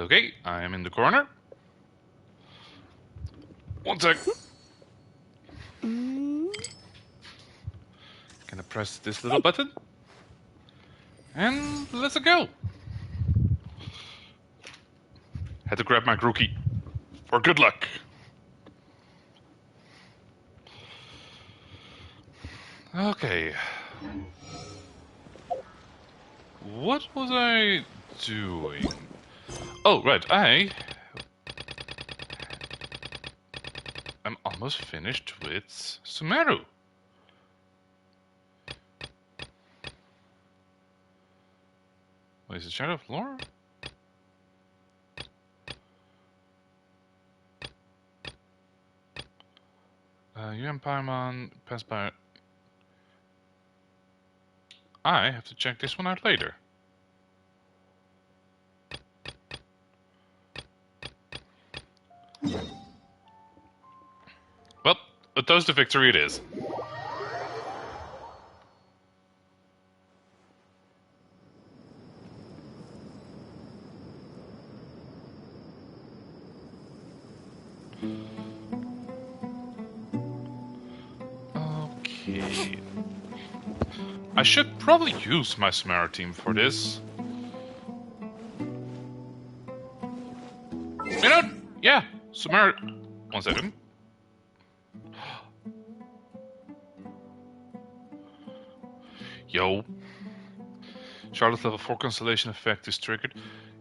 Okay, I am in the corner. One sec. Gonna press this little button. And let's go. Had to grab my crew key. For good luck. Okay. What was I doing? Oh, right, I am almost finished with Sumeru. Wait, is it Shadow of Lore? You and Paimon pass by. I have to check this one out later. Well, a toast to victory it is. Okay. I should probably use my Sumeru team for this. You know, yeah, Sumeru. 1 second. Yo. Charlotte's level 4 constellation effect is triggered.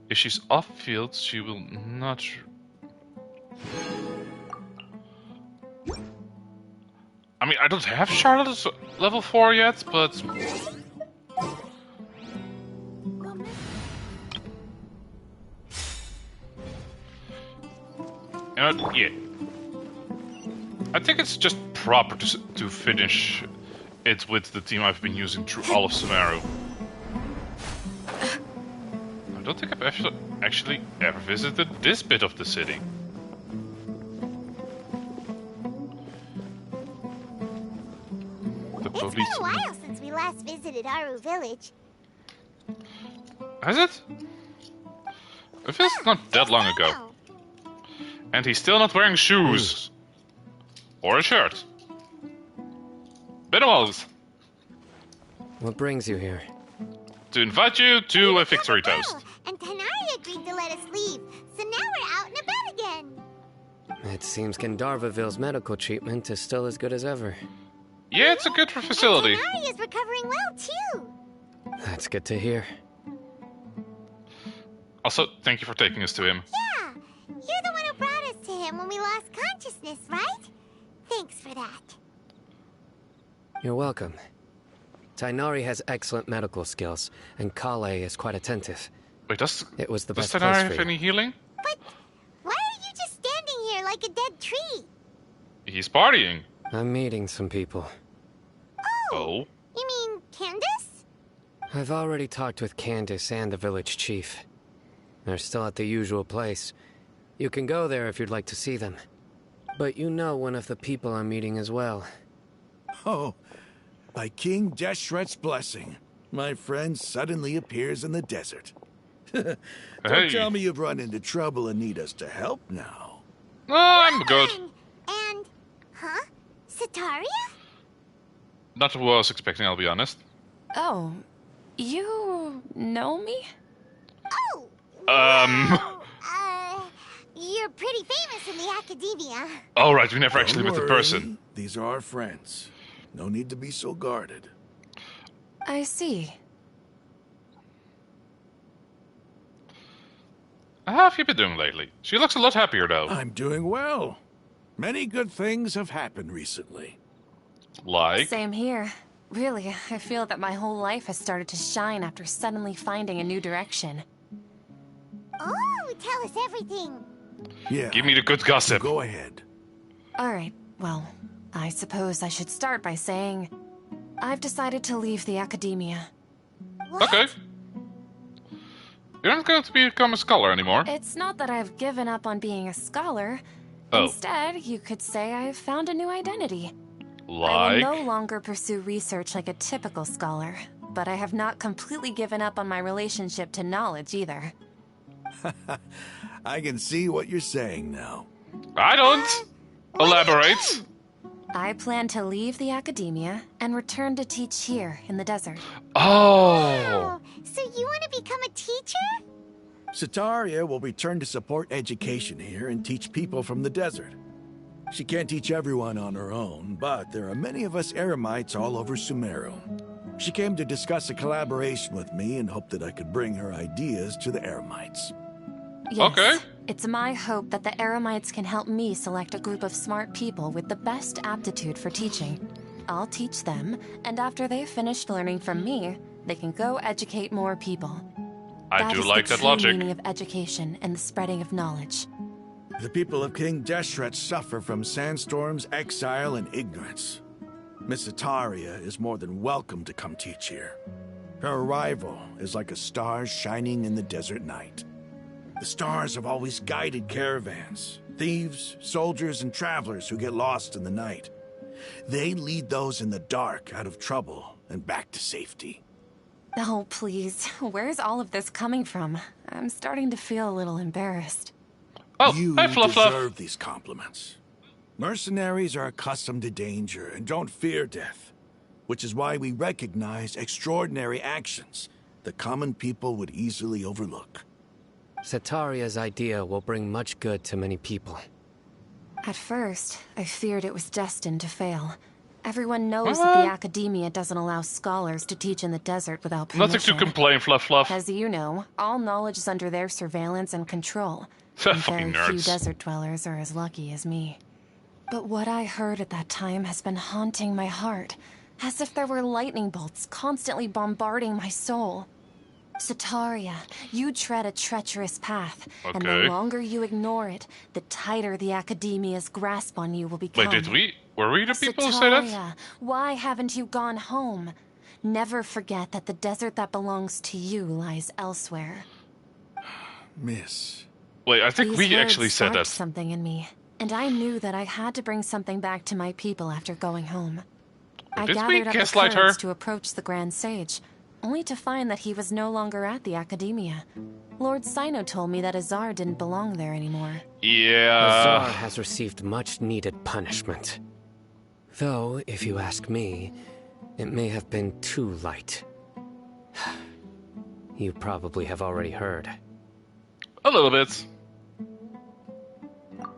If she's off field, she will not. I mean, I don't have Charlotte's level 4 yet, but. You know, yeah. I think it's just proper to finish it with the team I've been using through all of Sumeru. I don't think I've actually ever visited this bit of the city. The police. It's been a while since we last visited Aru Village. Has it? It feels not that long ago. And he's still not wearing shoes. Or a shirt. Been a while. What brings you here? To invite you to a victory toast. And Tanari agreed to let us leave, so now we're out and about again. It seems Gandharvaville's medical treatment is still as good as ever. Yeah, it's a good facility. And Tanari is recovering well, too. That's good to hear. Also, thank you for taking us to him. Yeah, you're the one who brought us to him when we lost consciousness, right? Thanks for that. You're welcome. Tainari has excellent medical skills, and Kale is quite attentive. Wait, does best Tainari place have for you. any healing? But why are you just standing here like a dead tree? He's partying. I'm meeting some people. Oh? You mean Candace? I've already talked with Candace and the village chief. They're still at the usual place. You can go there if you'd like to see them. But you know one of the people I'm meeting as well. Oh, by King Deshret's blessing, my friend suddenly appears in the desert. Don't tell me you've run into trouble and need us to help now. No, I'm good. And, huh? Sataria? Not what I was expecting, I'll be honest. Oh, you know me? Oh! Well, you're pretty famous in the academia. Oh, right, we never Don't actually met the worry, person. These are our friends. No need to be so guarded. I see. How have you been doing lately? She looks a lot happier, though. I'm doing well. Many good things have happened recently. Like? Same here. Really, I feel that my whole life has started to shine after suddenly finding a new direction. Oh, tell us everything. Yeah. Give me the good gossip. Go ahead. Alright, well, I suppose I should start by saying I've decided to leave the academia. What? Okay. You're not going to become a scholar anymore. It's not that I've given up on being a scholar. Oh. Instead, you could say I've found a new identity. I Like? will no longer pursue research like a typical scholar, but I have not completely given up on my relationship to knowledge either. I can see what you're saying now. I don't. What do you Elaborate. mean? I plan to leave the academia and return to teach here in the desert. Oh. Oh, so you want to become a teacher? Sataria will return to support education here and teach people from the desert. She can't teach everyone on her own, but there are many of us Eremites all over Sumeru. She came to discuss a collaboration with me and hoped that I could bring her ideas to the Eremites. Yes, Okay. it's my hope that the Eremites can help me select a group of smart people with the best aptitude for teaching. I'll teach them, and after they've finished learning from me, they can go educate more people. I do like the that true logic. meaning of education and the spreading of knowledge. The people of King Deshret suffer from sandstorms, exile, and ignorance. Miss Sataria is more than welcome to come teach here. Her arrival is like a star shining in the desert night. The stars have always guided caravans, thieves, soldiers, and travelers who get lost in the night. They lead those in the dark out of trouble and back to safety. Oh, please. Where's all of this coming from? I'm starting to feel a little embarrassed. Oh, You hey, Fluff Fluff. deserve these compliments. Mercenaries are accustomed to danger and don't fear death, which is why we recognize extraordinary actions that common people would easily overlook. Sataria's idea will bring much good to many people. At first, I feared it was destined to fail. Everyone knows that the academia doesn't allow scholars to teach in the desert without permission. Nothing to complain, Fluff Fluff. As you know, all knowledge is under their surveillance and control. And Fucking very few nerds. desert dwellers are as lucky as me. But what I heard at that time has been haunting my heart, as if there were lightning bolts constantly bombarding my soul. Sataria, you tread a treacherous path, and the Okay. longer you ignore it, the tighter the academia's grasp on you will become. Wait, were we the people who say that? Sataria, why haven't you gone home? Never forget that the desert that belongs to you lies elsewhere. Miss, Wait, I think These we words actually said sparked that. something in me, and I knew that I had to bring something back to my people after going home. I Did we gathered up the gaslight her? courage to approach the Grand Sage, only to find that he was no longer at the academia. Lord Sino told me that Azar didn't belong there anymore. Yeah. Azar has received much needed punishment. Though, if you ask me, it may have been too light. You probably have already heard. A little bit.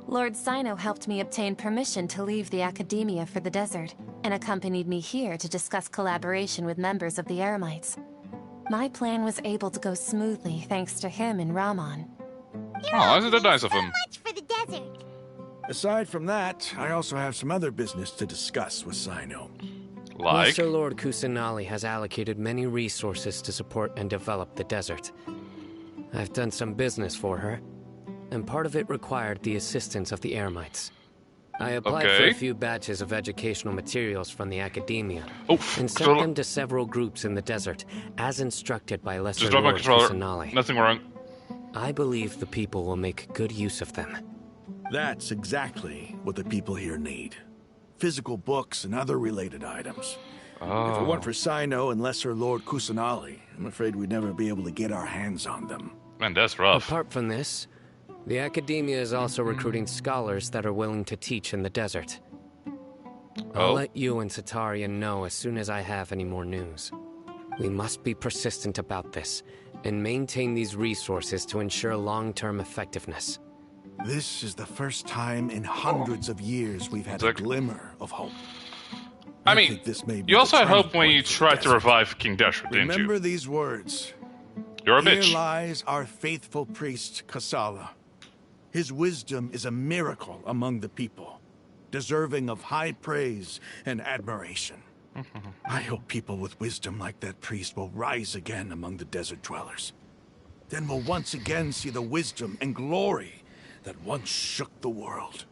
Lord Sino helped me obtain permission to leave the academia for the desert, and accompanied me here to discuss collaboration with members of the Eremites. My plan was able to go smoothly thanks to him and Rahman. Oh, isn't that nice of So him? much for the desert. aside from that, I also have some other business to discuss with Sino. Like? Master Lord Kusanali has allocated many resources to support and develop the desert. I've done some business for her, and part of it required the assistance of the Eremites. I applied for Okay. a few batches of educational materials from the academia, Oh, and sent controller. them to several groups in the desert, as instructed by Lesser Just drop my Lord controller. Kusanali. Nothing wrong. I believe the people will make good use of them. That's exactly what the people here need. Physical books and other related items. If it weren't for Sino and Lesser Lord Kusanali, I'm afraid we'd never be able to get our hands on them. Man, that's rough. Apart from this, the academia is also recruiting scholars that are willing to teach in the desert. I'll Oh. let you and Sataria know as soon as I have any more news. We must be persistent about this, and maintain these resources to ensure long-term effectiveness. This is the first time in hundreds of years we've had a Look. glimmer of hope. I think mean, this may be you the also had turning hope when point you for the tried to desert. revive King Dashra, didn't Remember you? these words. You're a Here bitch. lies our faithful priest, Kasala. His wisdom is a miracle among the people, deserving of high praise and admiration. I hope people with wisdom like that priest will rise again among the desert dwellers. Then we'll once again see the wisdom and glory that once shook the world.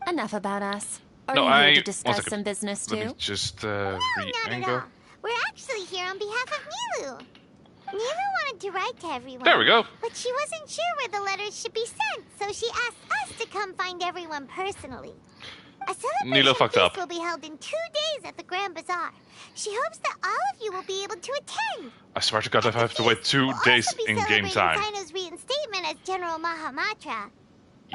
Enough about us. Are No, you here I- to one discuss second. some business Let too? me just No, not at re-angle. all. We're actually here on behalf of Milu. Nilu wanted to write to everyone. There we go. But she wasn't sure where the letters should be sent, so she asked us to come find everyone personally. A celebration Nilo fucked feast up. will be held in 2 days at the Grand Bazaar. She hopes that all of you will be able to attend. I swear to God, if I have to wait 2 We'll days also be in game celebrating time. Sino's reinstatement known as General Mahamatra.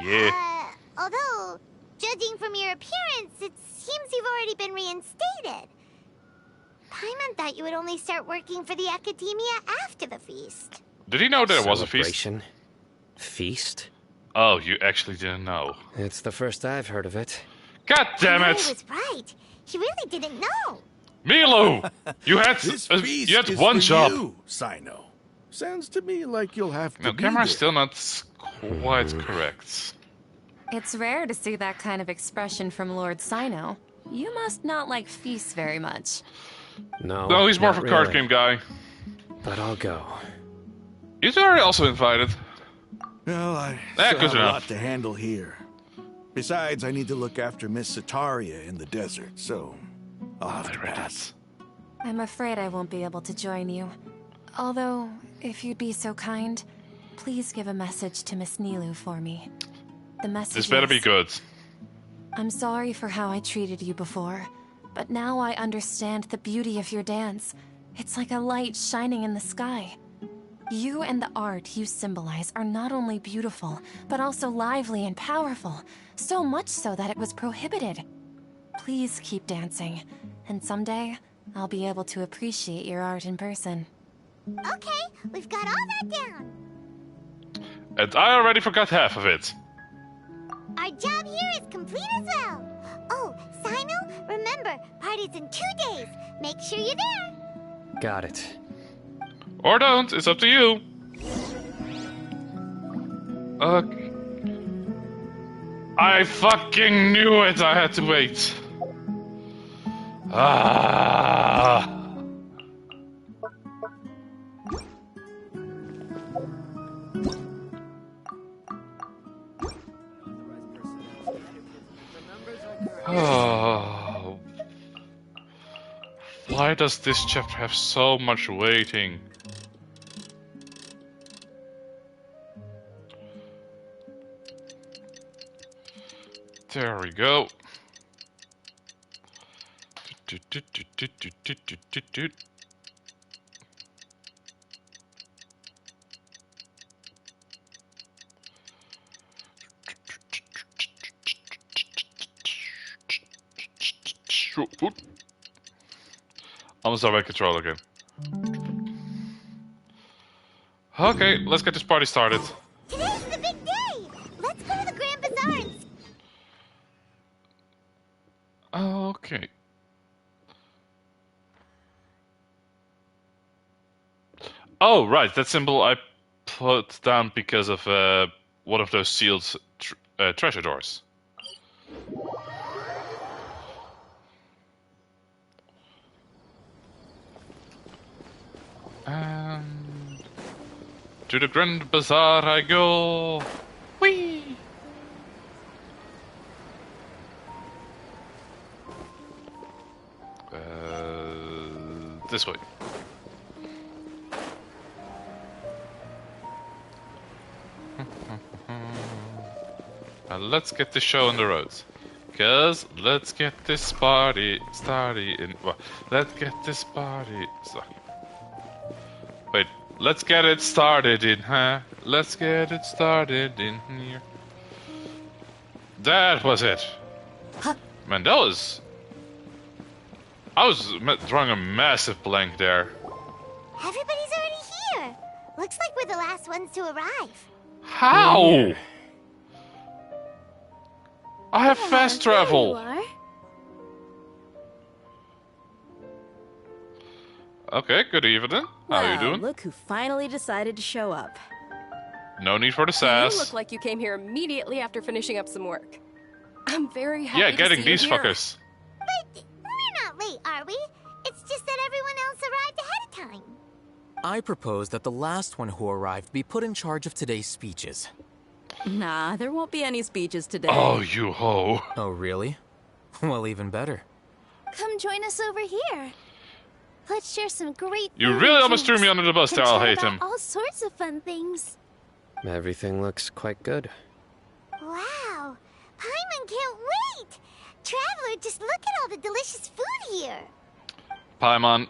Yeah. Although, judging from your appearance, it seems you've already been reinstated. Paimon thought you would only start working for the Academia after the feast. Did he know there was a feast? Celebration? Feast? Oh, you actually didn't know. It's the first I've heard of it. God damn He it! was right. He really didn't know. Milo! You had This you feast had is one for job. you, Sino. Sounds to me like you'll have to No, be camera's there. still not quite correct. It's rare to see that kind of expression from Lord Sino. You must not like feasts very much. No, he's more of not a card really. game guy. But I'll go. You two are also invited. Well, I Yeah, still good have a enough. lot to handle here. Besides, I need to look after Miss Sataria in the desert, so I'll have to pass. I'm afraid I won't be able to join you. Although, if you'd be so kind, please give a message to Miss Nilu for me. The message This better be is, good. I'm sorry for how I treated you before, but now I understand the beauty of your dance. It's like a light shining in the sky. You and the art you symbolize are not only beautiful, but also lively and powerful, so much so that it was prohibited. Please keep dancing, and someday I'll be able to appreciate your art in person. Okay, we've got all that down. And I already forgot half of it. Our job here is complete as well. Oh, Sino, remember, party's in 2 days. Make sure you're there. Got it. Or don't, it's up to you. I fucking knew it, I had to wait. Ah. Oh. Why does this chapter have so much waiting? There we go. Almost out of control again. Okay, let's get this party started. Today's the big day. Let's go to the Grand Bazaar and... Okay. Oh, right, that symbol I put down because of one of those sealed treasure doors. And to the Grand Bazaar I go. Whee! This way. Now let's get the show on the road. Cause let's get this party started in... Well, let's get this party started. Wait, let's get it started in, huh? Let's get it started in here. That was it. Man, that was... I was drawing a massive blank there. Everybody's already here. Looks like we're the last ones to arrive. How? I have fast There travel. you are. Okay, good evening. How you Well, doing? Look who finally decided to show up. No need for the You sass. look like you came here immediately after finishing up some work. I'm very happy Yeah, to getting see these you here. fuckers. But we're not late, are we? It's just that everyone else arrived ahead of time. I propose that the last one who arrived be put in charge of today's speeches. Nah, there won't be any speeches today. Oh, you ho. Oh, really? Well, even better. Come join us over here. Let's share some great You food really and almost threw me drinks under the bus and there, I'll chat hate about him. all sorts of fun things. Everything looks quite good. Wow, Paimon can't wait. Traveler, just look at all the delicious food here. Paimon,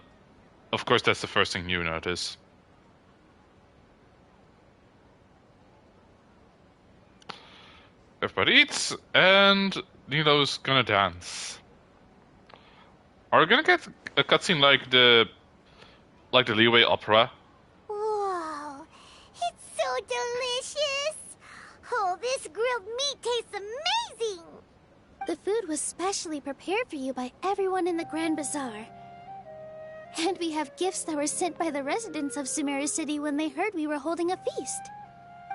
of course that's the first thing you notice. Everybody eats, and Nilo's gonna dance. Are we gonna get a cutscene like the Leeway opera? Whoa, it's so delicious! Oh, this grilled meat tastes amazing! The food was specially prepared for you by everyone in the Grand Bazaar. And we have gifts that were sent by the residents of Sumeru City when they heard we were holding a feast.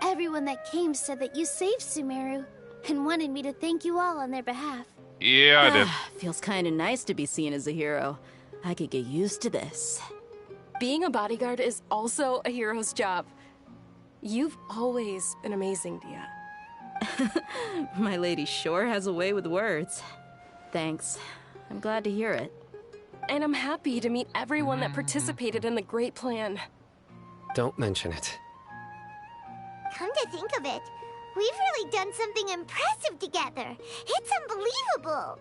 Everyone that came said that you saved Sumeru and wanted me to thank you all on their behalf. Yeah, I did. Feels kind of nice to be seen as a hero. I could get used to this. Being a bodyguard is also a hero's job. You've always been amazing, Dia. My lady sure has a way with words. Thanks. I'm glad to hear it. And I'm happy to meet everyone that participated in the great plan. Don't mention it. Come to think of it, we've really done something impressive together. It's unbelievable.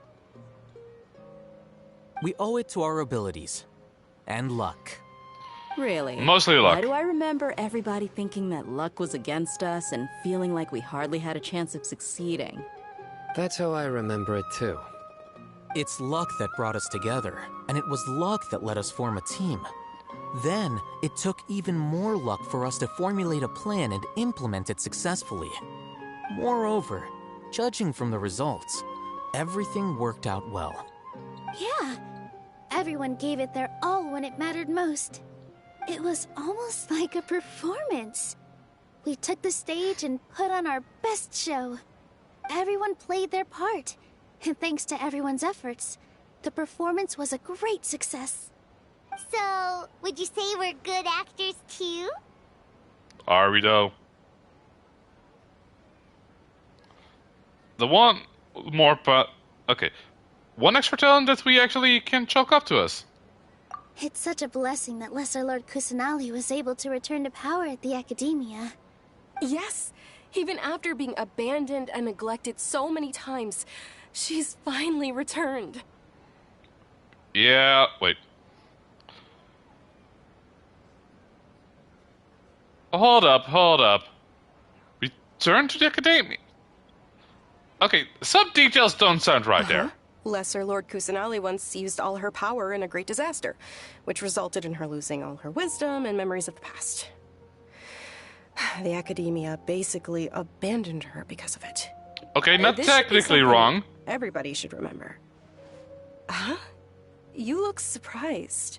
We owe it to our abilities. And luck. Really? Mostly luck. Why do I remember everybody thinking that luck was against us and feeling like we hardly had a chance of succeeding? That's how I remember it too. It's luck that brought us together, and it was luck that let us form a team. Then, it took even more luck for us to formulate a plan and implement it successfully. Moreover, judging from the results, everything worked out well. Yeah, everyone gave it their all when it mattered most. It was almost like a performance. We took the stage and put on our best show. Everyone played their part, and thanks to everyone's efforts, the performance was a great success. So, would you say we're good actors too? Are we though? The one more okay. One extra talent that we actually can chalk up to us. It's such a blessing that Lesser Lord Kusanali was able to return to power at the Academia. Yes, even after being abandoned and neglected so many times, she's finally returned. Yeah, wait. Hold up. Return to the Academia. Okay, some details don't sound right there. Lesser Lord Kusanali once used all her power in a great disaster, which resulted in her losing all her wisdom and memories of the past. The Academia basically abandoned her because of it. Okay, not This should be technically something wrong. Everybody should remember. Huh? You look surprised.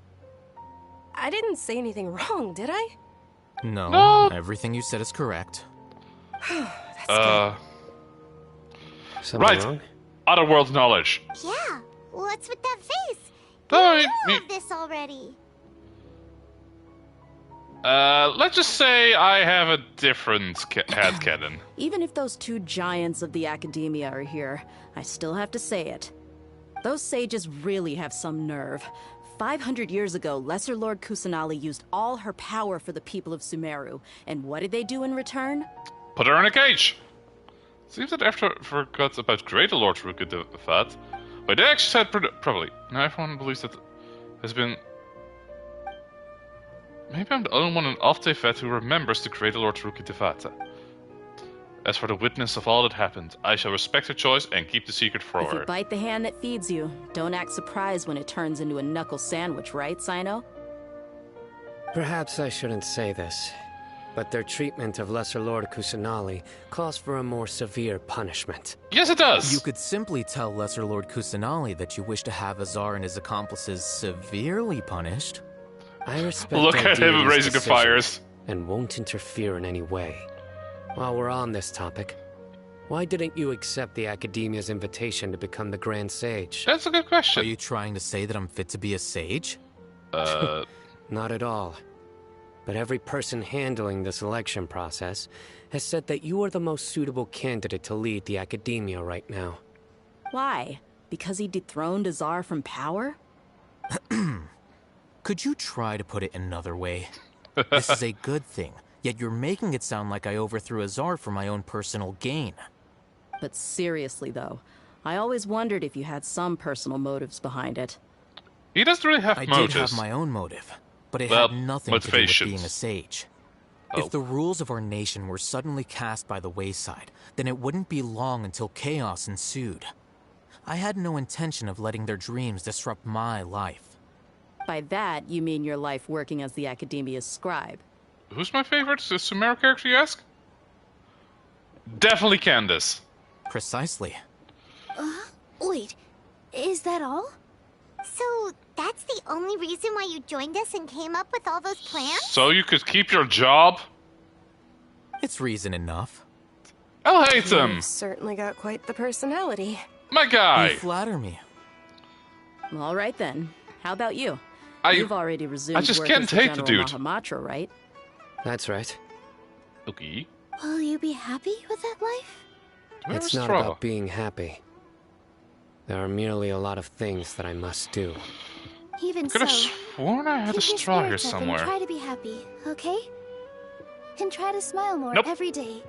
I didn't say anything wrong, did I? No, everything you said is correct. That's good. Something Right. wrong? Otherworld knowledge. Yeah, what's with that face? No, We knew of this already. Let's just say I have a different headcanon. Even if those two giants of the Academia are here, I still have to say it. Those sages really have some nerve. 500 years ago, Lesser Lord Kusanali used all her power for the people of Sumeru. And what did they do in return? Put her in a cage. Seems that after forgot about Greater Lord Rukkhadevata, but they actually said probably. Now everyone believes that has been. Maybe I'm the only one in Altevet who remembers the Greater Lord Rukkhadevata. As for the witness of all that happened, I shall respect her choice and keep the secret for If you her. bite the hand that feeds you, don't act surprised when it turns into a knuckle sandwich, right, Sino? Perhaps I shouldn't say this, but their treatment of Lesser Lord Kusanali calls for a more severe punishment. Yes, it does. You could simply tell Lesser Lord Kusanali that you wish to have Azar and his accomplices severely punished. I respect Look our at him deity's raising the decision fires. and won't interfere in any way. While we're on this topic, why didn't you accept the Academia's invitation to become the Grand Sage? That's a good Are question. you trying to say that I'm fit to be a sage? Not at all. But every person handling the selection process has said that you are the most suitable candidate to lead the Academia right now. Why? Because he dethroned Azar from power? Could you try to put it another way? This is a good thing, yet you're making it sound like I overthrew Azar for my own personal gain. But seriously, though, I always wondered if you had some personal motives behind it. He doesn't really have I motives. did have my own motive, but it Well, had nothing to do with motivations. being a sage. hope. If the rules of our nation were suddenly cast by the wayside, then it wouldn't be long until chaos ensued. I had no intention of letting their dreams disrupt my life. By that, you mean your life working as the Academia's scribe. Who's my favorite Sumeru character, you ask? Definitely Candace. Precisely. Wait, is that all? So, that's the only reason why you joined us and came up with all those plans? So you could keep your job? It's reason enough. I'll hate him. You've certainly got quite the personality. My guy. You flatter me. All right then. How about you? I You've already resumed just work can't as the hate the General dude. Mahamatra, right? That's right. Okay. Will you be happy with that life? It's not about being happy. There are merely a lot of things that I must do. Even I could have so, sworn I had a keep your straw here spirits up and somewhere. try to be happy, okay? And try to smile more Nope. every day.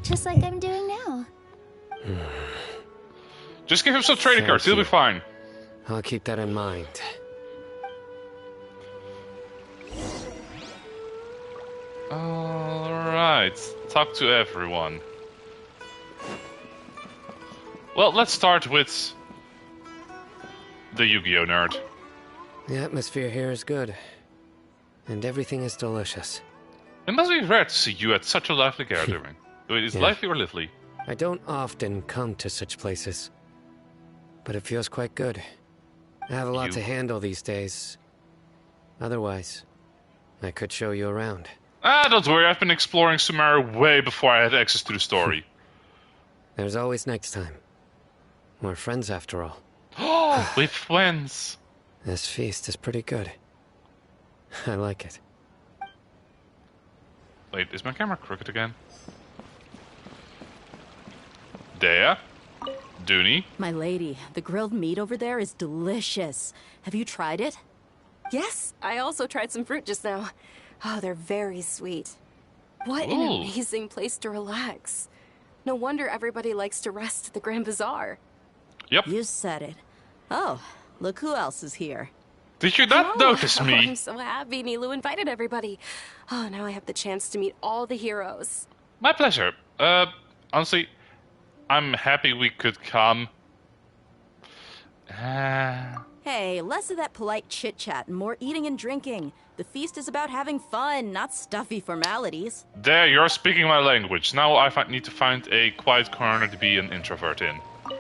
Just like I'm doing now. Just give him some trading Thank cards, he'll be you. fine. I'll keep that in mind. Alright, talk to everyone. Well, let's start with the Yu-Gi-Oh nerd. The atmosphere here is good. And everything is delicious. It must be rare to see you at such a lively gathering. Wait, is Yeah. lively or lively? I don't often come to such places. But it feels quite good. I have a lot to handle these days. Otherwise, I could show you around. Ah, don't worry, I've been exploring Sumeru way before I had access to the story. There's always next time. We're friends after all. Oh, we're friends. This feast is pretty good. I like it. Wait, is my camera crooked again? Dea? Dooney? My lady, the grilled meat over there is delicious. Have you tried it? Yes, I also tried some fruit just now. Oh, they're very sweet. What an Ooh. amazing place to relax. No wonder everybody likes to rest at the Grand Bazaar. Yep. You said it. Oh, look who else is here. Did you not notice Oh, me? I'm so happy Nilu invited everybody. Oh, now I have the chance to meet all the heroes. My pleasure. Honestly, I'm happy we could come. Hey, less of that polite chit-chat and more eating and drinking. The feast is about having fun, not stuffy formalities. There, you're speaking my language. Now I need to find a quiet corner to be an introvert in.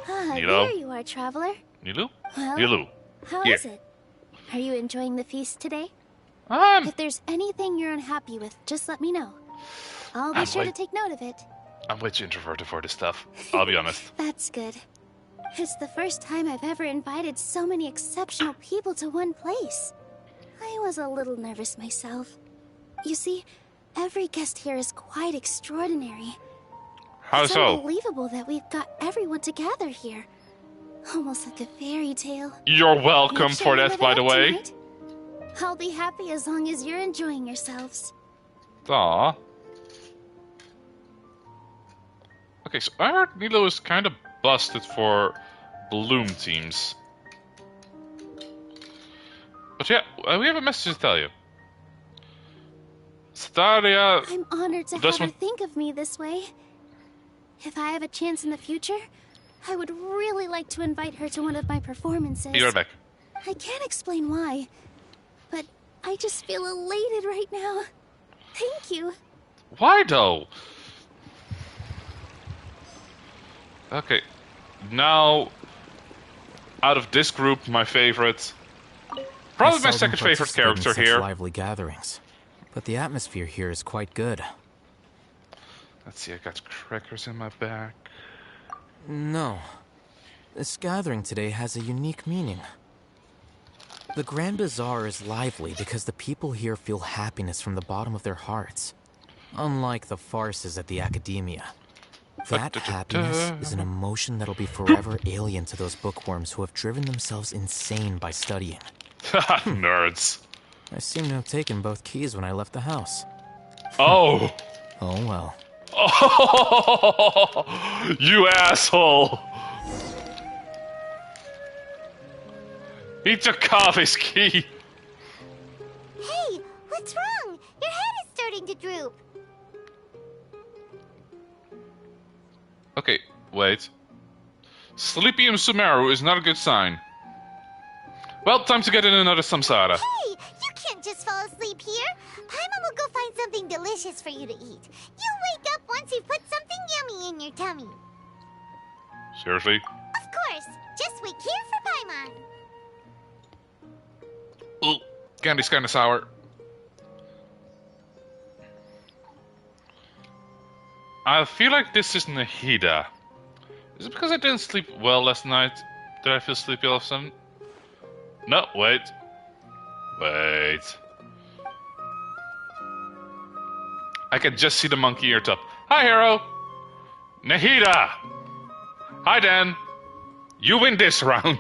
Nilo? There you are, traveler. Nilu? Well, Nilu. How Here. is it? Are you enjoying the feast today? I'm If there's anything you're unhappy with, just let me know. I'll be sure to take note of it. way too introverted for this stuff. I'll be honest. That's good. It's the first time I've ever invited so many exceptional people to one place. I was a little nervous myself. You see, every guest here is quite extraordinary. How It's so? unbelievable that we've got everyone together here. Almost like a fairy tale. You're welcome Make sure for you that, live by it the up way. tonight. I'll be happy as long as you're enjoying yourselves. Aw. Okay, so I heard Nilo is kind of busted for bloom teams. But yeah, we have a message to tell you. Staria... I'm honored to This have her one- think of me this way. If I have a chance in the future, I would really like to invite her to one of my performances. Be right back. I can't explain why, but I just feel elated right now. Thank you. Why though? Okay, now out of this group, my favorite, probably my I seldom second favorite participate in character such here. lively gatherings, but the atmosphere here is quite good. Let's see, I got crackers in my back. No, this gathering today has a unique meaning. The Grand Bazaar is lively because the people here feel happiness from the bottom of their hearts, unlike the farces at the Academia. That happiness is an emotion that'll be forever alien to those bookworms who have driven themselves insane by studying. Nerds. I seem to have taken both keys when I left the house. Oh. Oh well. Oh, you asshole. He took off his key. Hey, what's wrong? Your head is starting to droop. Okay, wait. Sleepy in Sumeru is not a good sign. Well, time to get in another samsara. Hey, you can't just fall asleep here. Paimon will go find something delicious for you to eat. You'll wake up once you've put something yummy in your tummy. Seriously? Of course. Just wait here for Paimon. Ooh, candy's kinda sour. I feel like this is Nahida. Is it because I didn't sleep well last night? Did I feel sleepy all of a sudden? No, wait. Wait. I can just see the monkey ear top. Hi, Hero! Nahida! Hi, Dan! You win this round!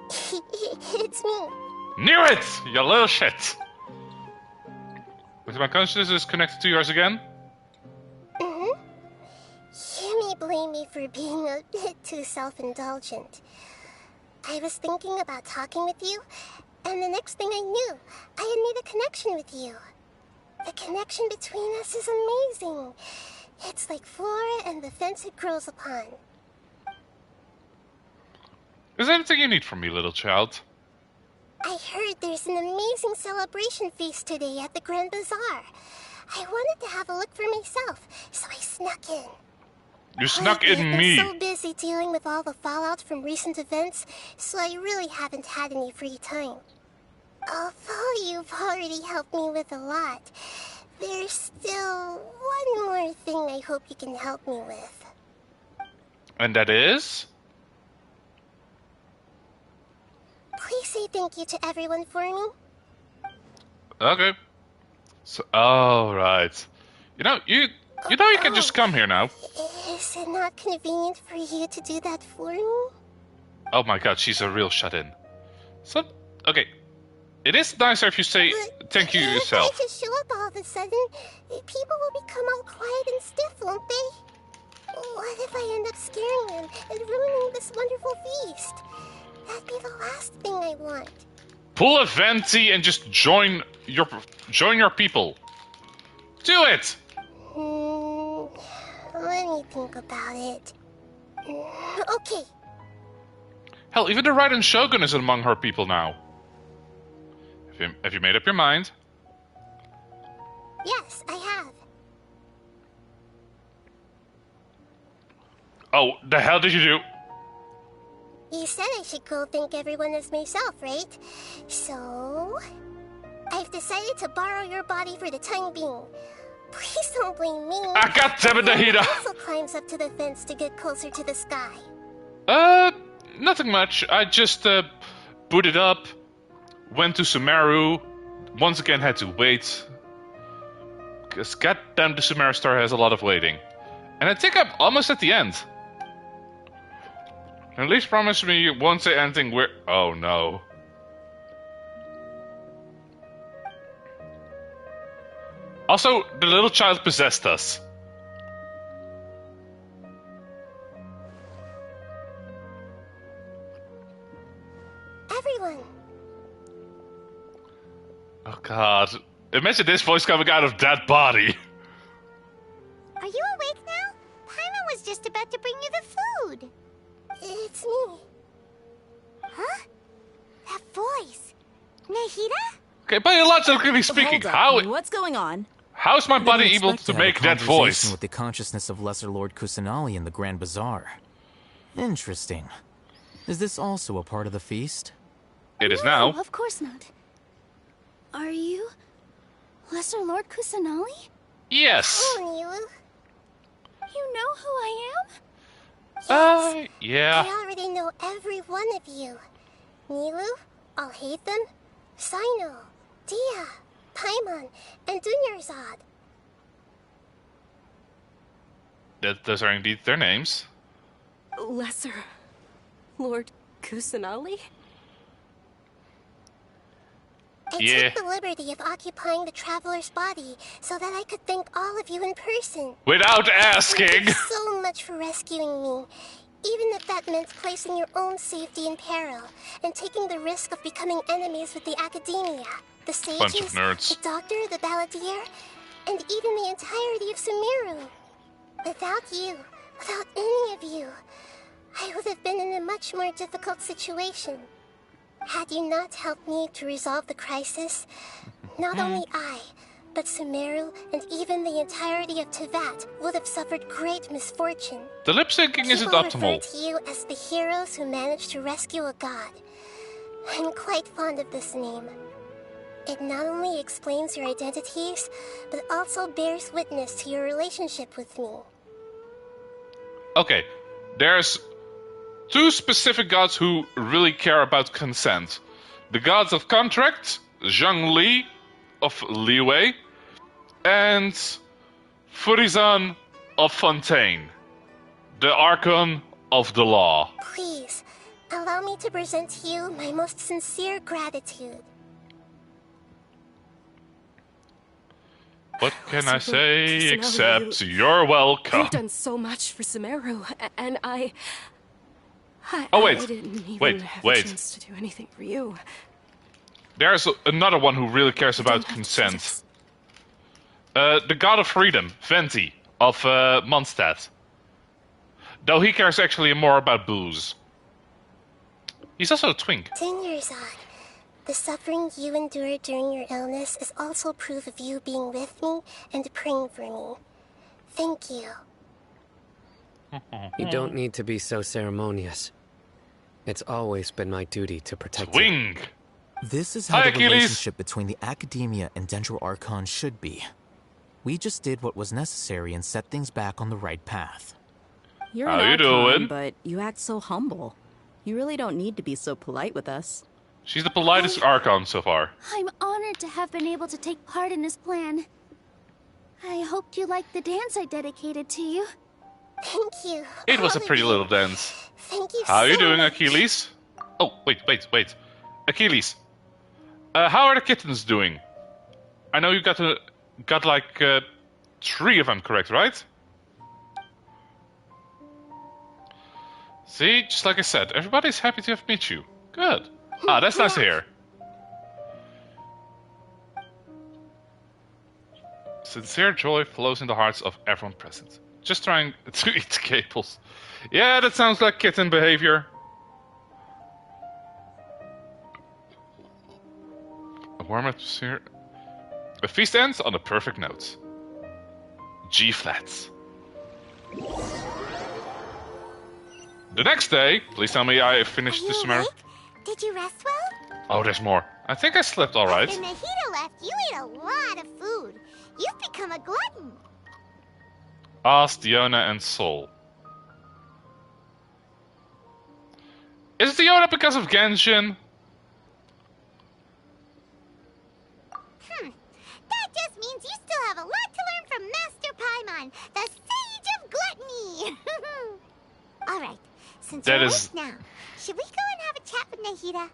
It's me. Knew it! You little shit! Wait, my consciousness is connected to yours again? You may blame me for being a bit too self-indulgent. I was thinking about talking with you, and the next thing I knew, I had made a connection with you. The connection between us is amazing. It's like flora and the fence it grows upon. Is there anything you need from me, little child? I heard there's an amazing celebration feast today at the Grand Bazaar. I wanted to have a look for myself, so I snuck in. You snuck I've in been me! so busy dealing with all the fallout from recent events, so I really haven't had any free time. Although you've already helped me with a lot, there's still one more thing I hope you can help me with. And that is? Please say thank you to everyone for me. Okay. So, oh, right. You know you can just come here now. Is it not convenient for you to do that for me? Oh my god, she's a real shut-in. So, okay. It is nicer if you say thank you yourself. If I just show up all of a sudden, people will become all quiet and stiff, won't they? What if I end up scaring them and ruining this wonderful feast? That'd be the last thing I want. Pull a venti and just join your people. Do it! Let me think about it. Okay. Hell, even the Raiden Shogun is among her people now. Have you made up your mind? Yes, I have. Oh, the hell did you do? You said I should go thank everyone as myself, right? So, I've decided to borrow your body for the time being. Please don't blame me. Ah, goddammit, Nahida! Who also climbs up to the fence to get closer to the sky? Nothing much. I just, booted up, went to Sumeru, once again had to wait. Because goddamn the Sumeru store has a lot of waiting. And I think I'm almost at the end. At least promise me you won't say anything weird. Oh no. Also, the little child possessed us. Everyone. Oh god. Imagine this voice coming out of that body. Are you awake now? Paimon was just about to bring you the food. It's me. Huh? That voice. Nahida? Okay, biologically speaking, Hold up. What's going on? How's my body Didn't able expect to have a make that conversation voice? with the consciousness of Lesser Lord Kusanali in the Grand Bazaar. Interesting. Is this also a part of the feast? It is No, now. of course not. Are you Lesser Lord Kusanali? Yes. Oh, Nilu. You know who I am? Yeah. I already know every one of you. Nilu, Alhaitham, Sino, Dia, Paimon, and Dunyarzad. Those are indeed their names. Lesser Lord Kusanali? I Yeah. took the liberty of occupying the traveler's body so that I could thank all of you in person. Without Thank asking. you so much for rescuing me, even if that meant placing your own safety in peril and taking the risk of becoming enemies with the academia, the sages, Bunch of nerds. the doctor, the balladeer, and even the entirety of Sumeru. Without you, Without any of you, I would have been in a much more difficult situation. Had you not helped me to resolve the crisis, not only I, but Sumeru and even the entirety of Teyvat would have suffered great misfortune. The lip syncing isn't People optimal. refer to you as the heroes who managed to rescue a god. I'm quite fond of this name. It not only explains your identities, but also bears witness to your relationship with me. Okay, there's two specific gods who really care about consent. The gods of contract, Zhang Li of Liwei, and Furizan of Fontaine, the Archon of the Law. Please, allow me to present to you my most sincere gratitude. What can I say Sumeru, except you're welcome? You've done so much for Sumeru, and I Oh, wait. I didn't even Wait, have wait. a chance to do anything for you. There's another one who really cares about Don't have to do consent. this. The god of freedom, Venti, of Mondstadt. Though he cares actually more about booze. He's also a twink. Senor-san, the suffering you endured during your illness is also proof of you being with me and praying for me. Thank you. You don't need to be so ceremonious. It's always been my duty to protect you. Twink! This is how Hi, the Achilles. relationship between the Academia and Dendro Archon should be. We just did what was necessary and set things back on the right path. You're How an you Archon, doing? but you act so humble. You really don't need to be so polite with us. She's the politest Archon so far. I'm honored to have been able to take part in this plan. I hoped you liked the dance I dedicated to you. Thank you. It was a pretty little dance. Thank you How are you so doing, much. Achilles? Oh, wait. Achilles, how are the kittens doing? I know you got like 3 of them, correct, right? See, just like I said, everybody's happy to have met you. Good. Ah, that's nice to hear. Sincere joy flows in the hearts of everyone present. Just trying to eat cables. Yeah, that sounds like kitten behavior. A warm atmosphere. A feast ends on a perfect note. G flats. The next day, please tell me I finished Are the you Sumeru. awake? Did you rest well? Oh, there's more. I think I slept alright. After Nahida left, you ate a lot of food. You've become a glutton. Asked Diona and Sol. Is Diona because of Genshin? That just means you still have a lot to learn from Master Paimon, the Sage of Gluttony. All right, since That we're is- awake now, should we go and have a chat with Nahida?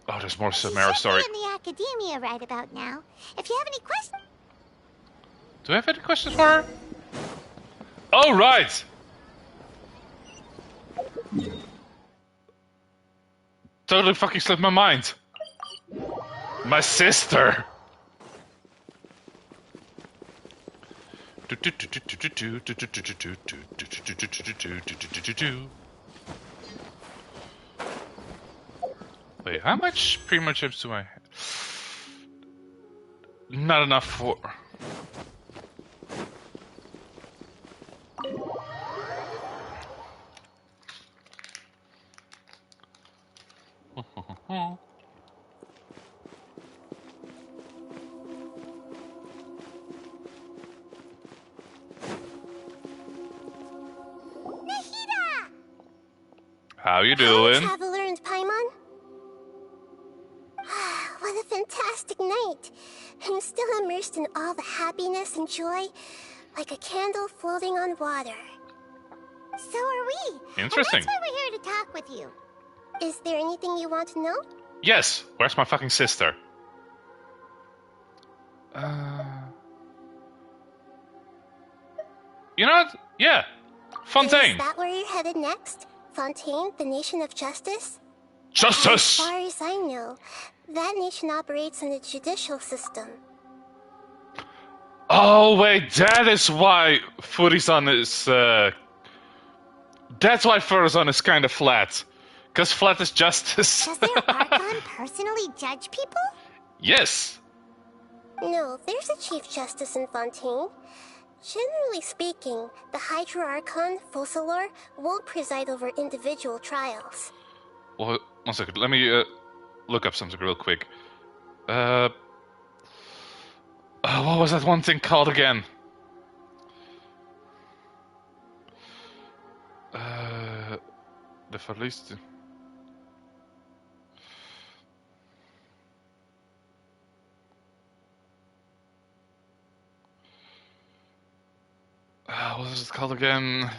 Oh, there's more She Sumeru should story. be in the academia right about now. If you have any questions... Do I have any questions for her? Oh, right! Totally fucking slipped my mind. My sister! Wait, how much primo chips do I have? Not enough for... Nahida! How you Hi, doing? Traveler and Paimon. What a fantastic night. I'm still immersed in all the happiness and joy, like a candle floating on water. So are we. Interesting. And that's why we're here to talk with you. Is there anything you want to know? Yes, where's my fucking sister? You know what? Yeah. Fontaine. Is that where you're headed next? Fontaine, the nation of justice? As Justice! far as I know, that nation operates in a judicial system. Oh, wait, that is why Furizon is... That's why Furizon is kind of flat. Because flat is justice. Does their Archon personally judge people? Yes. No, there's a Chief Justice in Fontaine. Generally speaking, the Hydra Archon, Focalor, won't preside over individual trials. Well, one second, let me look up something real quick. What was that one thing called again? The Verliest. What was it called again?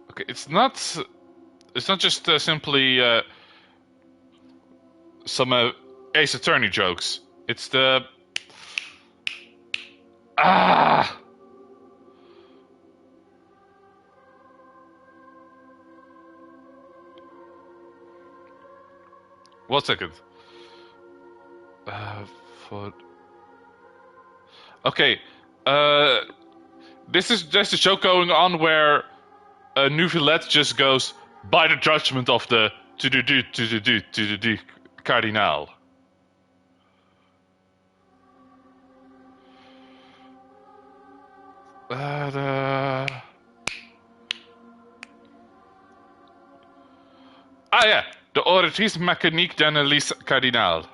Okay, it's not just simply some Ace Attorney jokes. It's the one second. Okay, this is just a joke going on where Nuvillette just goes by the judgment of the Cardinal. Yeah, de auditrice mécanique d'analyse cardinal.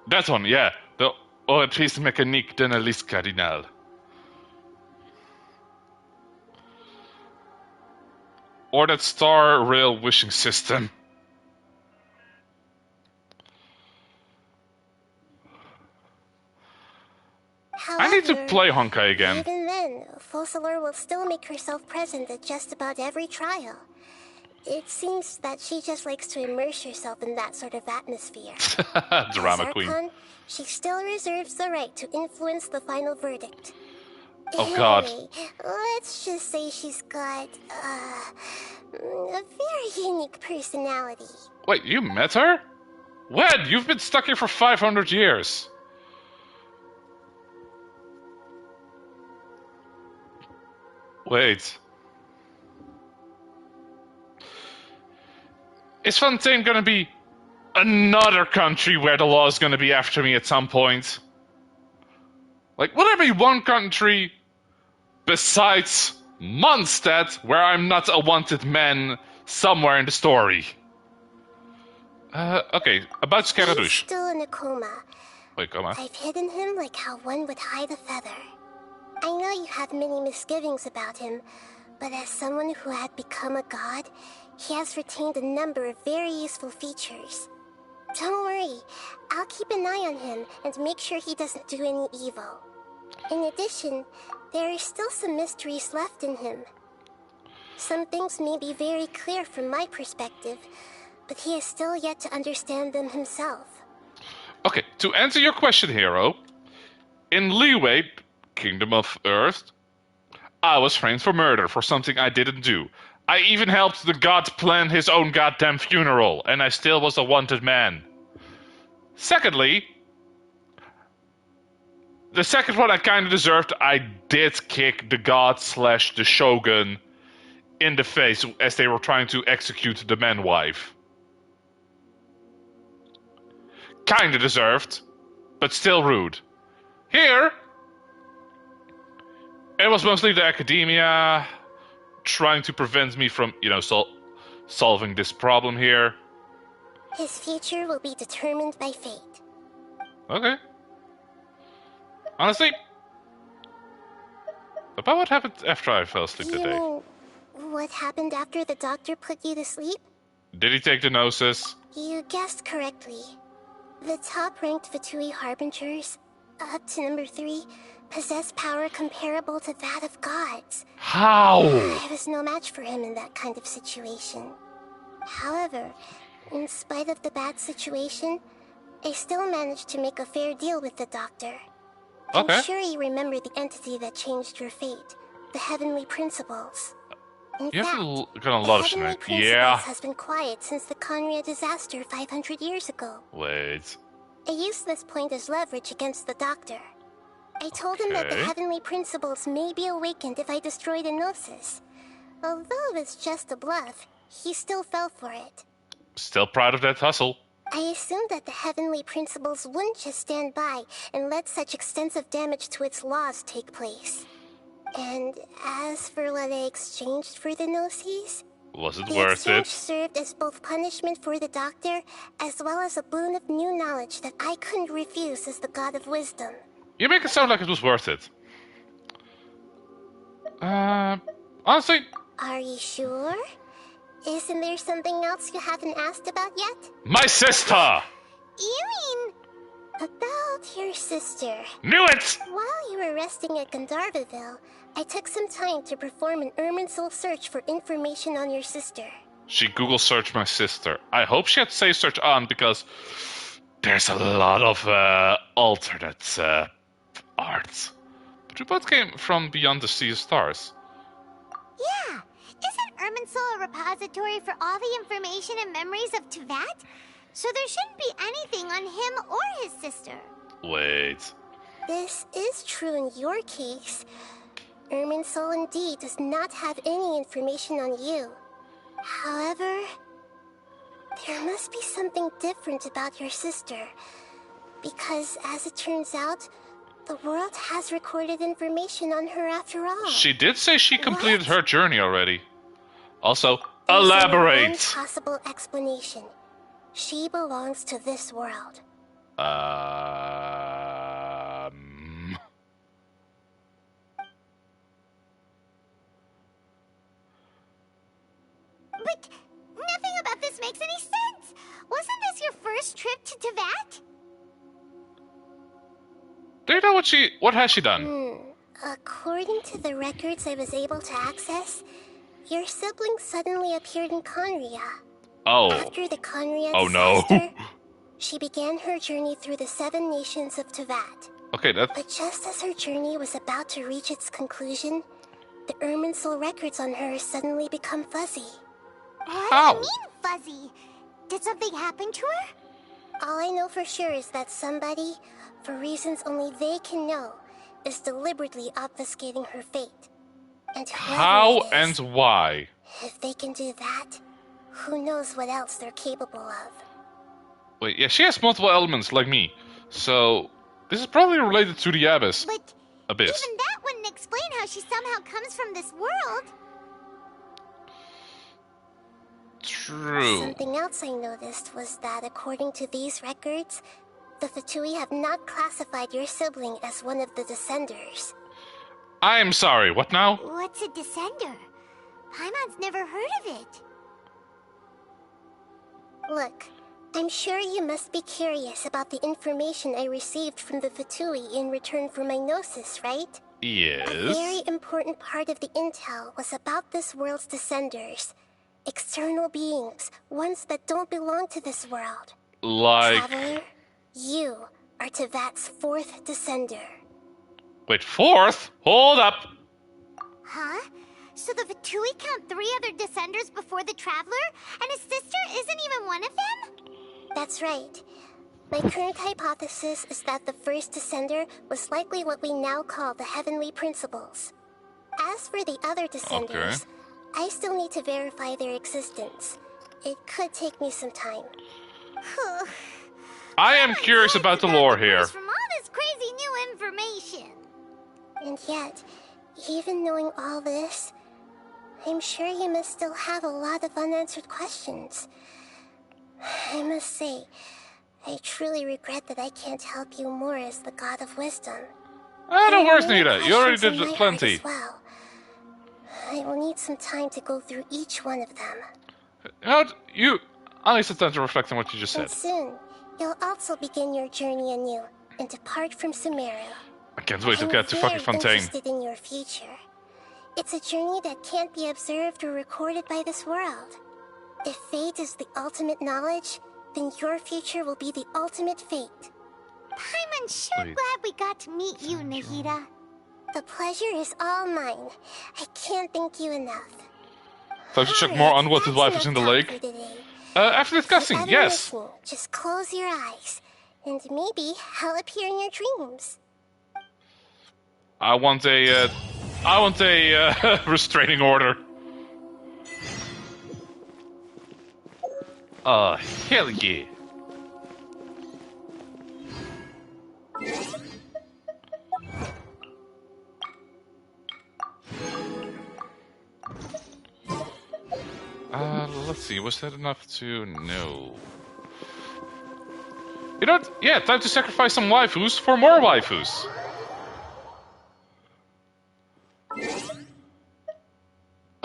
That one, yeah. The auditrice mécanique d'analyse cardinal. Or that star rail wishing system. However, I need to play Honkai again. Even then, Focalor will still make herself present at just about every trial. It seems that she just likes to immerse herself in that sort of atmosphere. Drama As queen. Archon, she still reserves the right to influence the final verdict. Oh God. Anyway, let's just say she's got a very unique personality. Wait, you met her? When? You've been stuck here for 500 years. Wait. Is Fontaine gonna be another country where the law is gonna be after me at some point? Like, will there be one country besides Mondstadt where I'm not a wanted man somewhere in the story? Okay, about He's Scaradouche. still in a coma. Wait, coma? I've hidden him like how one would hide a feather. I know you have many misgivings about him, but as someone who had become a god, he has retained a number of very useful features. Don't worry, I'll keep an eye on him and make sure he doesn't do any evil. In addition, there are still some mysteries left in him. Some things may be very clear from my perspective, but he has still yet to understand them himself. Okay, to answer your question, Hero, in Leeway, Kingdom of Earth, I was framed for murder for something I didn't do. I even helped the god plan his own goddamn funeral, and I still was a wanted man. Secondly, the second one I kinda deserved, I did kick the god / the shogun in the face as they were trying to execute the man-wife. Kinda deserved, but still rude. Here, it was mostly the academia trying to prevent me from, solving this problem here. His future will be determined by fate. Okay. Honestly, about what happened after I fell asleep You today? mean, what happened after the doctor put you to sleep? Did he take the gnosis? You guessed correctly. The top-ranked Vitui Harbingers, up to number 3, possess power comparable to that of gods. How? I was no match for him in that kind of situation. However, In spite of the bad situation, I still managed to make a fair deal with the doctor. Okay. I'm sure you remember the entity that changed your fate, the Heavenly Principles. In You have fact, got a the lot of Heavenly shit. Principles Yeah. has been quiet since the Conria disaster 500 years ago. Wait. I used this point as leverage against the doctor. I told him that the Okay. Heavenly Principles may be awakened if I destroy the Gnosis. Although it's just a bluff, he still fell for it. Still proud of that hustle. I assumed that the Heavenly Principles wouldn't just stand by and let such extensive damage to its laws take place. And as for what I exchanged for the Gnosis, Was it the worth exchange it? served as both punishment for the doctor, as well as a boon of new knowledge that I couldn't refuse as the God of Wisdom. You make it sound like it was worth it. Honestly, Are you sure? Isn't there something else you haven't asked about yet? my sister! You mean... about your sister. Knew it! While you were resting at Gandharvaville, I took some time to perform an Irminsul search for information on your sister. She Google searched my sister. I hope she had safe search on because there's a lot of alternate art. But we both came from beyond the sea of stars. Yeah, isn't Irminsul a repository for all the information and memories of Tevat? So there shouldn't be anything on him or his sister. Wait. This is true in your case. Irminsul indeed does not have any information on you. However, there must be something different about your sister. Because as it turns out, the world has recorded information on her after all. She did say she completed What? her journey already. Also, There's only elaborate! one possible explanation. She belongs to this world. But nothing about this makes any sense. Wasn't this your first trip to Tevat? Do you know what has she done? According to the records I was able to access, your sibling suddenly appeared in Conria. Oh. After the Conria Oh, no. disaster, she began her journey through the 7 nations of Tevat. Okay, that... But just as her journey was about to reach its conclusion, the Irminsul records on her suddenly become fuzzy. How? What do you mean fuzzy? Did something happen to her? All I know for sure is that somebody, for reasons only they can know, is deliberately obfuscating her fate. And whoever How it is, and why? if they can do that, who knows what else they're capable of. Wait, yeah, she has multiple elements like me. So, this is probably related to the Abyss. But Abyss. even that wouldn't explain how she somehow comes from this world. True. Something else I noticed was that according to these records, the Fatui have not classified your sibling as one of the Descenders. I'm sorry, what now? What's a Descender? Paimon's never heard of it. Look, I'm sure you must be curious about the information I received from the Fatui in return for my Gnosis, right? Yes. A very important part of the intel was about this world's Descenders. External beings, ones that don't belong to this world. Like... Traveler, you are Tevat's 4th Descender. Wait, 4th? Hold up! Huh? So the Fatui count 3 other Descenders before the Traveler? And his sister isn't even one of them? That's right. My current hypothesis is that the first Descender was likely what we now call the Heavenly Principles. As for the other Descenders, I still need to verify their existence. It could take me some time. I am curious about the lore here. From all this crazy new information. And yet, even knowing all this, I'm sure you must still have a lot of unanswered questions. I must say, I truly regret that I can't help you more as the God of Wisdom. No worries, There are Nita. many You already questions did in my plenty. heart as well. I will need some time to go through each one of them. You know what? You... I need some time to reflect on what you just And said. soon, you'll also begin your journey anew and depart from Sumeru. I can't wait to I'm get to fucking very Fontaine. interested in your future. It's a journey that can't be observed or recorded by this world. If fate is the ultimate knowledge, then your future will be the ultimate fate. I'm sure glad we got to meet you, Nahida. The pleasure is all mine. I can't thank you enough. Time to check more unwanted waifus in the lake. After discussing, yes. Listening, just close your eyes, and maybe I'll appear in your dreams. I want a restraining order. Hell yeah. Let's see, was that enough to know? You know what? Yeah, time to sacrifice some waifus for more waifus.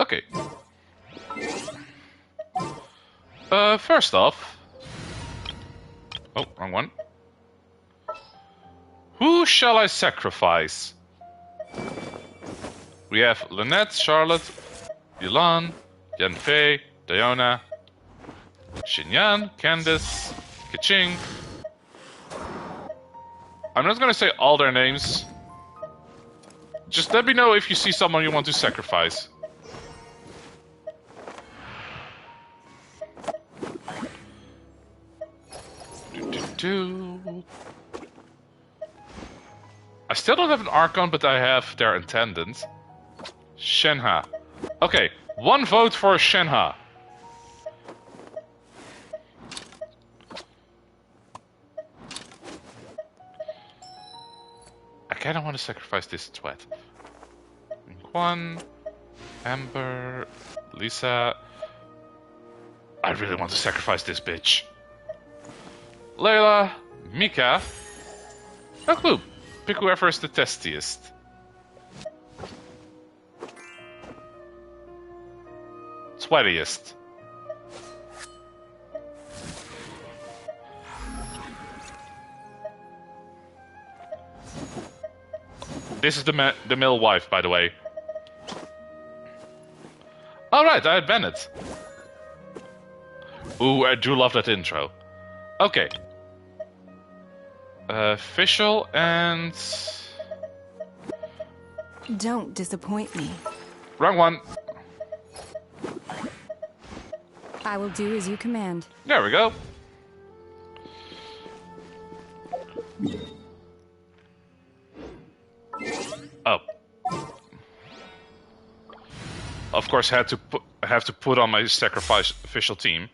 Okay. First off... Oh, wrong one. Who shall I sacrifice? We have Lynette, Charlotte, Yulan, Yanfei, Diona, Xinyan, Candace, Keqing. I'm not gonna say all their names. Just let me know if you see someone you want to sacrifice. I still don't have an Archon, but I have their attendant. Shenhe. Okay, one vote for Shenhe. I kinda want to sacrifice this twat. Quan, Amber, Lisa. I really want to sacrifice this bitch. Layla, Mika. No clue. Pick whoever is the testiest. Sweatiest. This is the male wife, by the way. Alright, I had Bennett. Ooh, I do love that intro. Okay. Official and... Don't disappoint me. Wrong one. I will do as you command. There we go. Oh. Of course, I have to put on my sacrifice official team.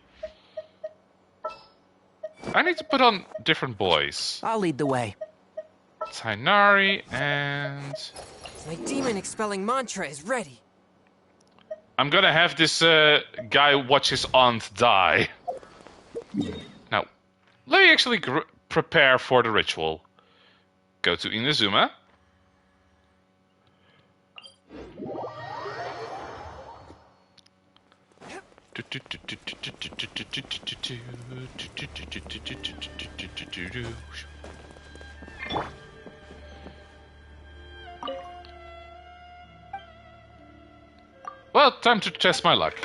I need to put on different boys. I'll lead the way. Tainari and... My demon expelling mantra is ready. I'm gonna have this guy watch his aunt die. Now, let me actually prepare for the ritual. Go to Inazuma. Well, time to test my luck.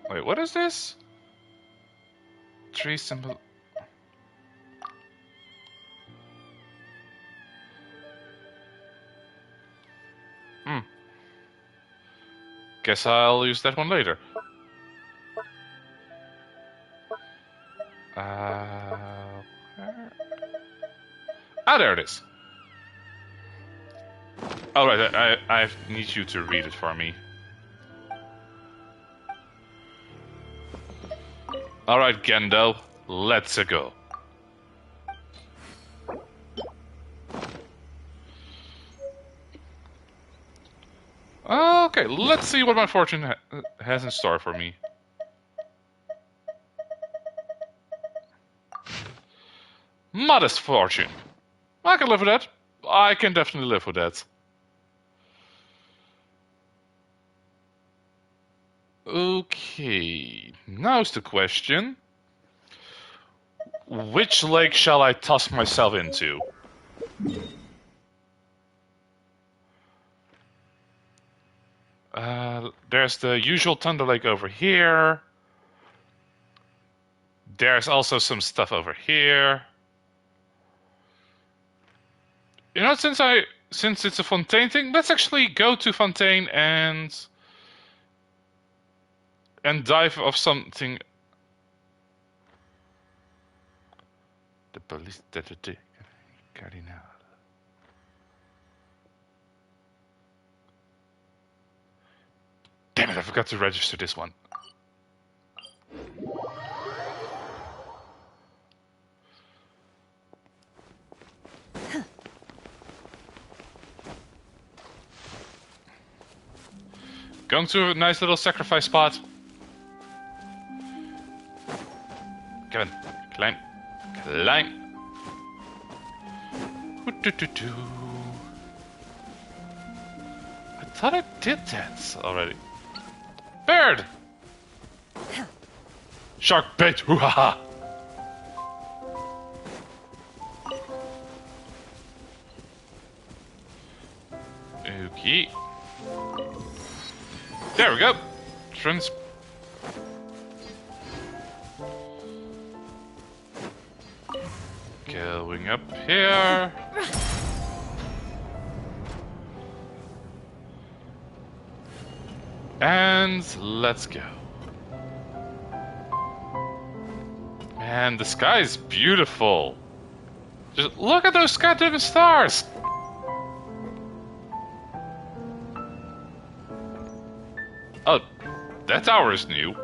Wait, what is this? Tree symbol. Guess I'll use that one later. Where? Ah, there it is. Alright, I need you to read it for me. Alright, Gendo, let's go. Okay, let's see what my fortune has in store for me. Modest fortune. I can live with that. I can definitely live with that. Okay, now's the question. which lake shall I toss myself into? There's the usual Thunder Lake over here. There's also some stuff over here. You know, since it's a Fontaine thing, let's actually go to Fontaine and dive off something. The police detective Cardinal. Damn it, I forgot to register this one. Going to a nice little sacrifice spot. Come on, climb. Climb. I thought I did that already. Bird! Shark bait! Hoo-ha-ha! Okay. There we go. Going up here. And let's go. Man, the sky is beautiful. Just look at those goddamn stars. Oh, that tower is new.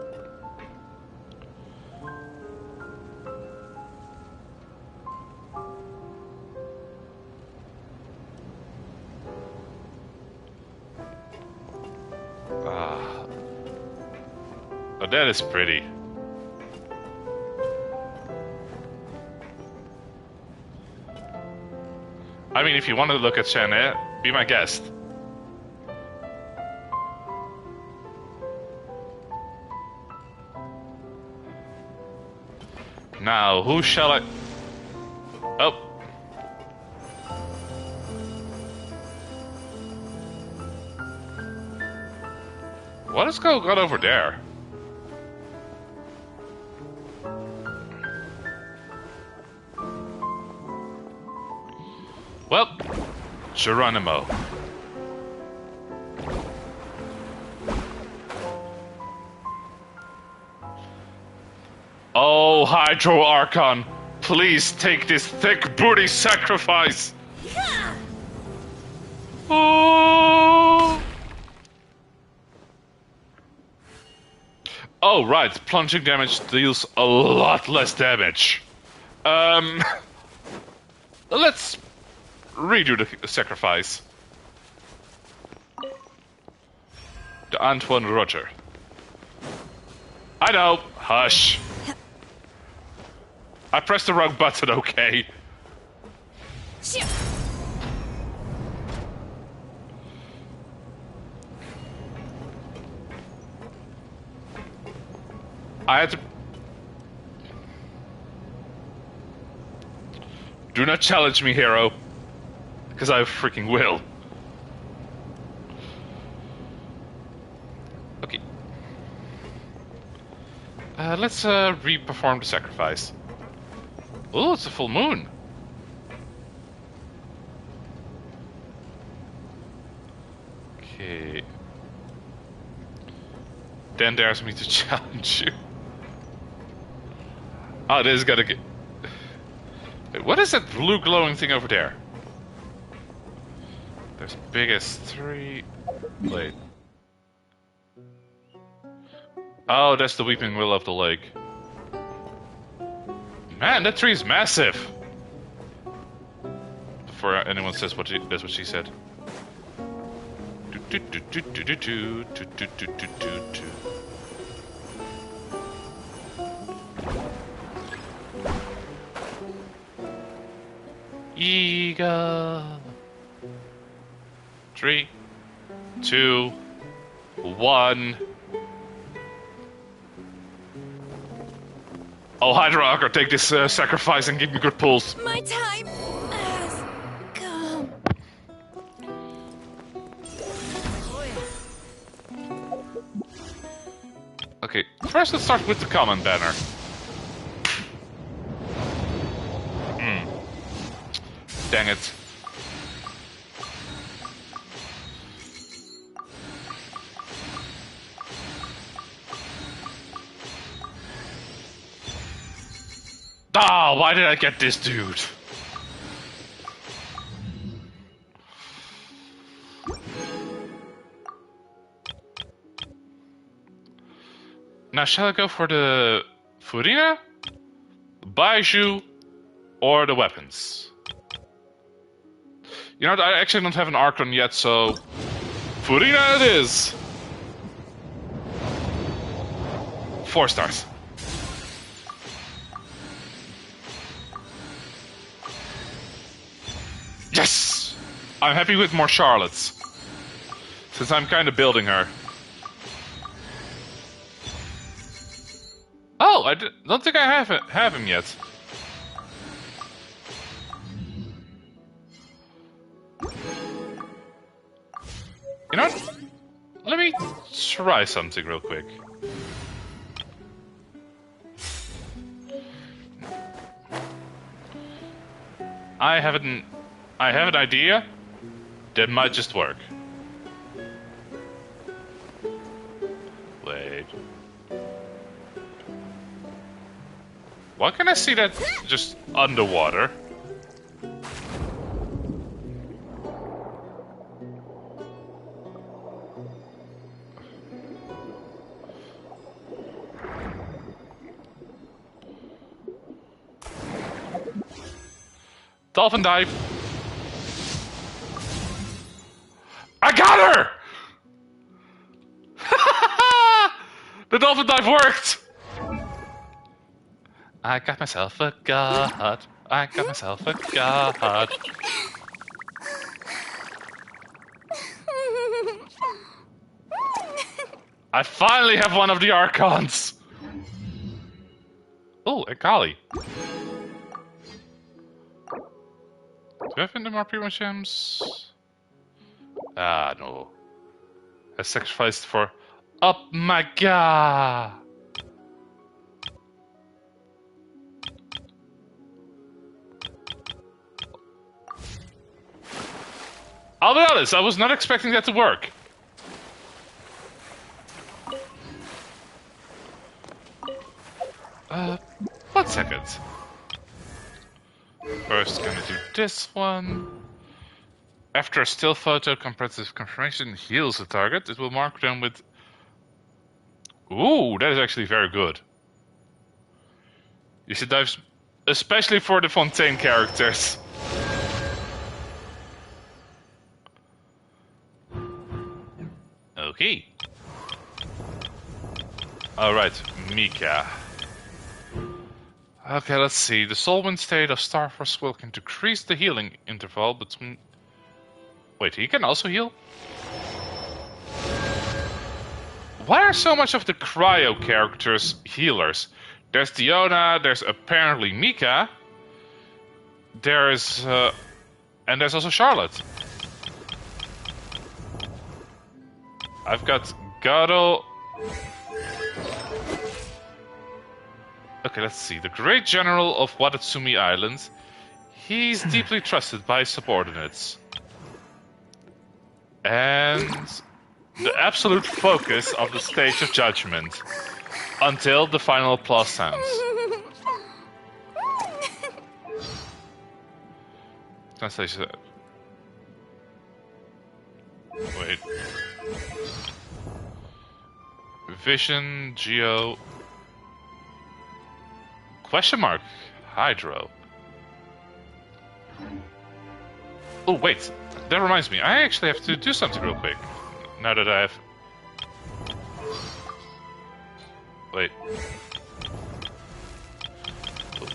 Oh, that is pretty. I mean, if you want to look at Chennai, be my guest. Now, who shall I... Oh. What is going on over there? Well, Geronimo. Oh, Hydro Archon, please take this thick booty sacrifice. Yeah. Oh. Oh, right, plunging damage deals a lot less damage. Let's redo the sacrifice. The Antoine Roger. I know, hush. I pressed the wrong button, okay. I had to... Do not challenge me, hero. Because I freaking will. Okay. Let's re-perform the sacrifice. Oh, it's a full moon. Okay. Then dares me to challenge you. Oh, this is gonna get... Wait, what is that blue glowing thing over there? There's big as 3... Wait. Oh, that's the weeping willow of the lake. Man, that tree is massive! Before anyone says that's what she said. Eagle. 3, 2, 1. Oh, Hydra, take this sacrifice and give me good pulls. My time has come. Okay, first let's start with the common banner. Dang it. Ah, why did I get this dude? Now, shall I go for the Furina, Baiju, or the weapons? You know what, I actually don't have an Archon yet, so... Furina it is! 4 stars. Yes! I'm happy with more Charlottes. Since I'm kind of building her. Oh, I don't think I have him yet. You know what? Let me try something real quick. I have an idea that might just work. Wait. Why can I see that just underwater? Dolphin dive. I got her! The dolphin dive worked! I got myself a god. I got myself a god. I finally have one of the Archons! Oh, a Kali. Do I have any more Primo Gems? Ah, no. I sacrificed for... Oh my god! I'll be honest, I was not expecting that to work. 1 second. First, gonna do this one. After a still photo, comprehensive confirmation heals the target. It will mark them with... Ooh, that is actually very good. You should dive... Especially for the Fontaine characters. Okay. Alright, Mika. Okay, let's see. The Soulwind state of Starforce will can decrease the healing interval between... Wait, he can also heal? Why are so much of the Cryo characters healers? There's Diona, there's apparently Mika. There's... and there's also Charlotte. I've got Gado... Okay, let's see. The Great General of Watatsumi Island. He's deeply trusted by his subordinates. And the absolute focus of the Stage of Judgment. Until the final applause sounds. Translation. Wait. Vision, Geo... Question mark. Hydro. Oh, wait. That reminds me. I actually have to do something real quick. Now that I have... Wait.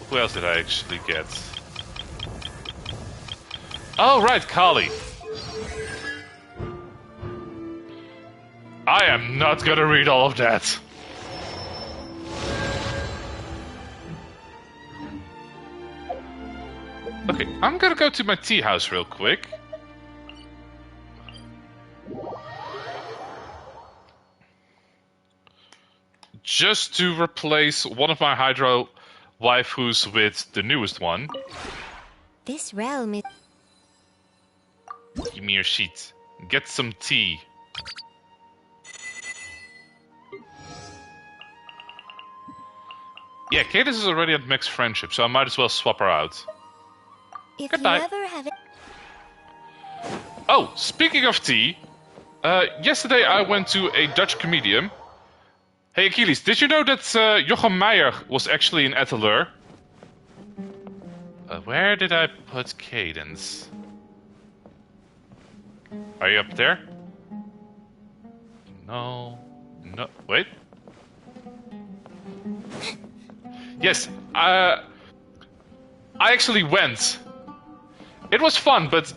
Who else did I actually get? Oh, right, Kali. I am not gonna read all of that. I'm gonna go to my tea house real quick. Just to replace one of my Hydro waifus with the newest one. This realm is... Give me your sheet. Get some tea. Yeah, Cadence is already at mixed friendship, so I might as well swap her out. If Goodbye. you ever have it... Oh, speaking of tea, yesterday I went to a Dutch comedian. Hey Achilles, did you know that Jochem Meijer was actually in Etteleur? Where did I put Cadence? Are you up there? No. No. Wait. Yes. I actually went. It was fun, but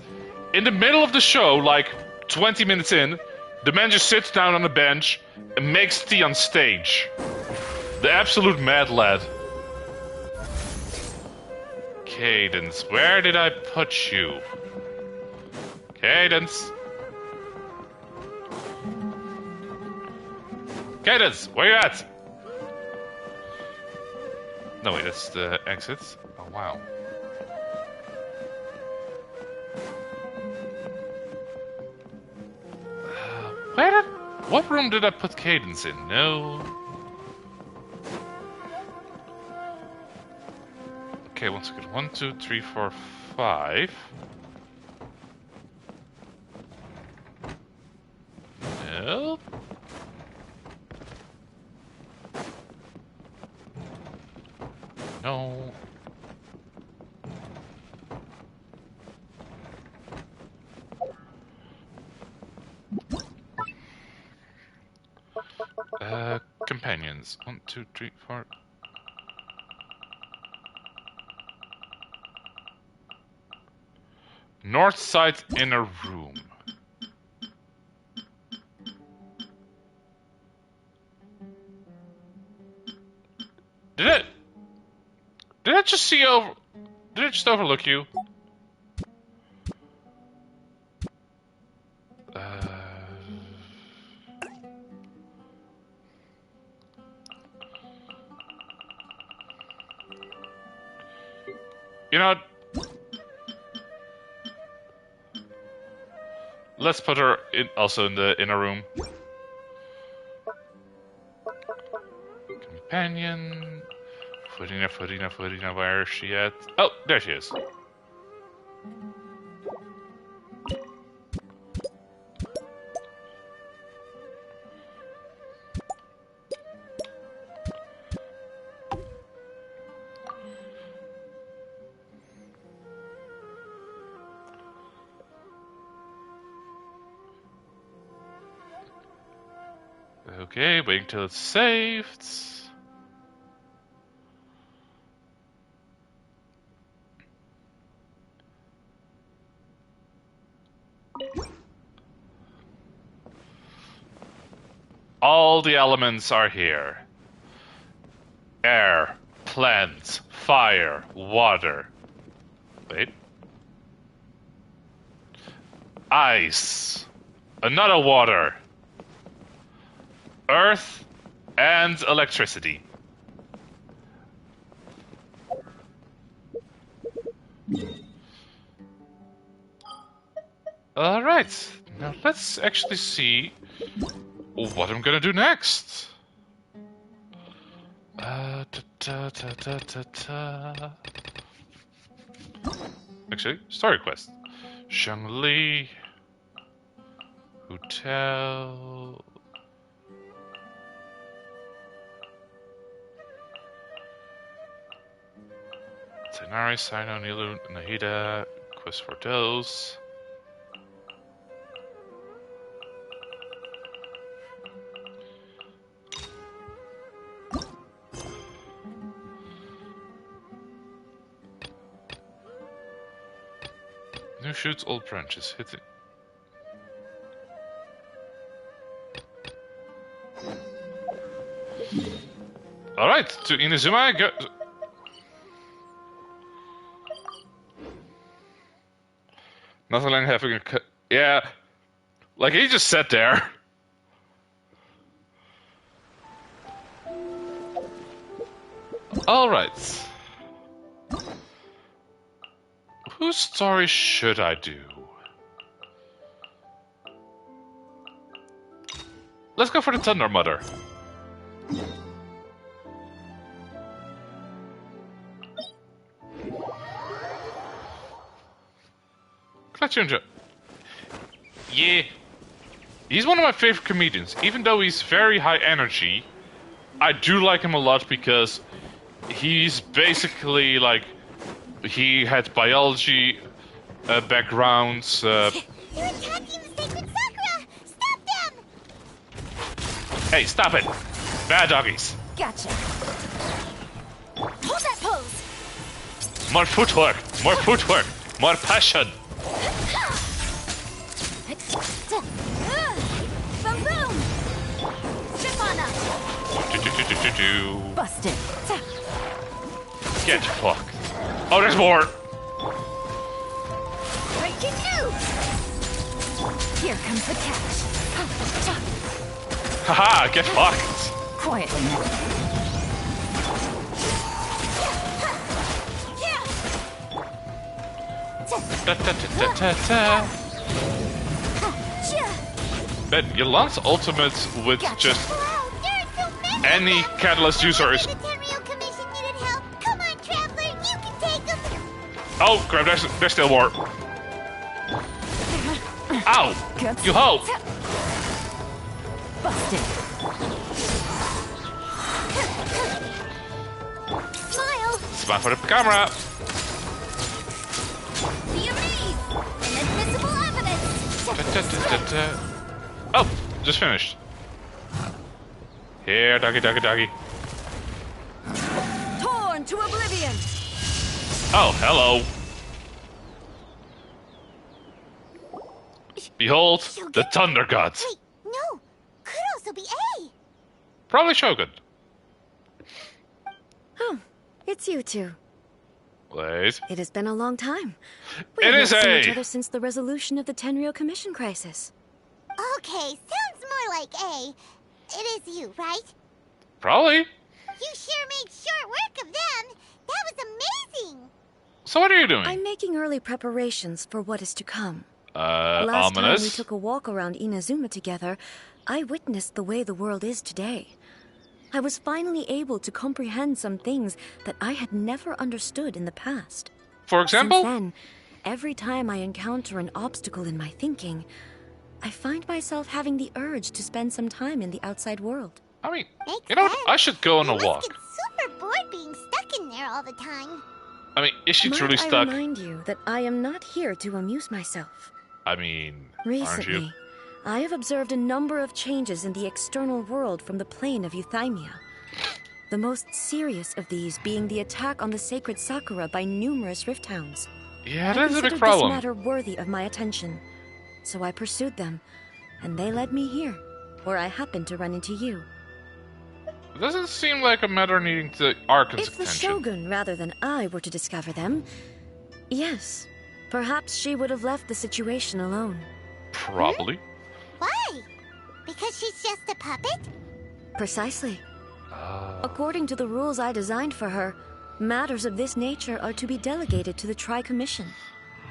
in the middle of the show, like 20 minutes in, the man just sits down on a bench and makes tea on stage. The absolute mad lad. Cadence, where did I put you? Cadence. Cadence, where you at? No, wait, that's the exit. Oh, wow. What room did I put Cadence in? No. Okay, one second. 1, 2, 3, 4, 5. No. No. Companions. 1, 2, 3, 4. North side inner room. Did I just see over? Did I just overlook you? You know, let's put her in, also in the inner room. Companion. Fudina, where is she at? Oh, there she is. Okay, waiting till it's saved. All the elements are here. Air, plant, fire, water. Wait. Ice. Another water. Earth and electricity. Alright, now let's actually see what I'm gonna do next. Actually, story quest. Shangli Hotel. Tenari, Sino, Nilu, Nahida, quest for those. New shoots, old branches, hitting. Alright, to Inazuma, go. Nothing like having a... Yeah. Like, he just sat there. Alright. Whose story should I do? Let's go for the Thunder Mother. Glad you enjoy. Yeah. He's one of my favorite comedians. Even though he's very high energy, I do like him a lot because he's basically like... He had biology backgrounds. They're attacking the sacred Sakura! Stop them! Hey, stop it! Bad doggies. Gotcha. Hold that pose! More footwork! More footwork! More passion! Boom boom! Strip on us! Busted. Get fucked. Oh, there's more! Breaking news! Here comes the catch. Haha, get fucked! Quietly now. Ta ta ta ta ta. Ben, your lance ultimate with just Wow, there are so many any of them! catalyst user is... The Tenryou Commission needed help. Come on, Traveler, you can take them. Oh, crap, there's still more. Ow! You hoe! Busted. Smile. Smile for the camera! Be amazed. Inadmissible evidence. Ta ta ta ta ta. Oh, just finished. Here, doggy, doggy, doggy. Torn to oblivion! Oh, hello. Behold, the Thunder Gods. Wait, no. Could also be A. Probably Shogun. Oh, it's you two. Wait. It has been a long time. It have is not seen A. each other since the resolution of the Tenryou Commission crisis. Okay, sounds more like A. It is you, right? Probably. You sure made short work of them. That was amazing. So what are you doing? I'm making early preparations for what is to come. Last time we Ominous. took a walk around Inazuma together, I witnessed the way the world is today. I was finally able to comprehend some things that I had never understood in the past. For example? Since then, every time I encounter an obstacle in my thinking, I find myself having the urge to spend some time in the outside world. I mean, Makes you know what? sense. I should go on a You walk. must get super bored being stuck in there all the time. I mean, is she Might truly I stuck? remind you that I am not here to amuse myself. I mean, aren't you? Recently, I have observed a number of changes in the external world from the plane of Euthymia. The most serious of these being the attack on the sacred Sakura by numerous rift hounds. Yeah, I that's a big considered problem. this matter worthy of my attention, so I pursued them, and they led me here, where I happened to run into you. It doesn't seem like a matter needing to Arkan's If the attention. Shogun, rather than I, were to discover them, yes, perhaps she would have left the situation alone. Probably. Why? Because she's just a puppet? Precisely. According to the rules I designed for her, matters of this nature are to be delegated to the Tri-Commission.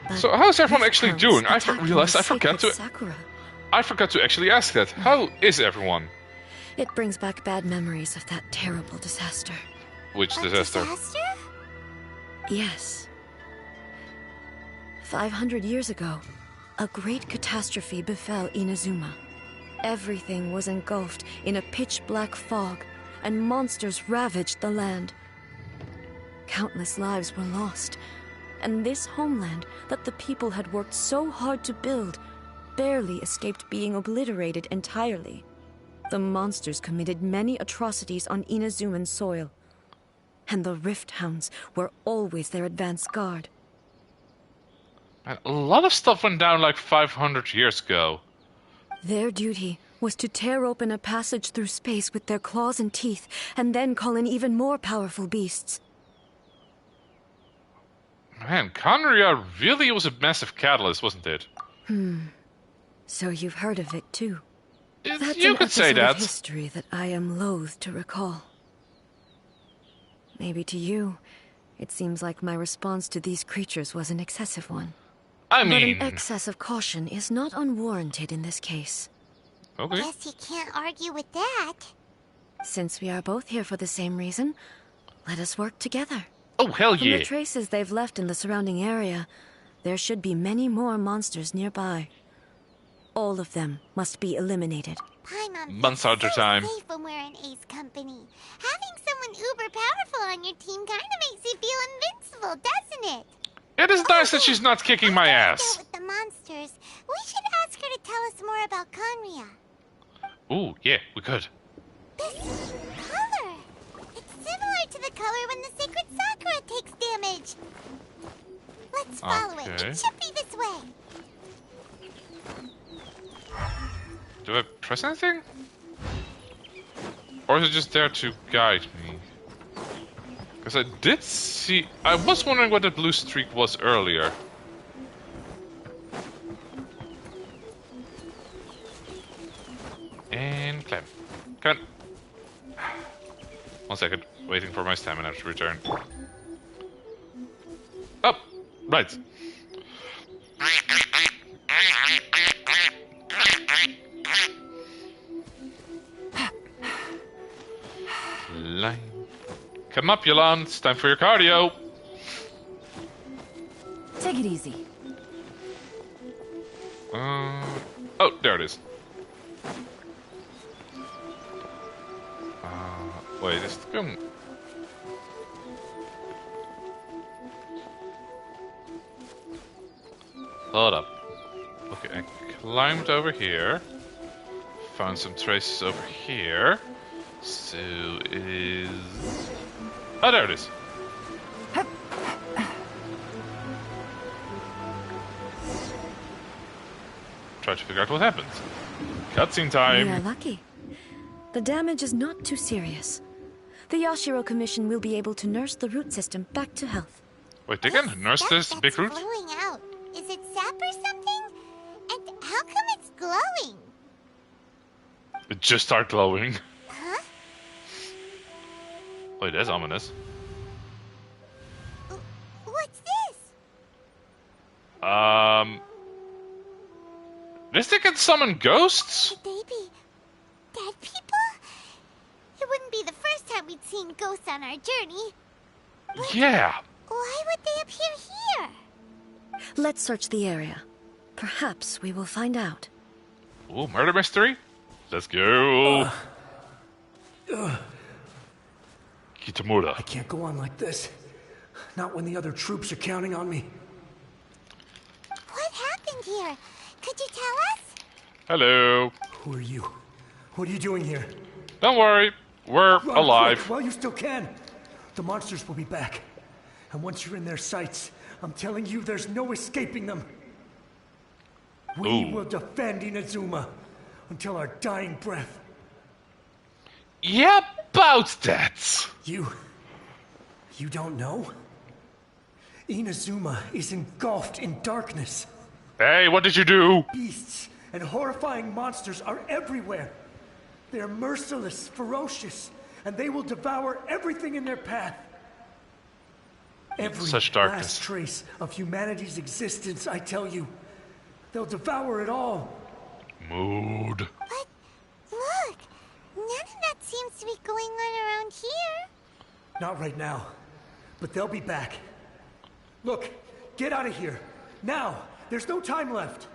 But So how's everyone rift actually hounds doing? I attacking realized the I forgot sacred to... Sakura. I forgot to actually ask that. How is everyone? It brings back bad memories of that terrible disaster. Which A disaster? Yes. 500 years ago, a great catastrophe befell Inazuma. Everything was engulfed in a pitch-black fog, and monsters ravaged the land. Countless lives were lost, and this homeland that the people had worked so hard to build barely escaped being obliterated entirely. The monsters committed many atrocities on Inazuman soil, and the Rift Hounds were always their advance guard. Man, a lot of stuff went down like 500 years ago. Their duty was to tear open a passage through space with their claws and teeth, and then call in even more powerful beasts. Man, Conria really was a massive catalyst, wasn't it? So you've heard of it too. That's You an could say episode of that. history that I am loath to recall. Maybe to you, it seems like my response to these creatures was an excessive one. I But mean... an excess of caution is not unwarranted in this case. Okay. Guess you can't argue with that. Since we are both here for the same reason, let us work together. Oh, hell From yeah. the traces they've left in the surrounding area, there should be many more monsters nearby. All of them must be eliminated. Paimon Months out of time. safe when we're in Ace Company. Having someone uber powerful on your team kind of makes you feel invincible, doesn't it? It is nice that she's not kicking my After we ass. dealt with the monsters, we should ask her to tell us more about Conria. Ooh, yeah, we could. This color! It's similar to the color when the sacred Sakura takes damage. Let's follow it. Okay. It should be this way. Do I press anything? Or is it just there to guide me? Because I did see... I was wondering what the blue streak was earlier. And climb. Come on. 1 second. Waiting for my stamina to return. Oh! Right. Line. Come up, Yolan. It's time for your cardio. Take it easy. Oh, there it is. Wait, is it going... Hold up. Okay, I climbed over here. Found some traces over here. So it is... Oh, there it is. Try to figure out what happened. Cutscene time. We are lucky. The damage is not too serious. The Yashiro Commission will be able to nurse the root system back to health. Wait, they can nurse this big root? Glowing out. Is it sap or something? And how come it's glowing? It just started glowing. Huh? Wait, that's ominous. What's this? This thing can summon ghosts? Could they be dead people? It wouldn't be the first time we'd seen ghosts on our journey. Yeah. Why would they appear here? Let's search the area. Perhaps we will find out. Ooh, murder mystery? Let's go. Kitamura. I can't go on like this. Not when the other troops are counting on me. What happened here? Could you tell us? Hello. Who are you? What are you doing here? Don't worry. We're Run alive. quick, while you still can. The monsters will be back. And once you're in their sights, I'm telling you, there's no escaping them. We will defend Inazuma until our dying breath. Yeah, about that. You don't know? Inazuma is engulfed in darkness. Hey, what did you do? Beasts and horrifying monsters are everywhere. They're merciless, ferocious, and they will devour everything in their path. Every Such darkness. last trace of humanity's existence, I tell you. They'll devour it all. Mood. But look, none of that seems to be going on around here. Not right now, but they'll be back. Look, get out of here. Now, there's no time left.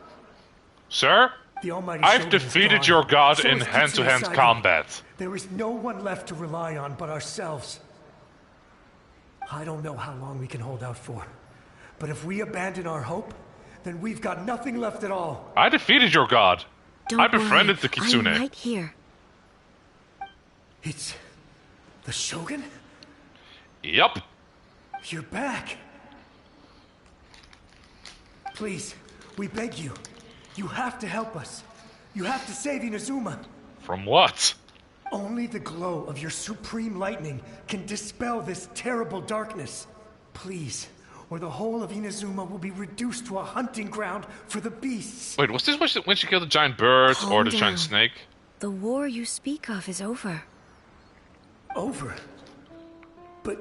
Sir, The Almighty I've Shogun is defeated gone. your god So in is hand-to-hand Kitsuya Saga. combat. There is no one left to rely on but ourselves. I don't know how long we can hold out for. But if we abandon our hope, then we've got nothing left at all. I defeated your god. Don't I befriended worry, the Kitsune. I'm right here. It's the Shogun? Yup. You're back. Please, we beg you. You have to help us. You have to save Inazuma. From what? Only the glow of your supreme lightning can dispel this terrible darkness. Please, or the whole of Inazuma will be reduced to a hunting ground for the beasts. Wait, was this when she killed the giant bird or the giant snake? The war you speak of is over. Over? But...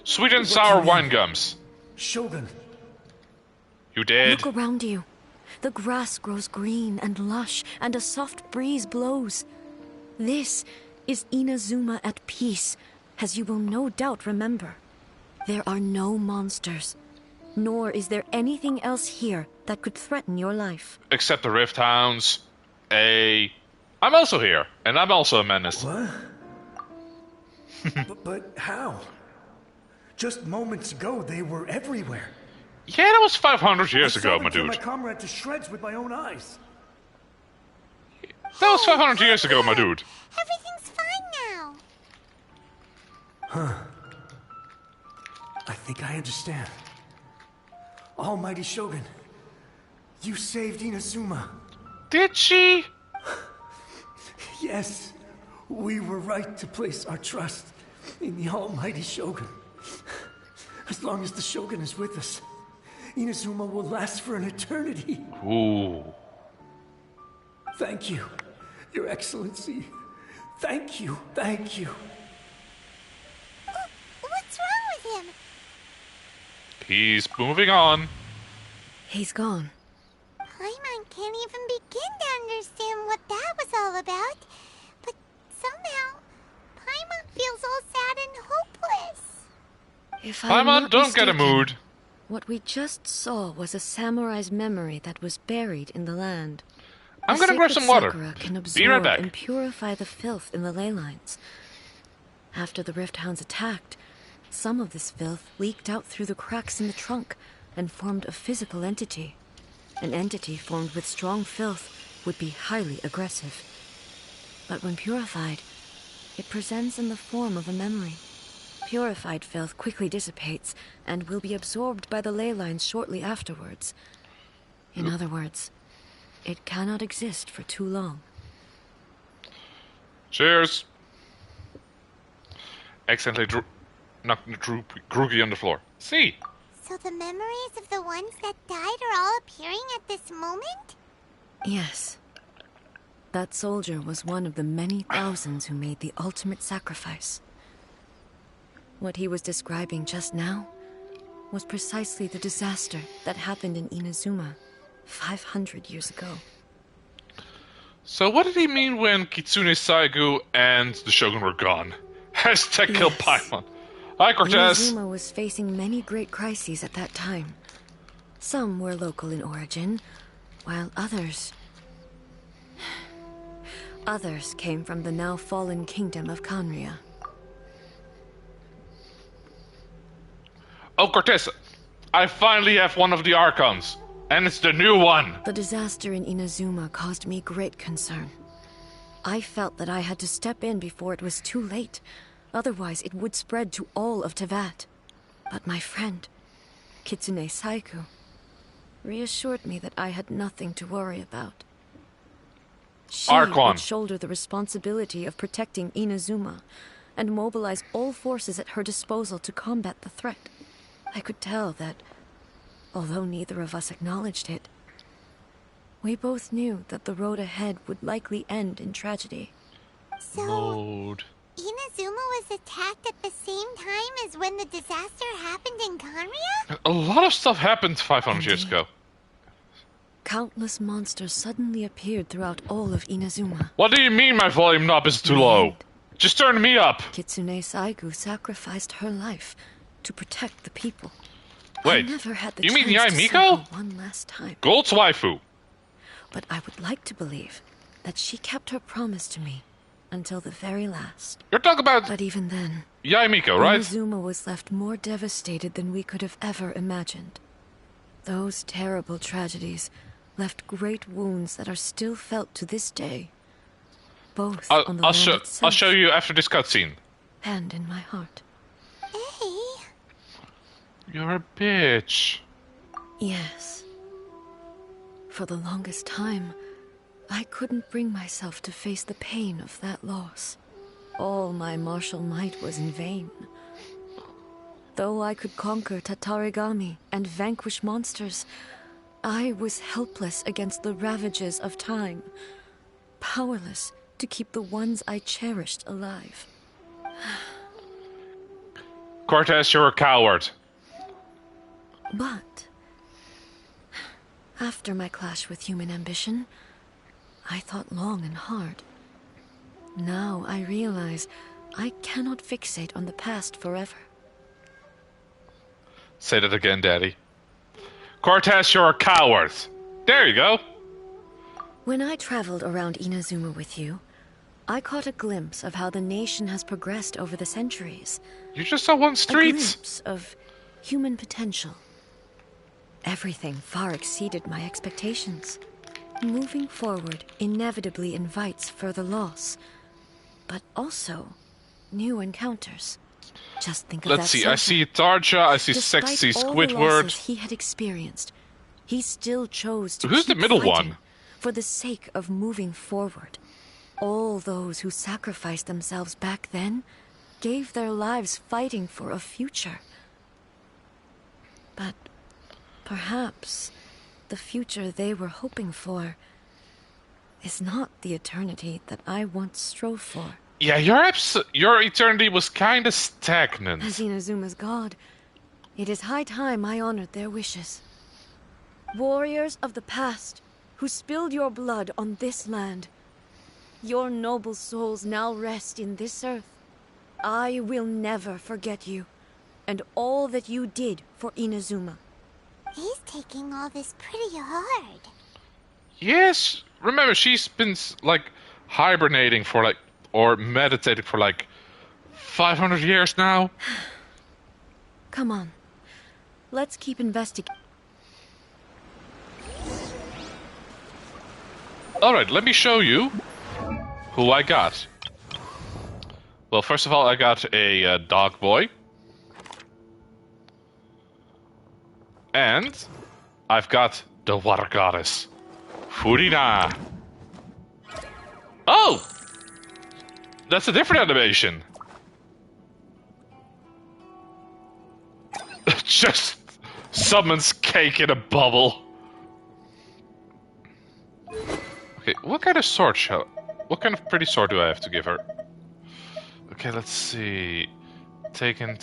Sweet and sour wine gums. Shogun. You dead? Look around you. The grass grows green and lush, and a soft breeze blows. This is Inazuma at peace, as you will no doubt remember. There are no monsters, nor is there anything else here that could threaten your life. Except the Rift Hounds. I'm also here, and I'm also a menace. What? but how? Just moments ago, they were everywhere. Yeah, that was 500 years ago, my dude. I saw my comrade to shreds with my own eyes. That was 500 years ago, my dude. Everything's fine now. Huh. I think I understand. Almighty Shogun, you saved Inazuma. Did she? Yes, we were right to place our trust in the Almighty Shogun. As long as the Shogun is with us, Inazuma will last for an eternity. Ooh. Thank you, Your Excellency. Thank you, thank you. What's wrong with him? He's moving on. He's gone. Paimon can't even begin to understand what that was all about. But somehow, Paimon feels all sad and hopeless. If I'm Paimon, not don't get a mistaken, mood. What we just saw was a samurai's memory that was buried in the land. I'm gonna grab some water. Sakura can absorb Be right back. and purify the filth in the ley lines. After the Rift Hounds attacked, some of this filth leaked out through the cracks in the trunk and formed a physical entity. An entity formed with strong filth would be highly aggressive. But when purified, it presents in the form of a memory. Purified filth quickly dissipates and will be absorbed by the ley lines shortly afterwards. In other words, it cannot exist for too long. Cheers. Accidentally knocked Grookey on the floor. See? So the memories of the ones that died are all appearing at this moment? Yes. That soldier was one of the many thousands who made the ultimate sacrifice. What he was describing just now was precisely the disaster that happened in Inazuma 500 years ago. So what did he mean when Kitsune Saigu and the Shogun were gone? Hashtag kill Paimon. Hi, Cortez. Inazuma was facing many great crises at that time. Some were local in origin, while others came from the now fallen kingdom of Kanria. Oh, Cortez, I finally have one of the Archons, and it's the new one. The disaster in Inazuma caused me great concern. I felt that I had to step in before it was too late. Otherwise, it would spread to all of Teyvat. But my friend, Kitsune Saigu, reassured me that I had nothing to worry about. She would shoulder the responsibility of protecting Inazuma and mobilize all forces at her disposal to combat the threat. I could tell that, although neither of us acknowledged it, we both knew that the road ahead would likely end in tragedy. So, Inazuma was attacked at the same time as when the disaster happened in Kanria? A lot of stuff happened 500 years ago. Countless monsters suddenly appeared throughout all of Inazuma. What do you mean my volume knob is too low? Just turn me up. Kitsune Saigu sacrificed her life to protect the people. Wait, I never had the you mean chance Yae to see Miko? her one last time. Gold's waifu. But I would like to believe that she kept her promise to me until the very last. You're talking about... But even then, Yae Miko, right? Inazuma was left more devastated than we could have ever imagined. Those terrible tragedies left great wounds that are still felt to this day. Both on the land itself, I'll show you after this cutscene. and in my heart. Hey. You're a bitch. Yes. For the longest time, I couldn't bring myself to face the pain of that loss. All my martial might was in vain. Though I could conquer Tatarigami and vanquish monsters, I was helpless against the ravages of time, powerless to keep the ones I cherished alive. Cortez, you're a coward. But after my clash with human ambition, I thought long and hard. Now I realize I cannot fixate on the past forever. Say that again, Daddy. Cortez, you're a coward. There you go. When I traveled around Inazuma with you, I caught a glimpse of how the nation has progressed over the centuries. You just saw one street. A glimpse of human potential. Everything far exceeded my expectations. Moving forward inevitably invites further loss, but also new encounters. Just think of Let's that see, I see Tarja, I see Despite sexy all the Squidward. losses he had experienced, he still chose to Who's the keep middle fighting one? for the sake of moving forward. All those who sacrificed themselves back then gave their lives fighting for a future. But perhaps the future they were hoping for is not the eternity that I once strove for. Yeah, your eternity was kind of stagnant. As Inazuma's god, it is high time I honored their wishes. Warriors of the past, who spilled your blood on this land, your noble souls now rest in this earth. I will never forget you, and all that you did for Inazuma. He's taking all this pretty hard. Yes, remember, she's been, like, hibernating for, like, or meditating for, like, 500 years now. Come on, let's keep investigating. Alright, let me show you who I got. Well, first of all, I got a dog boy. And I've got the water goddess, Furina. Oh! That's a different animation. Just summons cake in a bubble. Okay, what kind of sword what kind of pretty sword do I have to give her? Okay, let's see. Taken.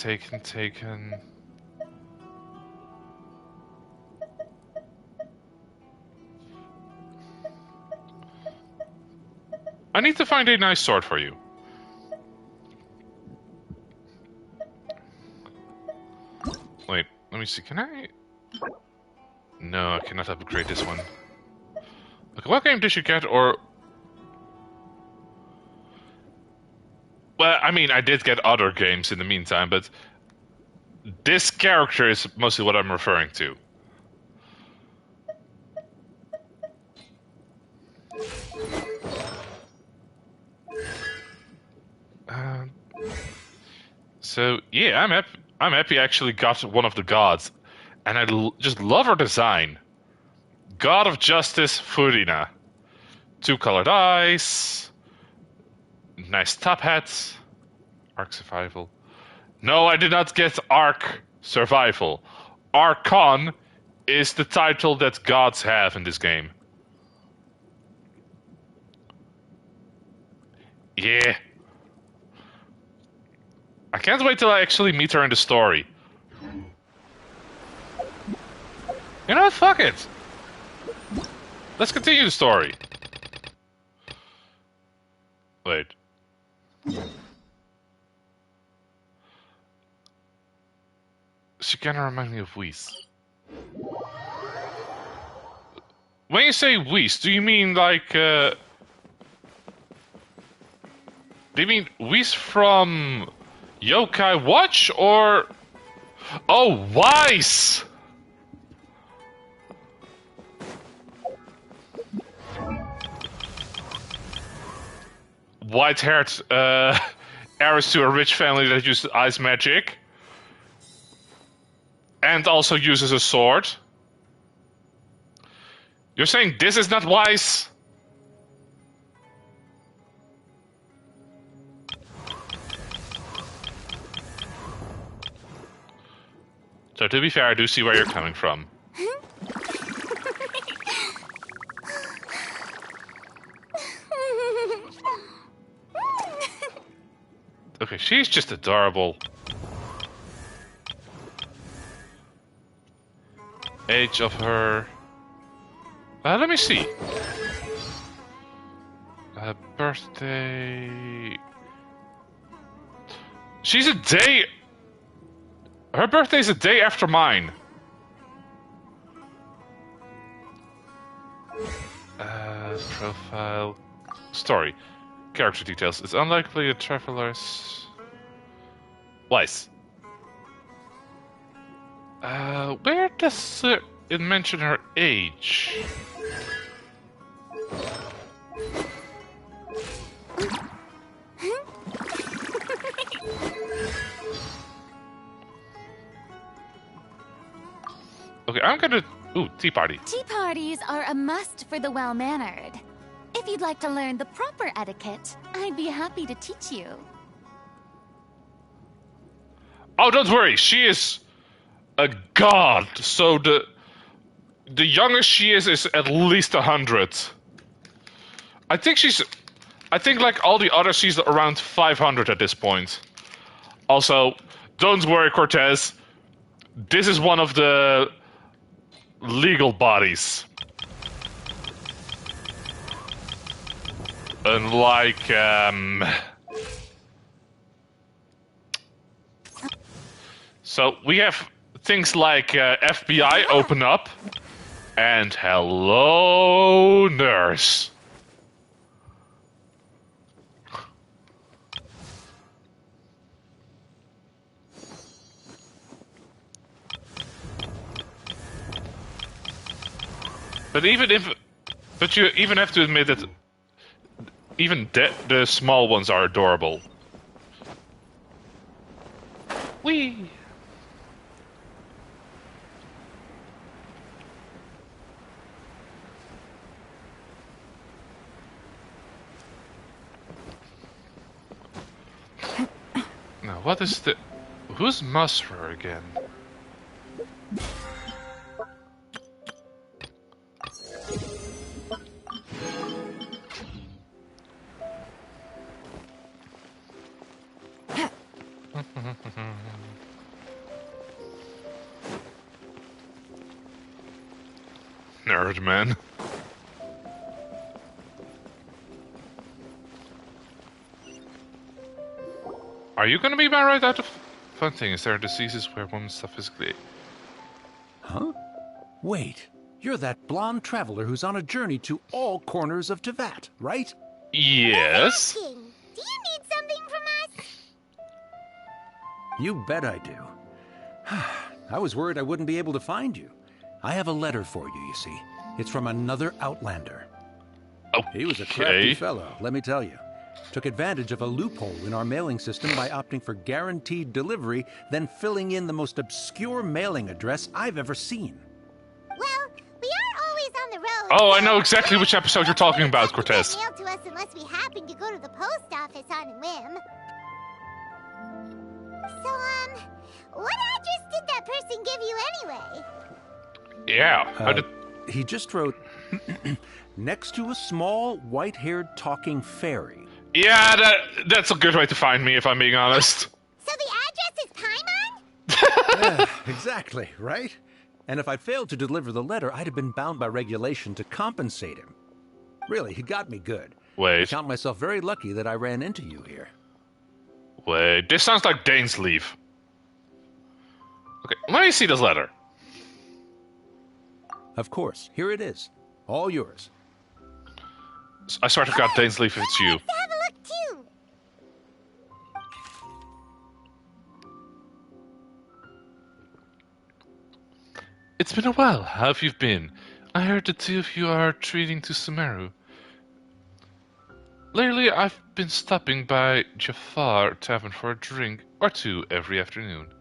I need to find a nice sword for you. Wait, let me see, can I? No, I cannot upgrade this one. Okay, what game did you get, or... Well, I mean, I did get other games in the meantime, but... This character is mostly what I'm referring to. So, yeah, I'm happy I actually got one of the gods. And I just love her design. God of Justice, Furina. 2 colored eyes. Nice top hat. Arc Survival. No, I did not get Arc Survival. Archon is the title that gods have in this game. Yeah. I can't wait till I actually meet her in the story. You know what? Fuck it. Let's continue the story. Wait. She kinda reminds me of Whis. When you say Whis, do you mean like, do you mean Whis from Yokai Watch, or... Oh, Weiss! White-haired heiress to a rich family that uses ice magic. And also uses a sword. You're saying this is not Weiss? So to be fair, I do see where you're coming from. Okay, she's just adorable. Age of her... let me see. Birthday... She's a day... Her birthday's a day after mine. Profile... Story. Character details. It's unlikely a traveler's... Wise. Where does it mention her age? Okay, I'm gonna... Ooh, tea party. Tea parties are a must for the well-mannered. If you'd like to learn the proper etiquette, I'd be happy to teach you. Oh, don't worry, she is a god, so the youngest she is at least 100. I think like all the others, she's around 500 at this point. Also, don't worry, Cortez. This is one of the legal bodies. Unlike, So we have things like FBI open up, and hello, nurse. But you even have to admit that even the small ones are adorable. Whee! Now, what is the... Who's Musfer again? Nerd, man. Are you gonna be my right out of... Fun thing, is there diseases where women's stuff physically... Huh? Wait, you're that blonde traveler who's on a journey to all corners of Teyvat, right? Yes. Do you need something from us? You bet I do. I was worried I wouldn't be able to find you. I have a letter for you, you see. It's from another Outlander. Okay. He was a crafty fellow, let me tell you. Took advantage of a loophole in our mailing system by opting for guaranteed delivery, then filling in the most obscure mailing address I've ever seen. Well, we aren't always on the road. Oh, I know exactly which episode you're talking about, Cortez. Mailed to us unless we happen to go to the post office on a whim. So, what address did that person give you anyway? Yeah. He just wrote, next to a small, white-haired talking fairy. Yeah, that's a good way to find me, if I'm being honest. So the address is Paimon? Yeah, exactly, right? And if I failed to deliver the letter, I'd have been bound by regulation to compensate him. Really, he got me good. Wait. I count myself very lucky that I ran into you here. Wait, this sounds like Dane's leave. Okay, let me see this letter. Of course, here it is. All yours. I swear to God, Dane's leave if it's you. Have a look too. It's been a while. How have you been? I heard the two of you are treating to Sumeru. Lately, I've been stopping by Jafar Tavern for a drink or two every afternoon.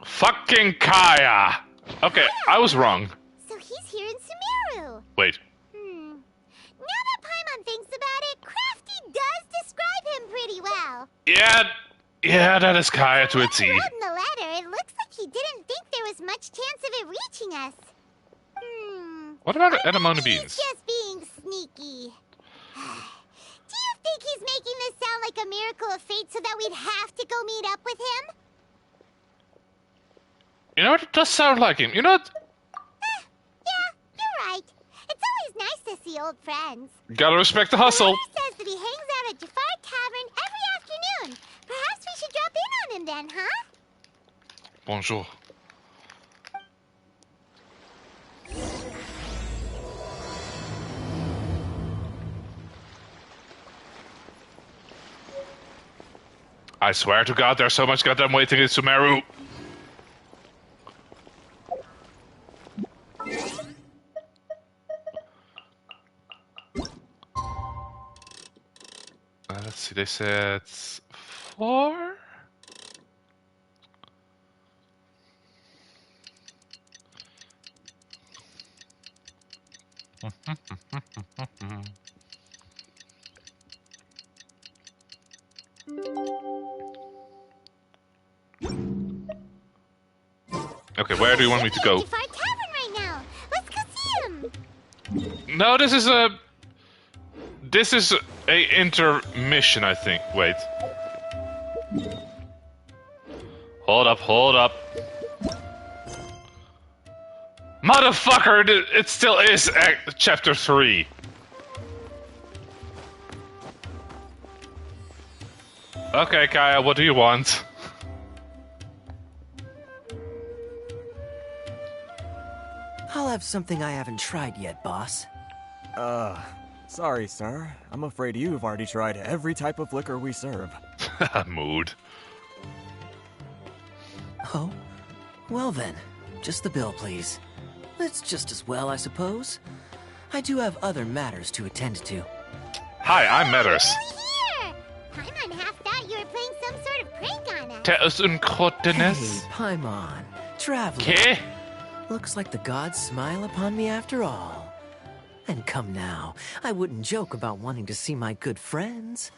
Fucking Kaya! Okay, I was wrong. So he's here in Sumeru. Wait. Now that Paimon thinks about it, Crafty does describe him pretty well. Yeah, that is Kaya to a T. Wrote in the letter, it looks like he didn't think there much chance of it reaching us. What about edamame beans? He's just being sneaky. Do you think he's making this sound like a miracle of fate so that we'd have to go meet up with him? You know what? It does sound like him. You know what? Yeah, you're right. It's always nice to see old friends. Gotta respect the hustle. The letter says that he hangs out at Jafar Tavern every afternoon. Perhaps we should drop in on him then, huh? Bonjour. I swear to God, there's so much goddamn waiting in Sumeru. Let's see, they said 4? Okay, where do you want me to go? Jafar Tavern right now. Let's go see him. No, this is a intermission, I think. Wait. Hold up. Motherfucker, it still is chapter 3. Okay, Kaya, what do you want? I'll have something I haven't tried yet, boss. Sorry, sir. I'm afraid you've already tried every type of liquor we serve. Mood. Oh? Well then, just the bill, please. It's just as well, I suppose. I do have other matters to attend to. Hi, I'm Matters. Here! Paimon half thought you were playing some sort of prank on us. Hey, Paimon. Traveler. Okay. Looks like the gods smile upon me after all. And come now, I wouldn't joke about wanting to see my good friends.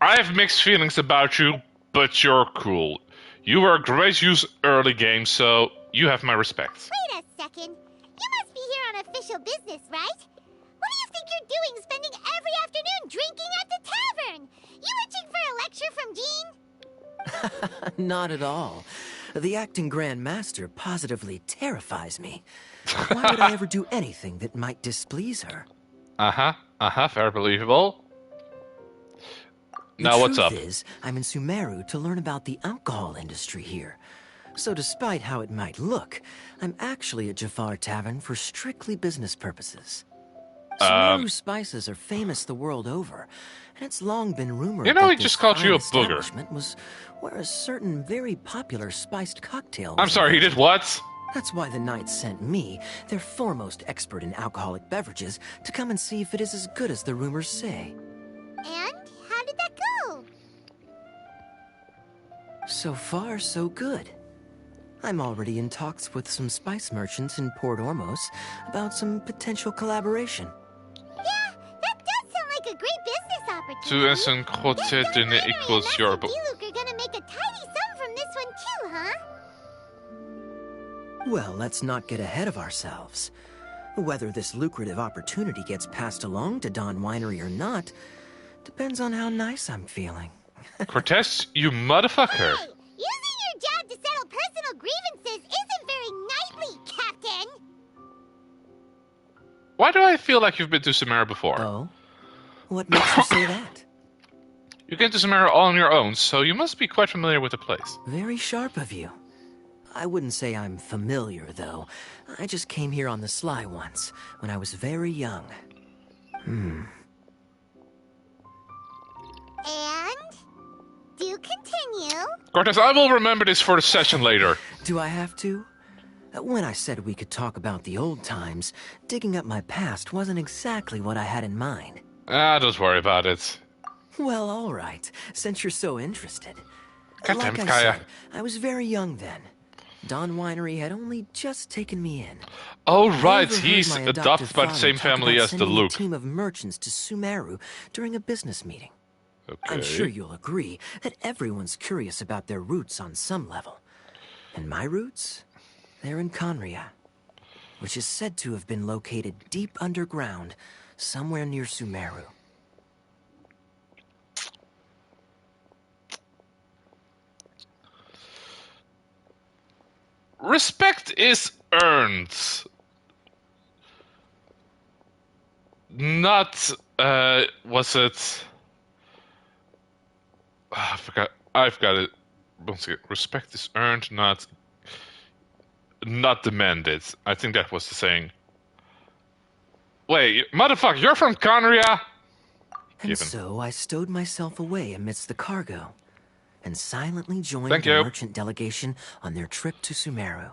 I have mixed feelings about you, but you're cool. You were a great use early game, so you have my respect. Wait a second. You must be here on official business, right? What do you think you're doing spending every afternoon drinking at the tavern? You itching for a lecture from Jean? Not at all. The acting Grand Master positively terrifies me. Why would I ever do anything that might displease her? Very believable. Now what's up? The truth is, I'm in Sumeru to learn about the alcohol industry here. So despite how it might look, I'm actually at Jafar Tavern for strictly business purposes. Sumeru spices are famous the world over, and it's long been rumored You know, he that just this called you a fine booger. establishment was where a certain very popular spiced cocktail I'm was sorry, he invented. did what? That's why the Knights sent me, their foremost expert in alcoholic beverages, to come and see if it is as good as the rumors say. And how did that go? So far, so good. I'm already in talks with some spice merchants in Port Ormos about some potential collaboration. Yeah, that does sound like a great business opportunity. Tu es un crotté de nez equals your... Diluc are gonna make a tidy sum from this one too, huh? Well, let's not get ahead of ourselves. Whether this lucrative opportunity gets passed along to Don Winery or not depends on how nice I'm feeling. Cortez, you motherfucker. Hey, using your job to settle personal grievances isn't very knightly, Captain. Why do I feel like you've been to Sumeru before? Oh? What makes you say that? You came to Sumeru all on your own, so you must be quite familiar with the place. Very sharp of you. I wouldn't say I'm familiar, though. I just came here on the sly once, when I was very young. And? Do continue. Cortez, I will remember this for the session later. Do I have to? When I said we could talk about the old times, digging up my past wasn't exactly what I had in mind. Don't worry about it. Well, all right, since you're so interested. Goddamn Like I Kaya. said, I was very young then. Don Winery had only just taken me in. Oh, I right, overheard he's my adopted by the father same talk family about as the sending Luke. a team of merchants to Sumeru during a business meeting. I'm sure you'll agree that everyone's curious about their roots on some level. And my roots? They're in Conria, which is said to have been located deep underground, somewhere near Sumeru. Respect is earned. Not, was it... I forgot. I've got it. Once again, respect is earned, not demanded. I think that was the saying. Wait, motherfucker, you're from Conria? And so I stowed myself away amidst the cargo and silently joined the merchant delegation on their trip to Sumeru.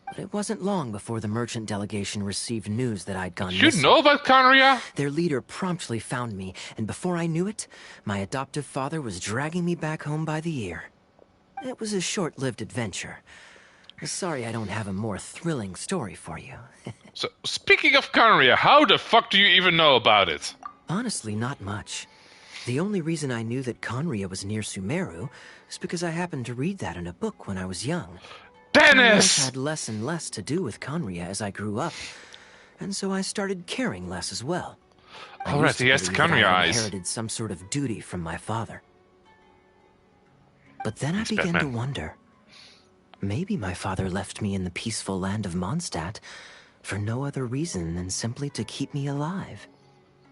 But it wasn't long before the merchant delegation received news that I'd gone missing. You know about Conria? Their leader promptly found me, and before I knew it, my adoptive father was dragging me back home by the ear. It was a short-lived adventure. Sorry I don't have a more thrilling story for you. So, speaking of Conria, how the fuck do you even know about it? Honestly, not much. The only reason I knew that Conria was near Sumeru is because I happened to read that in a book when I was young. Dennis! I had less and less to do with Conria as I grew up, and so I started caring less as well. Alright, he has the Conria eyes. I inherited some sort of duty from my father. But then I began to wonder. Maybe my father left me in the peaceful land of Mondstadt for no other reason than simply to keep me alive.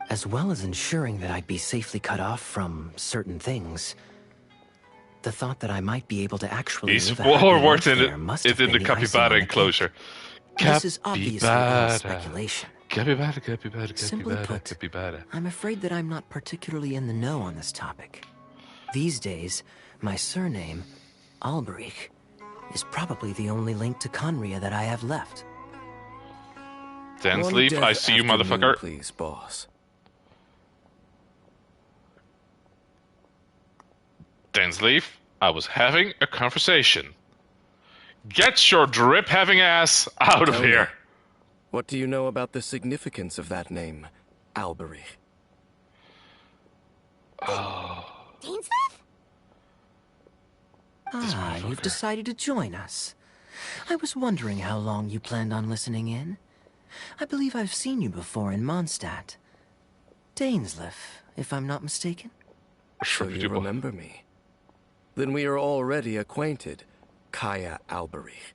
As well as ensuring that I'd be safely cut off from certain things. The thought that I might be able to actually live a happy life there must have been the capybara enclosure. This is obviously all speculation. Capybara. Simply put, I'm afraid that I'm not particularly in the know on this topic. These days, my surname, Alberich, is probably the only link to Conria that I have left. Densleaf, I see you, motherfucker. Please, boss. Densleaf, I was having a conversation. Get your drip-having ass out of here. What do you know about the significance of that name, Alberich? Dainsleif? You've decided to join us. I was wondering how long you planned on listening in. I believe I've seen you before in Mondstadt. Dainsleif, if I'm not mistaken. So you remember me? Then we are already acquainted, Kaya Alberich,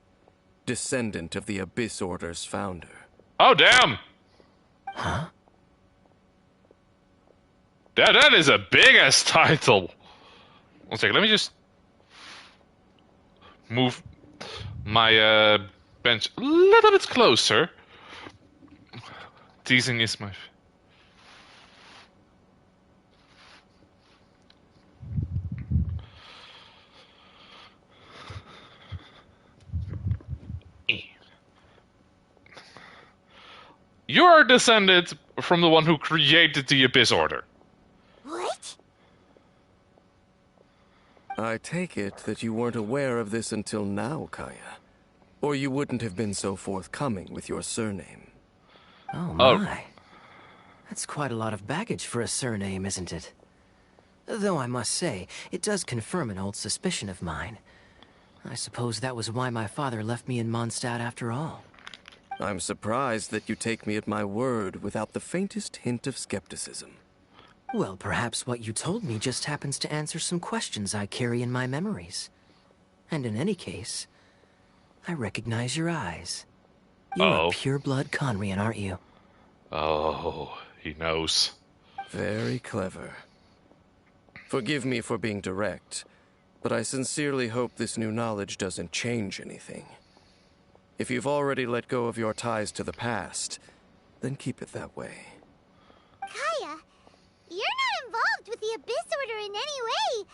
descendant of the Abyss Order's founder. Oh, damn! Huh? That is a big-ass title. One second, let me just move my bench a little bit closer. Teasing is my... You are descended from the one who created the Abyss Order. What? I take it that you weren't aware of this until now, Kaya. Or you wouldn't have been so forthcoming with your surname. Oh my. That's quite a lot of baggage for a surname, isn't it? Though I must say, it does confirm an old suspicion of mine. I suppose that was why my father left me in Mondstadt after all. I'm surprised that you take me at my word without the faintest hint of skepticism. Well, perhaps what you told me just happens to answer some questions I carry in my memories. And in any case, I recognize your eyes. You're a pure-blood Conrian, aren't you? Oh, he knows. Very clever. Forgive me for being direct, but I sincerely hope this new knowledge doesn't change anything. If you've already let go of your ties to the past, then keep it that way. Kaya, you're not involved with the Abyss Order in any way,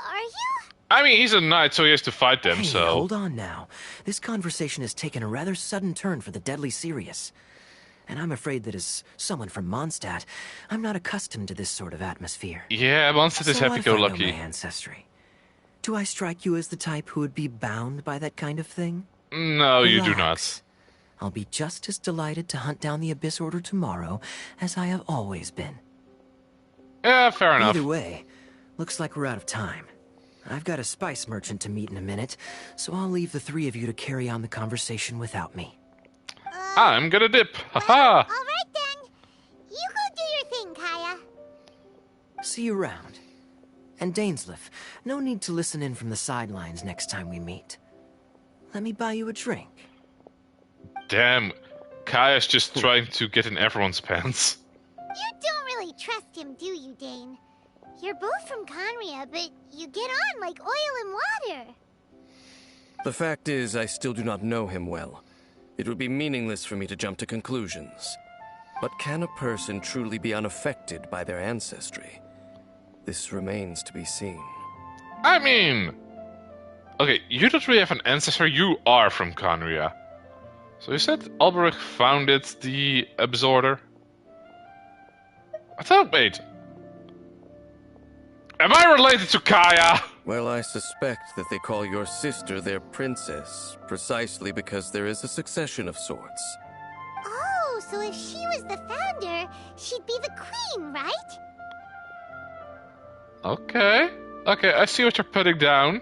are you? I mean, he's a knight, so he has to fight them, Hey, hold on now. This conversation has taken a rather sudden turn for the deadly serious. And I'm afraid that as someone from Mondstadt, I'm not accustomed to this sort of atmosphere. Yeah, Mondstadt is happy-go-lucky. My ancestry. Do I strike you as the type who would be bound by that kind of thing? No, you do not. I'll be just as delighted to hunt down the Abyss Order tomorrow as I have always been. Yeah, fair enough. Either way, Looks like we're out of time. I've got a spice merchant to meet in a minute, so I'll leave the three of you to carry on the conversation without me. I'm gonna dip. Haha! All right then. You go do your thing, Kaya. See you around. And Dainsleif, no need to listen in from the sidelines next time we meet. Let me buy you a drink. Damn, Kaya's just trying to get in everyone's pants. You don't really trust him, do you, Dane? You're both from Conria, but you get on like oil and water. The fact is, I still do not know him well. It would be meaningless for me to jump to conclusions. But can a person truly be unaffected by their ancestry? This remains to be seen. I mean... Okay, you don't really have an ancestor, you are from Conria. So you said Alberic founded the Absorber? I thought, wait... Am I related to Kaya? Well, I suspect that they call your sister their princess, precisely because there is a succession of sorts. Oh, so if she was the founder, she'd be the queen, right? Okay. Okay, I see what you're putting down.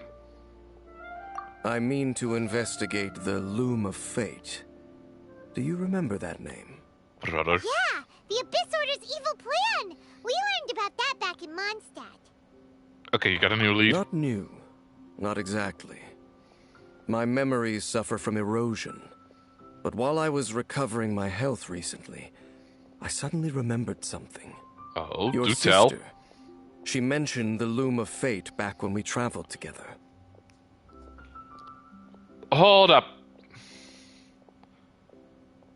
I mean to investigate the Loom of Fate. Do you remember that name? Brother. Yeah, the Abyss Order's evil plan. We learned about that back in Mondstadt. Okay, you got a new lead. Not new. Not exactly. My memories suffer from erosion. But while I was recovering my health recently, I suddenly remembered something. Oh, your do sister. tell. She mentioned the Loom of Fate back when we traveled together. Hold up.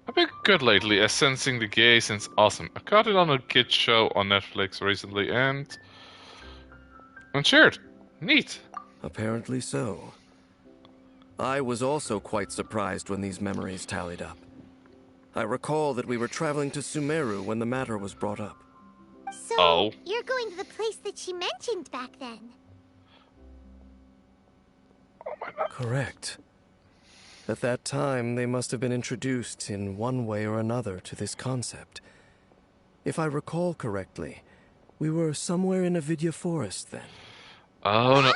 I've been good lately at sensing the gay since awesome. I caught it on a kids show on Netflix recently and cheered. Neat. Apparently so. I was also quite surprised when these memories tallied up. I recall that we were traveling to Sumeru when the matter was brought up. So, you're going to the place that she mentioned back then? Oh my God. Correct. At that time, they must have been introduced in one way or another to this concept. If I recall correctly, we were somewhere in Avidya Forest then. Oh no.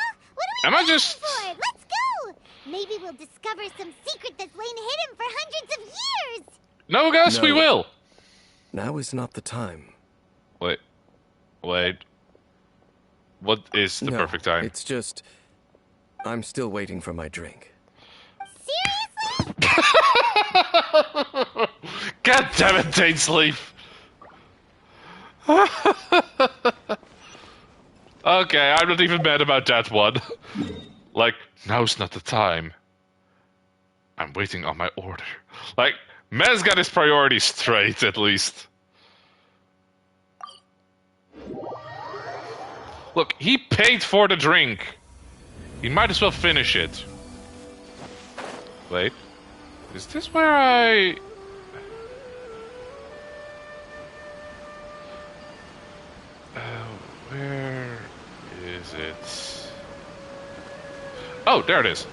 Am I just... For it? Let's go! Maybe we'll discover some secret that's lain hidden for hundreds of years! No, guys, we will! Now is not the time. Wait. What is the perfect time? It's just... I'm still waiting for my drink. Seriously? God damn it, Dainsleif! Okay, I'm not even mad about that one. Like, now's not the time. I'm waiting on my order. Like, man's got his priorities straight, at least. Look, he paid for the drink. He might as well finish it. Wait. Is this where I... where is it? Oh, there it is.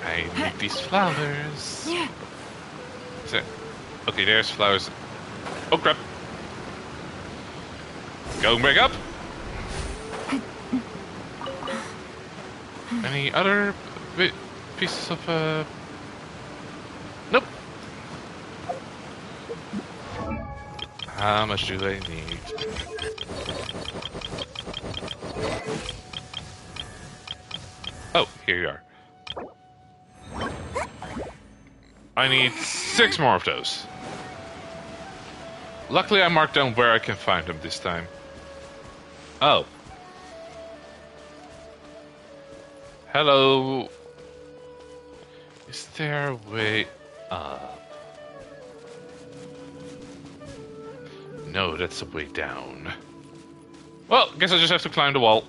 I need these flowers. Yeah. Okay, there's flowers. Oh crap. Going back up. Any other pieces of nope. How much do they need? Oh, here you are. I need 6 more of those. Luckily, I marked down where I can find them this time. Oh. Hello. Is there a way up? No, that's a way down. Well, guess I just have to climb the wall.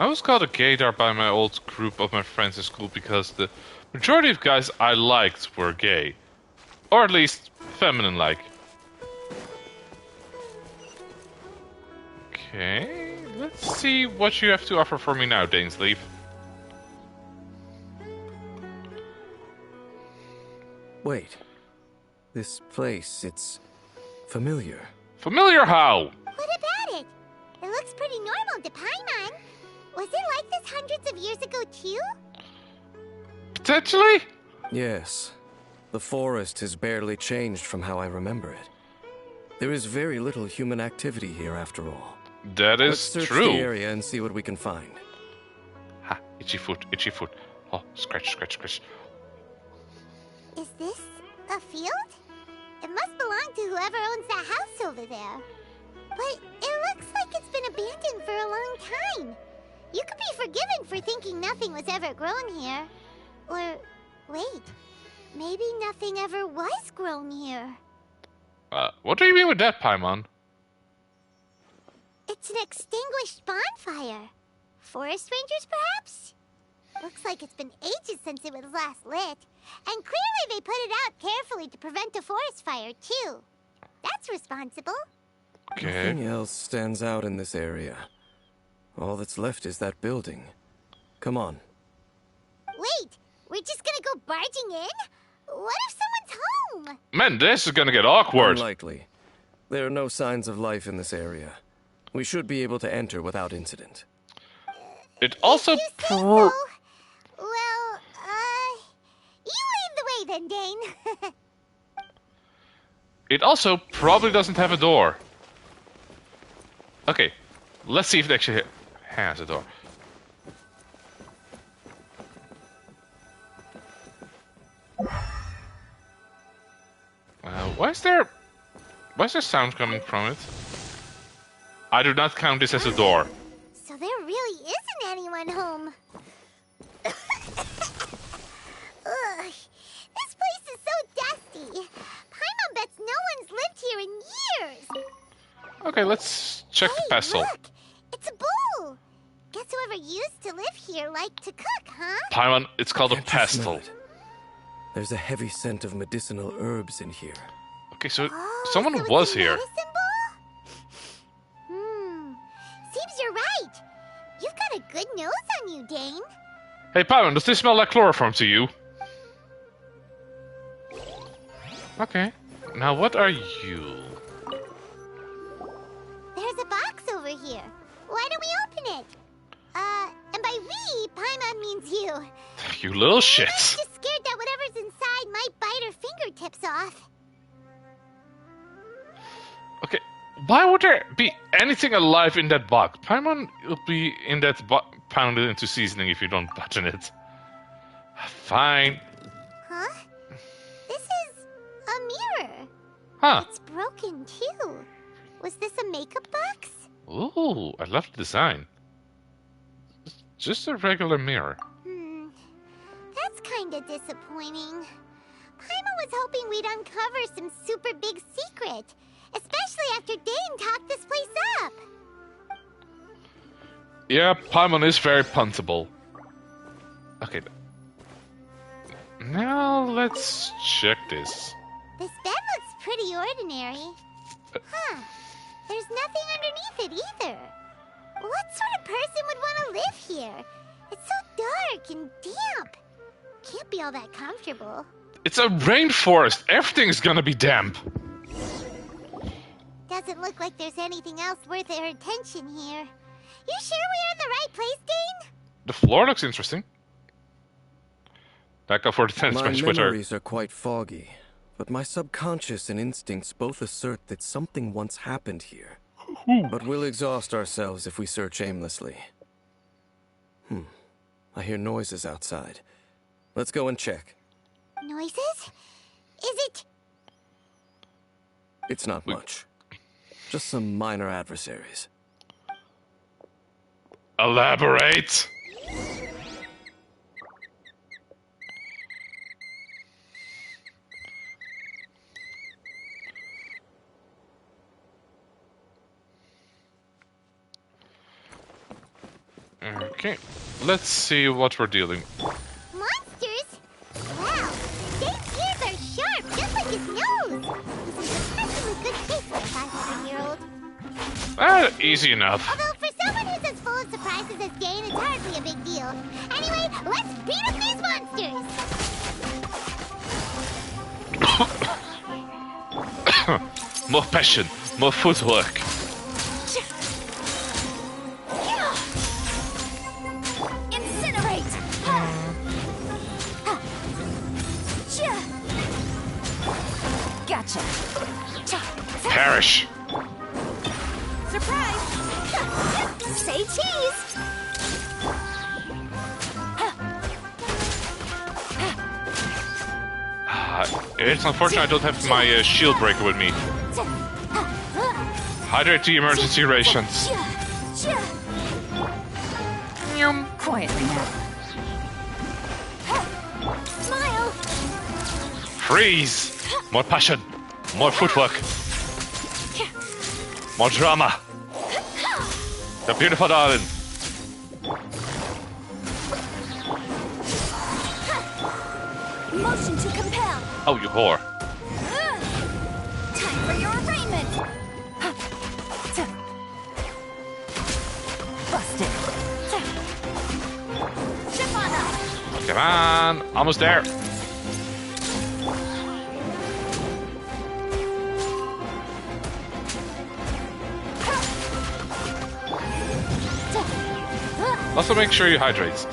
I was called a gaydar by my old group of my friends in school because the majority of guys I liked were gay. Or at least feminine-like. Okay, let's see what you have to offer for me now, Dainsleif. Wait. This place, it's familiar. Familiar how? What about it? It looks pretty normal to Paimon. Was it like this hundreds of years ago, too? Potentially? Yes. The forest has barely changed from how I remember it. There is very little human activity here after all. That is Let's search true. the area and see what we can find. Ha, itchy foot, itchy foot. Oh, scratch, scratch, scratch. Is this a field? It must belong to whoever owns that house over there. But it looks like it's been abandoned for a long time. You could be forgiven for thinking nothing was ever grown here. Or, wait, maybe nothing ever was grown here. What do you mean with that, Paimon? It's an extinguished bonfire. Forest rangers, perhaps? Looks like it's been ages since it was last lit. And clearly they put it out carefully to prevent a forest fire, too. That's responsible. Okay. Nothing else stands out in this area. All that's left is that building. Come on. Wait, we're just gonna go barging in? What if someone's home? Man, this is gonna get awkward. Unlikely. There are no signs of life in this area. We should be able to enter without incident. It also... Well, you lead the way then, Dane. It also probably doesn't have a door. Okay, let's see if it actually has a door. Why is there sound coming from it? I do not count this as a door. So there really isn't anyone home. Ugh, this place is so dusty. Paimon bets no one's lived here in years. Okay, let's check the pestle. Look, it's a bowl. Guess whoever used to live here liked to cook, huh? Paimon, it's called a Can't you smell pestle. it? There's a heavy scent of medicinal herbs in here. Okay, so someone was here. Seems you're right. You've got a good nose on you, Dane. Hey, Paimon, does this smell like chloroform to you? Okay. Now, what are you? There's a box over here. Why don't we open it? And by we, Paimon means you. You little I'm shits. just scared that whatever's inside might bite her fingertips off. Okay, why would there be anything alive in that box? Paimon will be in that pounded into seasoning if you don't button it. Fine. Huh? This is a mirror. Huh. It's broken, too. Was this a makeup box? Ooh, I love the design. It's just a regular mirror. That's kinda disappointing. Paimon was hoping we'd uncover some super big secret. Especially after Dane talked this place up. Yeah, Paimon is very puntable. Okay. Now let's check this. This bed looks pretty ordinary. Huh. There's nothing underneath it either. What sort of person would want to live here? It's so dark and damp. Can't be all that comfortable. It's a rainforest. Everything's gonna be damp. Doesn't look like there's anything else worth our attention here. You sure we're in the right place, Dane? The floor looks interesting. Back up for the tennis bench My with her. memories are quite foggy, but my subconscious and instincts both assert that something once happened here. But we'll exhaust ourselves if we search aimlessly. I hear noises outside. Let's go and check. Noises? Is it? It's not much. Just some minor adversaries. Elaborate. Okay, let's see what we're dealing. Monsters? Wow, Dane's ears are sharp, just like his nose. He's in especially good shape for a 500-year-old. Easy enough. Although for someone who's as full of surprises as Dane, it's hardly a big deal. Anyway, let's beat up these monsters! More passion, more footwork. Incinerate! Gotcha. Perish. Surprise! Say cheese! It's unfortunate I don't have my shield breaker with me. Hydrate the emergency rations. Quietly now. Smile! Freeze! More passion, more footwork, more drama. The beautiful darling. Motion to compel! Oh, you whore. Time for your arraignment! Busted. Shifana! Come on, almost there. Also, make sure you hydrate.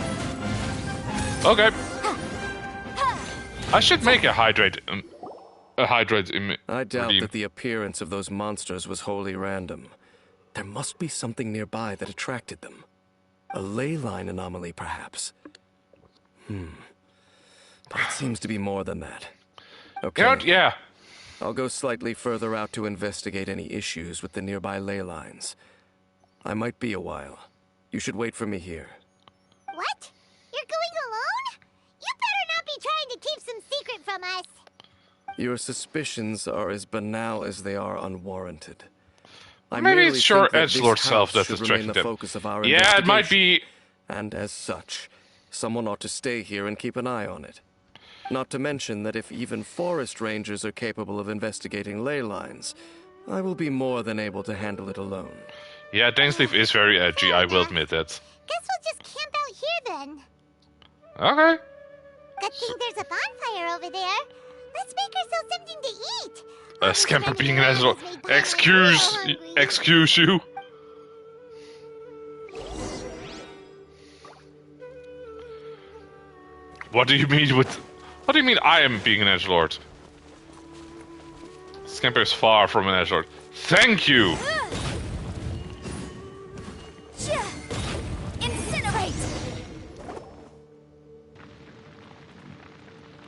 Okay. I should make a hydrate. I doubt that the appearance of those monsters was wholly random. There must be something nearby that attracted them. A ley line anomaly, perhaps. But it seems to be more than that. Okay. Yeah. I'll go slightly further out to investigate any issues with the nearby ley lines. I might be a while. You should wait for me here. What? You're going alone? You better not be trying to keep some secret from us. Your suspicions are as banal as they are unwarranted. Maybe it's your edgelord self that's distracting them. Yeah, it might be. And as such, someone ought to stay here and keep an eye on it. Not to mention that if even forest rangers are capable of investigating ley lines, I will be more than able to handle it alone. Yeah, Dainsleif is very edgy, I will admit that. Guess we'll just camp out here then. Okay. Good thing there's a bonfire over there. Let's make ourselves something to eat. Scamper being an edgelord. Excuse you. What do you mean with... What do you mean I am being an edgelord? Scamper is far from an edgelord. Thank you! Incinerate!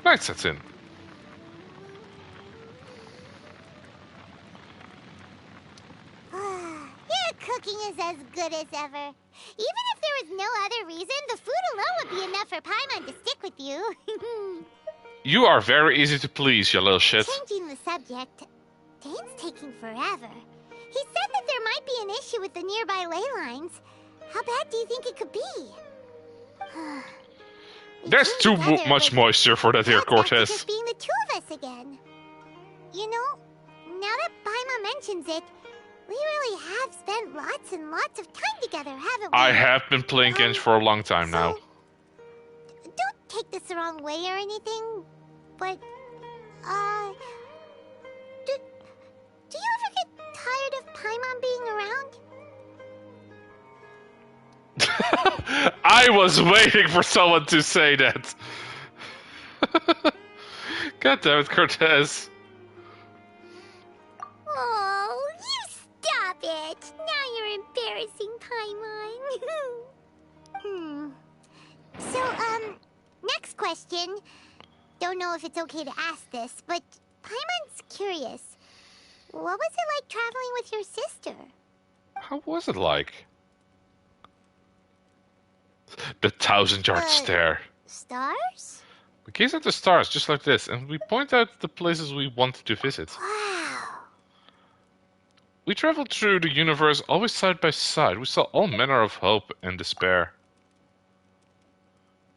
Night sets in. Your cooking is as good as ever. Even if there was no other reason, the food alone would be enough for Paimon to stick with you. You are very easy to please, you little shit. Changing the subject, Dane's taking forever. He said that there might be an issue with the nearby ley lines. How bad do you think it could be? There's too much moisture for that here, Cortez. Just being the two of us again. You know, now that Paimon mentions it, we really have spent lots and lots of time together, haven't we? I have been playing Genshin for a long time now. Don't take this the wrong way or anything, but, do you ever get tired of Paimon being around? I was waiting for someone to say that. God damn it, Cortez. Oh, you stop it! Now you're embarrassing Paimon. So, next question. Don't know if it's okay to ask this, but Paimon's curious. What was it like traveling with your sister? How was it like? The 1,000-yard stare. Stars? We gaze at the stars just like this, and we point out the places we wanted to visit. Wow. We traveled through the universe always side by side. We saw all manner of hope and despair.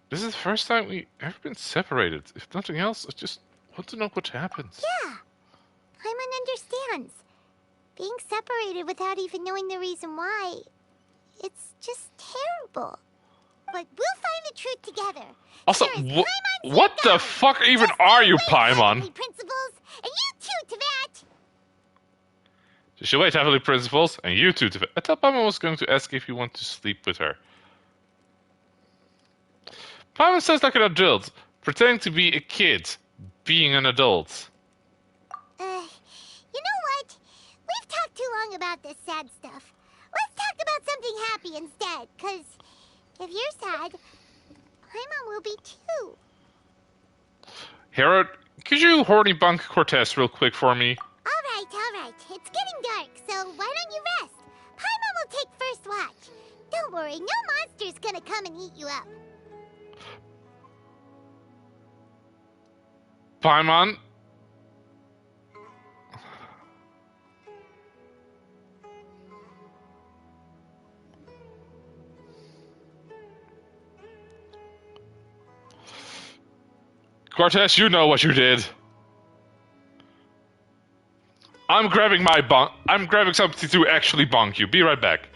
This is the first time we ever been separated. If nothing else, I just want to know what happens. Yeah. Paimon understands. Being separated without even knowing the reason why, it's just terrible. But we'll find the truth together. Also, what the fuck even are you, Paimon? Principles, and you too, Teyvat. Just wait, Heavenly Principles, and you too, Teyvat. I thought Paimon was going to ask if you want to sleep with her. Paimon sounds like an adult, pretending to be a kid, being an adult. You know what? We've talked too long about this sad stuff. Let's talk about something happy instead, because if you're sad, Paimon will be too. Harold, could you horny bunk Cortez real quick for me? All right. It's getting dark, so why don't you rest? Paimon will take first watch. Don't worry, no monster's gonna come and eat you up. Paimon? Cortez, you know what you did. I'm grabbing my bunk. I'm grabbing something to actually bonk you. Be right back.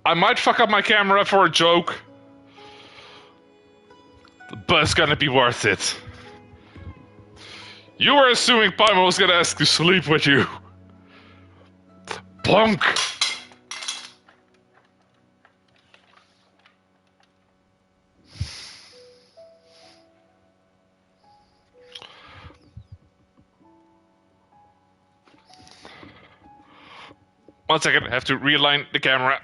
I might fuck up my camera for a joke, but it's gonna be worth it. You were assuming Paimon was gonna ask to sleep with you. Bonk! One second, I have to realign the camera.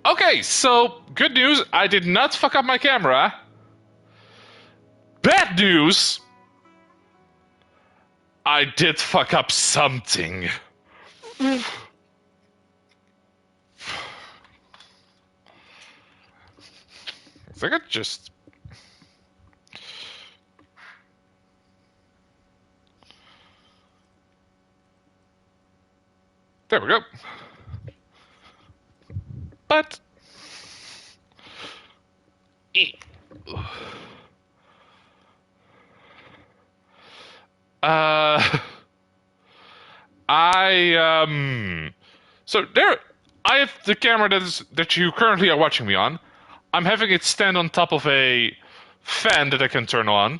Okay, so, good news, I did not fuck up my camera. Bad news, I did fuck up something. I think I just... There we go. But... So there... I have the camera that you currently are watching me on. I'm having it stand on top of a fan that I can turn on.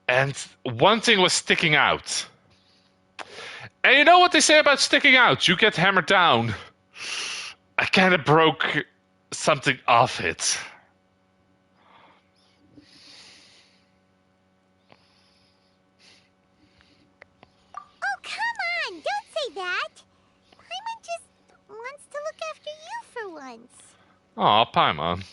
And one thing was sticking out. And you know what they say about sticking out? You get hammered down. I kind of broke something off it. Oh, come on! Don't say that! Paimon just wants to look after you for once. Aw, Paimon.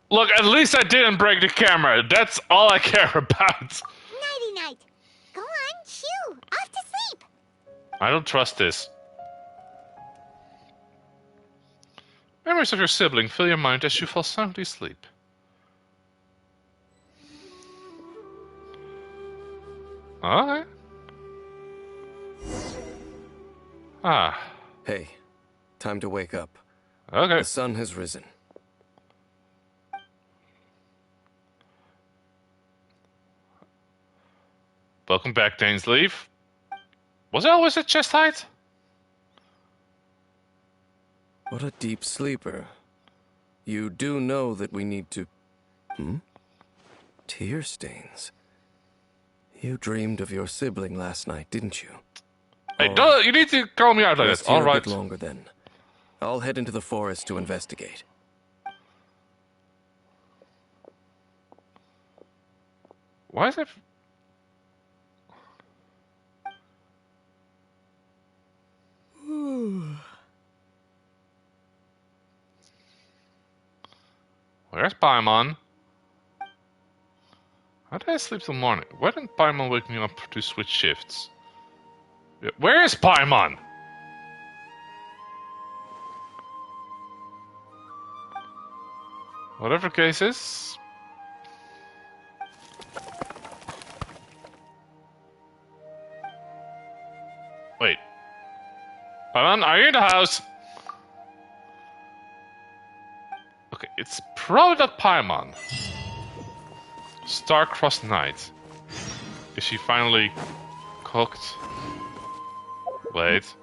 Look, at least I didn't break the camera. That's all I care about. Nighty-night. Go on, shoo! Off to sleep! I don't trust this. Memories of your sibling fill your mind as you fall soundly asleep. Okay. Ah. Hey, time to wake up. Okay. The sun has risen. Welcome back, Dainsleif. Was it always at chest height? What a deep sleeper. You do know that we need to... Tear stains. You dreamed of your sibling last night, didn't you? Hey, you need to call me out like this. All right. A bit longer then. I'll head into the forest to investigate. Why is it... Where's Paimon? How did I sleep till morning? Why didn't Paimon wake me up to switch shifts? Where is Paimon? Whatever the case is. Wait. Paimon, are you in the house? Okay, it's probably not Paimon. Star-crossed Knight. Is she finally cooked? Wait.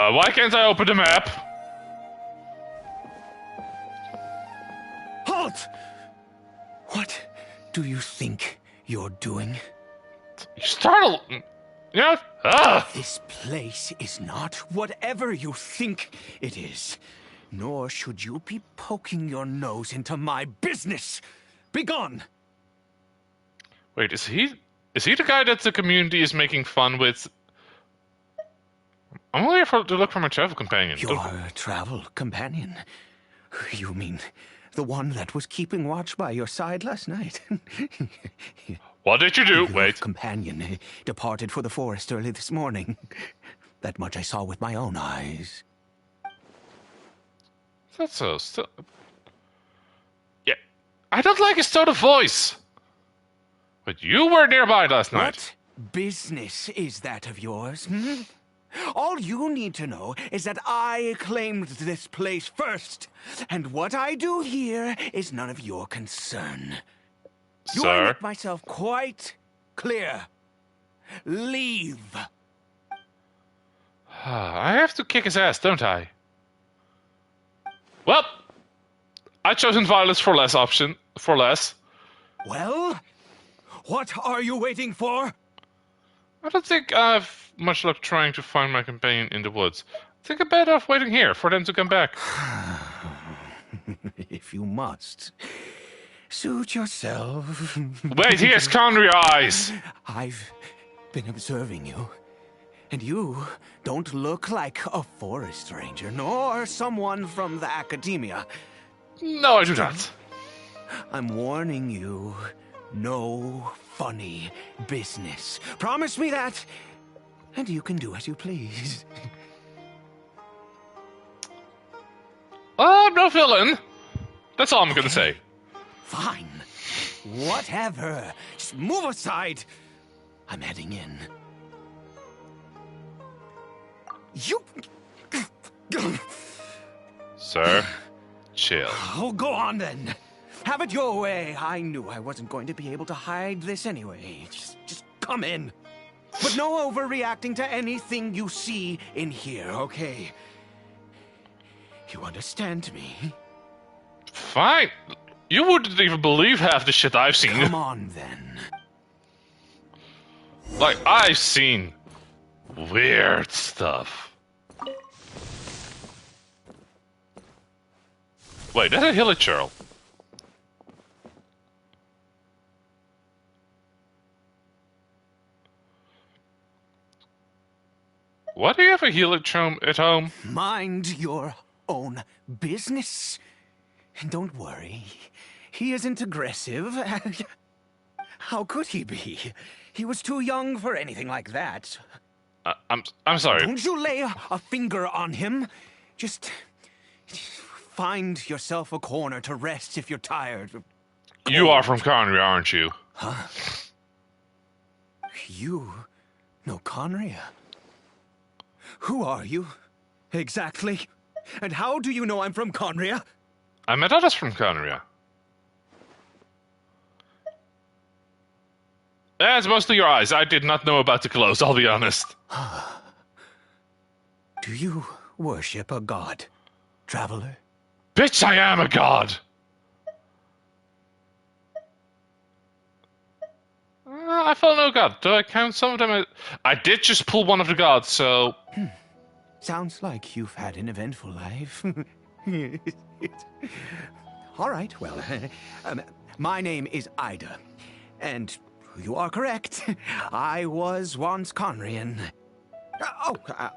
Why can't I open the map? Halt! What do you think you're doing? You startled... You know... Ah! This place is not whatever you think it is. Nor should you be poking your nose into my business. Be gone! Wait, is he the guy that the community is making fun with? I'm only here to look for my travel companion. Your travel companion? You mean the one that was keeping watch by your side last night? What did you do? Your Wait. companion departed for the forest early this morning. That much I saw with my own eyes. That's so still. Yeah, I don't like his tone of voice. But you were nearby last night. What business is that of yours? Hmm? All you need to know is that I claimed this place first, and what I do here is none of your concern. Do I Sir? make myself quite clear? Leave. I have to kick his ass, don't I? Well, I chosen violence for less option. For less. Well, what are you waiting for? I don't think I have much luck trying to find my companion in the woods. I think I'm better off waiting here for them to come back. If you must. Suit yourself. Wait, he has Conry eyes! I've been observing you. And you don't look like a forest ranger, nor someone from the academia. No, I do not. I'm warning you. No funny business. Promise me that, and you can do as you please. Oh, no villain. That's all I'm gonna say. Fine. Whatever. Just move aside. I'm heading in. You... Sir, chill. Oh, go on then. Have it your way. I knew I wasn't going to be able to hide this anyway. Just come in. But no overreacting to anything you see in here, okay? You understand me? Fine. You wouldn't even believe half the shit I've seen. Come on, then. Like, I've seen weird stuff. Wait, that's a hilichurl. Why do you have a hilichurl at home? Mind your own business. And don't worry. He isn't aggressive. How could he be? He was too young for anything like that. I'm sorry. Don't you lay a finger on him. Just find yourself a corner to rest if you're tired. You are from Conria, aren't you? Huh? You know Conria? Who are you? Exactly? And how do you know I'm from Conria? I met others from Conria. It's mostly your eyes. I did not know about the clothes, I'll be honest. Do you worship a god, traveler? Bitch, I am a god! I follow no god. Do I count some of them? I did just pull one of the gods, so... Sounds like you've had an eventful life. All right, well, my name is Ida, and you are correct. I was once Conrian.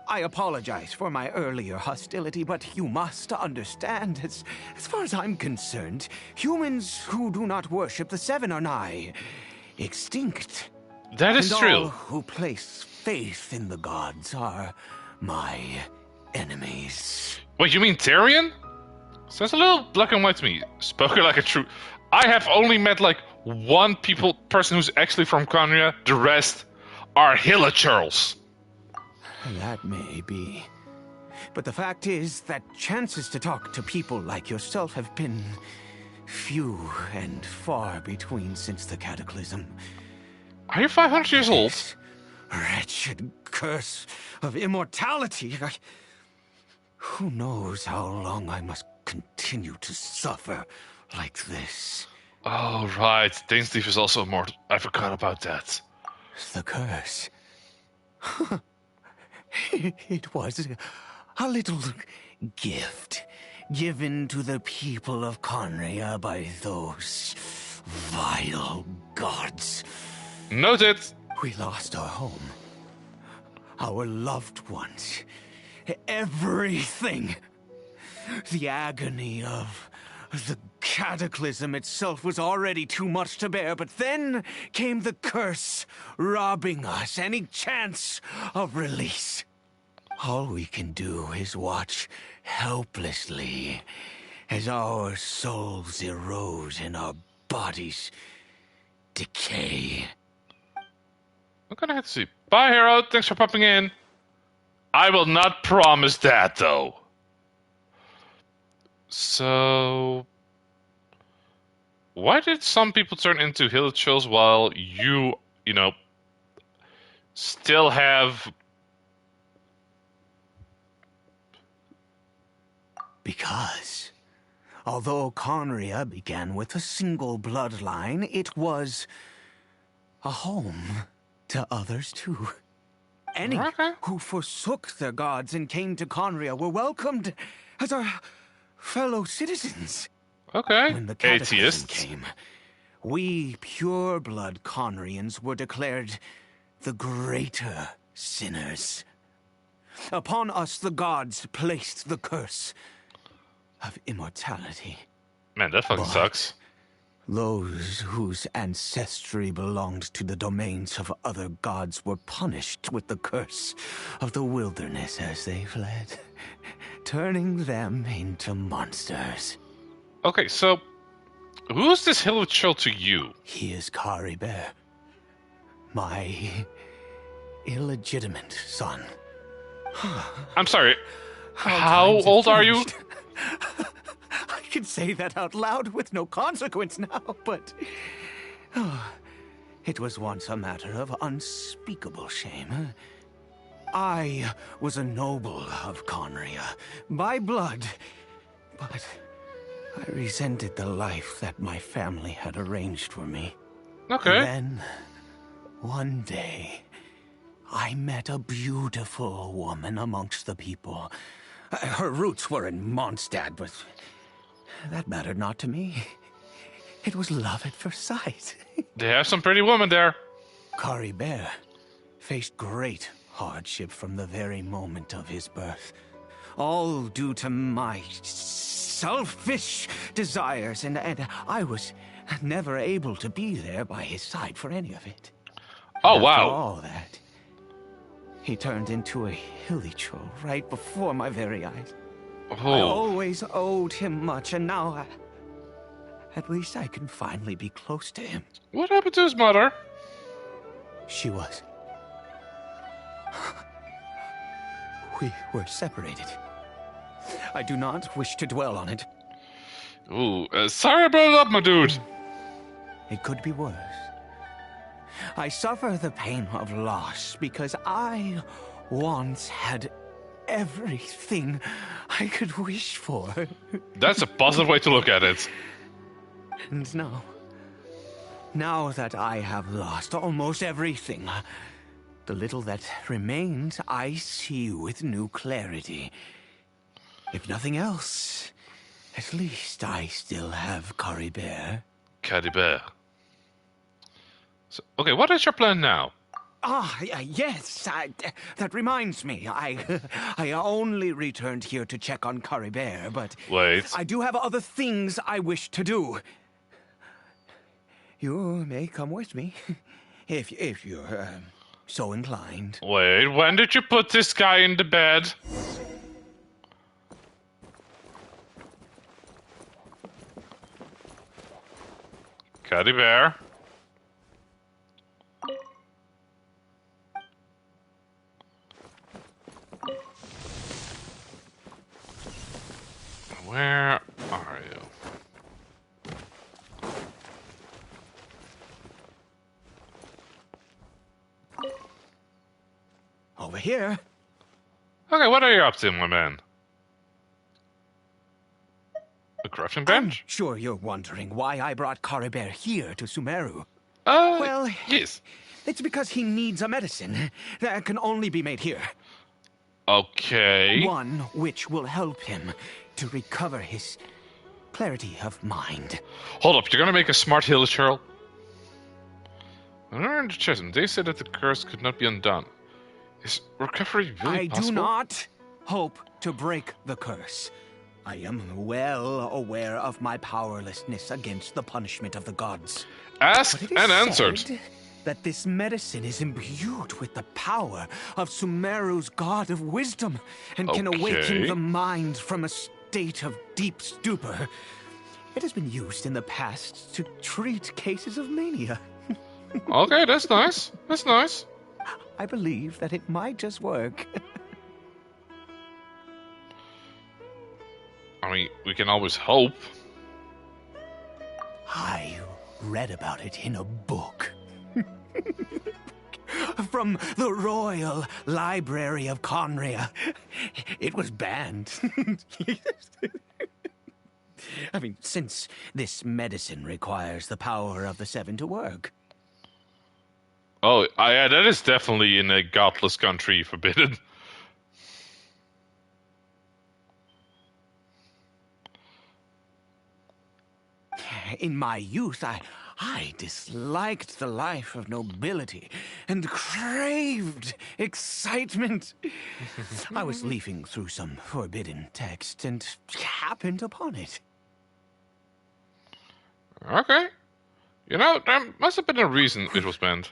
I apologize for my earlier hostility, but you must understand, as far as I'm concerned, humans who do not worship the Seven are nigh extinct. That is and true. all who place faith in the gods are my enemies. Wait, you mean Tyrion? Sounds a little black and white to me. Spoken like a true... I have only met like one person who's actually from Conria. The rest are hillachurls. That may be. But the fact is that chances to talk to people like yourself have been few and far between since the cataclysm. Are you 500 years old? This wretched curse of immortality. Who knows how long I must continue to suffer like this? Oh, right. Dainsleif is also immortal. I forgot about that. The curse. It was a little gift given to the people of Conria by those vile gods. Noted. We lost our home, our loved ones, everything. The agony of the cataclysm itself was already too much to bear, but then came the curse, robbing us any chance of release. All we can do is watch helplessly as our souls erode and our bodies decay. I'm gonna have to see. Bye, Harold. Thanks for popping in. I will not promise that, though. So... why did some people turn into hillachurls while you know, still have... Because, although Conria began with a single bloodline, it was a home to others too. Any who forsook their gods and came to Conria were welcomed as our fellow citizens. Okay, when the cataclysm came, we pure-blood Conrians were declared the greater sinners. Upon us the gods placed the curse of immortality. Man, that fucking sucks. Those whose ancestry belonged to the domains of other gods were punished with the curse of the wilderness as they fled, turning them into monsters. Okay, so who's this hillachurl to you? He is Kari Bear, my illegitimate son. I'm sorry. How old are you? I can say that out loud with no consequence now, but... it was once a matter of unspeakable shame. I was a noble of Conria, by blood, but I resented the life that my family had arranged for me. Okay. And then, one day, I met a beautiful woman amongst the people. Her roots were in Mondstadt, but that mattered not to me. It was love at first sight. They have some pretty women there. Kari Bear faced great hardship from the very moment of his birth. All due to my selfish desires, and I was never able to be there by his side for any of it. Oh, After wow. all that, he turned into a hillachurl right before my very eyes. Oh. I always owed him much, and now at least I can finally be close to him. What happened to his mother? She was. We were separated. I do not wish to dwell on it. Ooh, sorry I brought it up, my dude. It could be worse. I suffer the pain of loss because I once had everything I could wish for. That's a positive way to look at it. And now that I have lost almost everything, the little that remains I see with new clarity. If nothing else, at least I still have Kari Bear. Kari Bear. So, okay, what is your plan now? Yes, that reminds me. I only returned here to check on Kari Bear, but... Wait. I do have other things I wish to do. You may come with me, if you're so inclined. Wait, when did you put this guy in the bed? Caddy bear. Where are you? Over here. Okay, what are you up to, my man? A crafting bench? I'm sure you're wondering why I brought Caribert here to Sumeru. Well, yes. It's because he needs a medicine that can only be made here. Okay. One which will help him to recover his clarity of mind. Hold up, you're gonna make a smart hill, Cheryl? When we were in the chasm, they said that the curse could not be undone. Is recovery really possible? I do not hope to break the curse. I am well aware of my powerlessness against the punishment of the gods. Asked and answered. That this medicine is imbued with the power of Sumeru's god of wisdom and can awaken the mind from a state of deep stupor. It has been used in the past to treat cases of mania. Okay, that's nice. That's nice. I believe that it might just work. I mean, we can always hope. I read about it in a book. From the Royal Library of Conria. It was banned. I mean, since this medicine requires the power of the Seven to work. Oh, yeah, that is definitely in a godless country forbidden. In my youth, I disliked the life of nobility and craved excitement. I was leafing through some forbidden text and happened upon it. Okay. You know, there must have been a reason it was banned.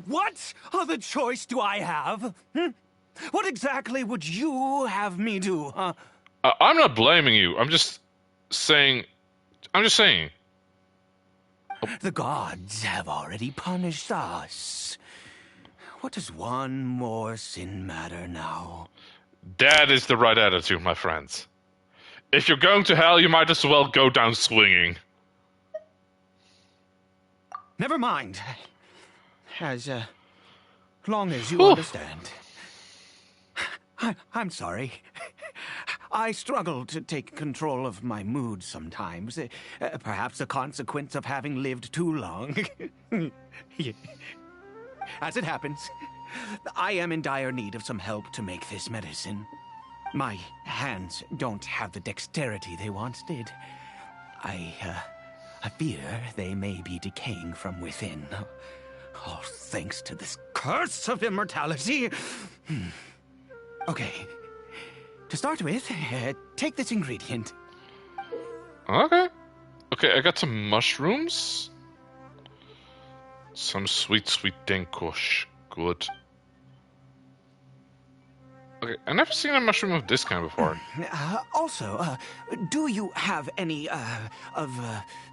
What other choice do I have? What exactly would you have me do, huh? I'm not blaming you. I'm just saying... The gods have already punished us. What does one more sin matter now? That is the right attitude, my friends. If you're going to hell, you might as well go down swinging. Never mind. As long as you understand. I'm sorry. I struggle to take control of my mood sometimes. Perhaps a consequence of having lived too long. As it happens, I am in dire need of some help to make this medicine. My hands don't have the dexterity they once did. I fear they may be decaying from within. All thanks to this curse of immortality. Okay. To start with, take this ingredient. Okay. Okay, I got some mushrooms. Some sweet, sweet dinkush. Good. Okay, I've never seen a mushroom of this kind before. Also, do you have any, of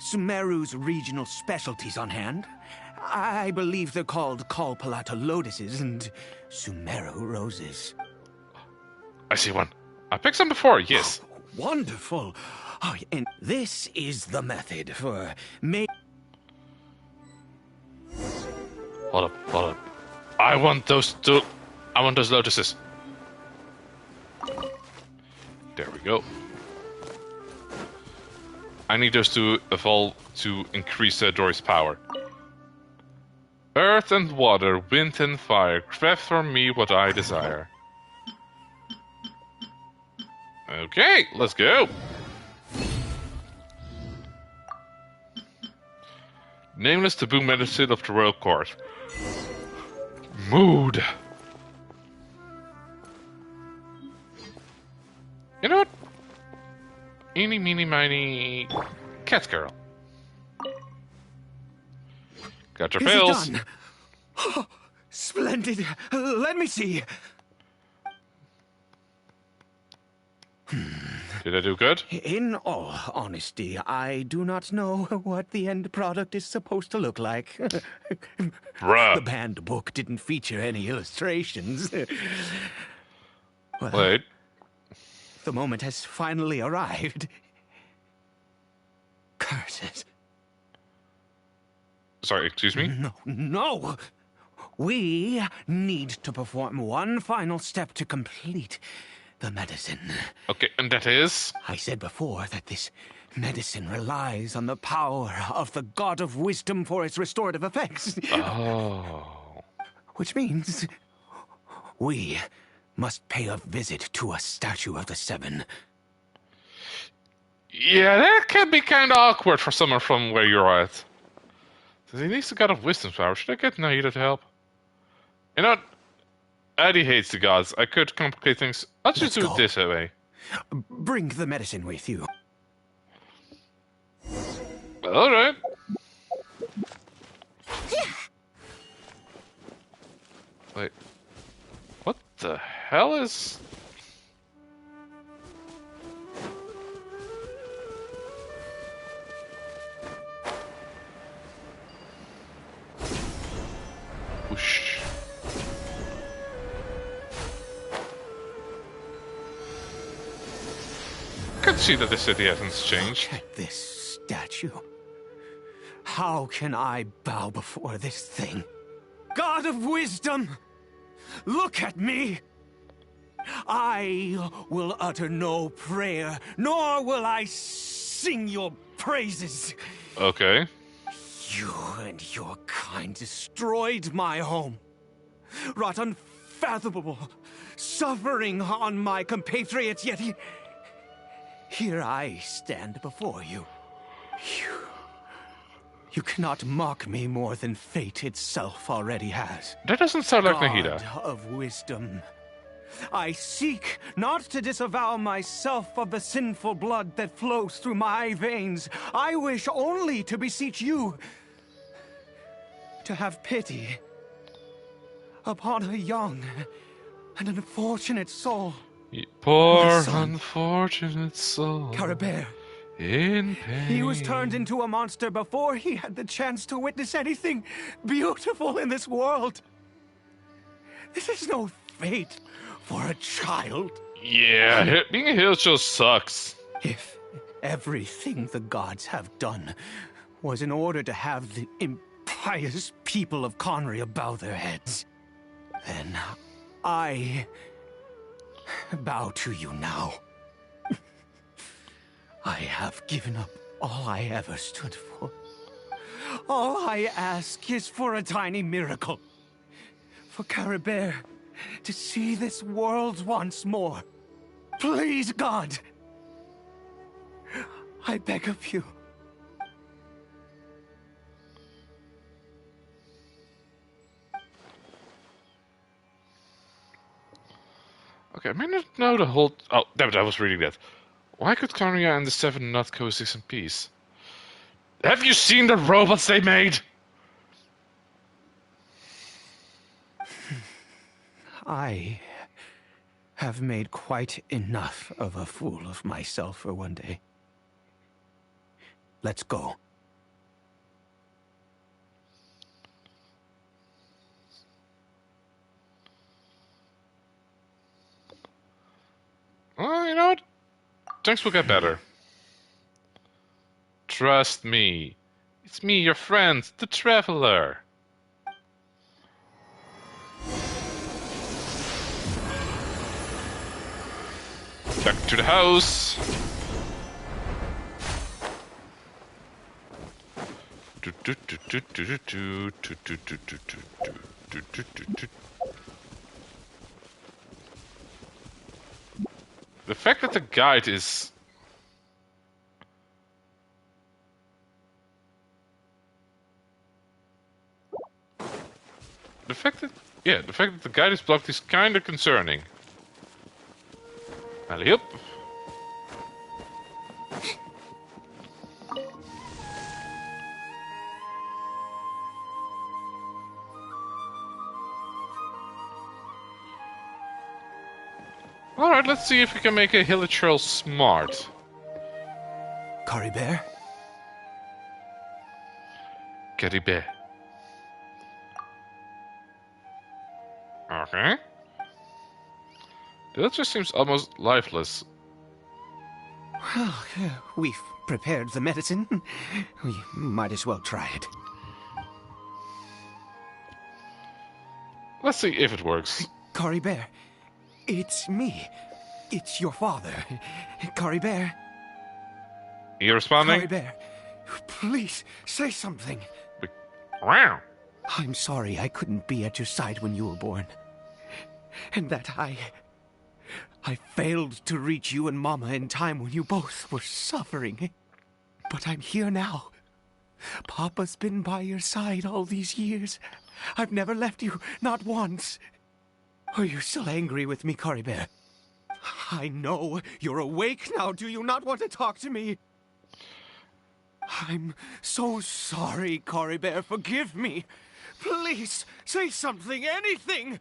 Sumeru's regional specialties on hand? I believe they're called Kalpalata lotuses and Sumeru roses. I see one. I picked some before, yes. Oh, wonderful. Oh, and this is the method for Hold up. I want those lotuses. There we go. I need those to evolve to increase Dory's power. Earth and water, wind and fire, craft for me what I desire. Okay, let's go. Nameless taboo medicine of the royal court. Mood. You know what? Eeny, meeny, miny, cat girl. Got your Is it pills. done? Oh, splendid. Let me see. Did I do good? In all honesty, I do not know what the end product is supposed to look like. Bruh. The banned book didn't feature any illustrations. Well, Wait. the moment has finally arrived. Curses. Sorry, excuse me? No. We need to perform one final step to complete the medicine. Okay, and that is? I said before that this medicine relies on the power of the God of Wisdom for its restorative effects. Oh. Which means we must pay a visit to a statue of the Seven. Yeah, that can be kind of awkward for someone from where you're at. He needs the God of Wisdom power. Should I get Naida to help? You know what? Eddie hates the gods. I could complicate things. Let's just do it this way. Bring the medicine with you. Alright. Wait. What the hell is... Whoosh. I can see that the city hasn't changed. Look at this statue. How can I bow before this thing? God of Wisdom! Look at me! I will utter no prayer, nor will I sing your praises. Okay. You and your kind destroyed my home. Wrought unfathomable suffering on my compatriots, yet here I stand before you. You cannot mock me more than fate itself already has. That doesn't sound like God Nahida. of Wisdom. I seek not to disavow myself of the sinful blood that flows through my veins. I wish only to beseech you to have pity upon a young and unfortunate soul. Poor unfortunate soul. Caribert. In pain. He was turned into a monster before he had the chance to witness anything beautiful in this world. This is no fate for a child. Yeah, being a hero just sucks. If everything the gods have done was in order to have the impious people of Conria bow their heads, then I bow to you now. I have given up all I ever stood for. All I ask is for a tiny miracle. For Caribert to see this world once more. Please, God. I beg of you. Okay, I may not know the whole... Oh, damn it, I was reading that. Why could Conria and the Seven not coexist in peace? Have you seen the robots they made? I have made quite enough of a fool of myself for one day. Let's go. Well, you know what? Things will get better. Trust me. It's me, your friend, the Traveler. Back to the house. The fact that the guide is... The fact that the guide is blocked is kinda concerning. Alley-up. Alright, let's see if we can make a Hilichurl smart. Caribert? Caribert. Okay. That just seems almost lifeless. Well, we've prepared the medicine. We might as well try it. Let's see if it works. Caribert, it's me. It's your father. Caribert. You responding? Caribert, please, say something. Wow. I'm sorry I couldn't be at your side when you were born. And that I failed to reach you and Mama in time when you both were suffering. But I'm here now. Papa's been by your side all these years. I've never left you, not once. Are you still angry with me, Caribert? I know you're awake now. Do you not want to talk to me? I'm so sorry, Caribert. Forgive me. Please, say something, anything.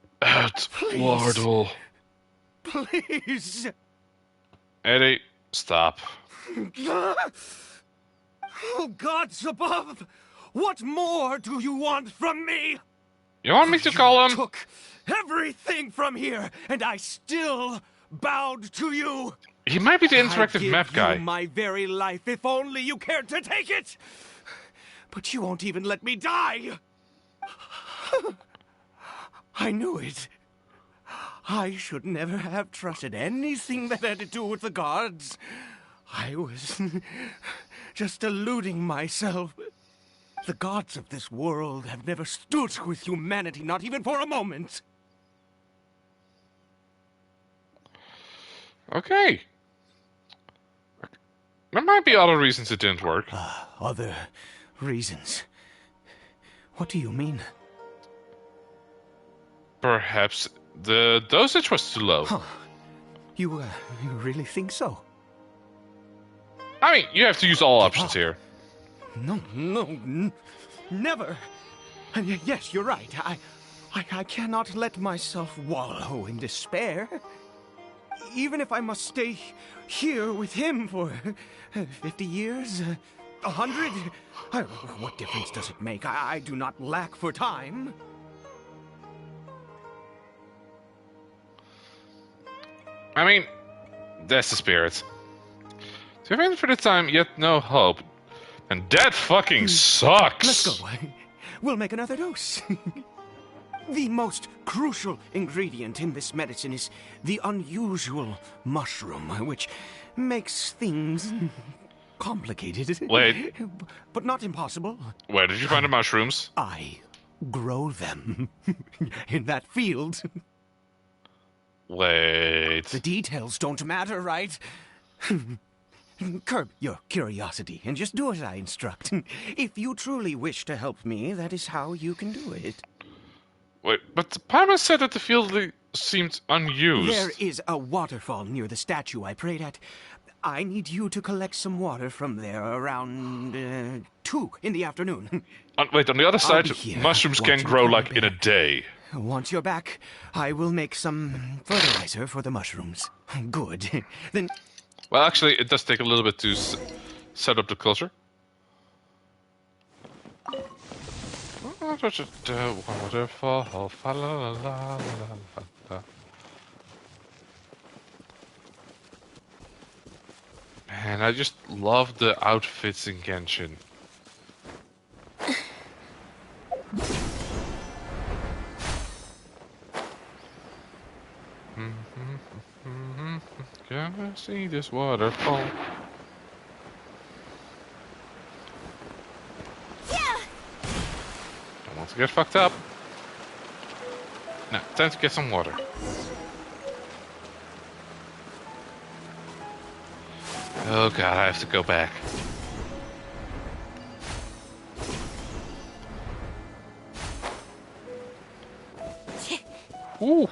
Wardle. Please. Eddie, stop. Oh, gods above! What more do you want from me? You want me to call him? Took everything from here, and I still bowed to you. He might be the interactive map guy. You my very life, if only you cared to take it. But you won't even let me die. I knew it. I should never have trusted anything that had to do with the gods. I was just eluding myself. The gods of this world have never stood with humanity, not even for a moment. Okay. There might be other reasons it didn't work. Other reasons? What do you mean? Perhaps the dosage was too low. Huh. You really think so? I mean, you have to use all options here. No, never. And yes, you're right. I cannot let myself wallow in despair. Even if I must stay here with him for 50 years, 100, what difference does it make? I do not lack for time. I mean, that's the spirit. To have infinite time, yet no hope. And that fucking sucks! Let's go. We'll make another dose. The most crucial ingredient in this medicine is the unusual mushroom, which makes things complicated. Wait. But not impossible. Where did you find the mushrooms? I grow them in that field. Wait. The details don't matter, right? Curb your curiosity and just do as I instruct. If you truly wish to help me, that is how you can do it. Wait, but the Parma said that the field seemed unused. There is a waterfall near the statue I prayed at. I need you to collect some water from there around 2 in the afternoon. Wait, on the other side, mushrooms can grow like in a day. Once you're back, I will make some fertilizer for the mushrooms. Good. Then... Well, actually, it does take a little bit to set up the culture. Waterfall, fa la la la la la. Man, I just love the outfits in Genshin. Can I see this waterfall? Don't want to get fucked up. No, time to get some water. Oh god, I have to go back. Ooh.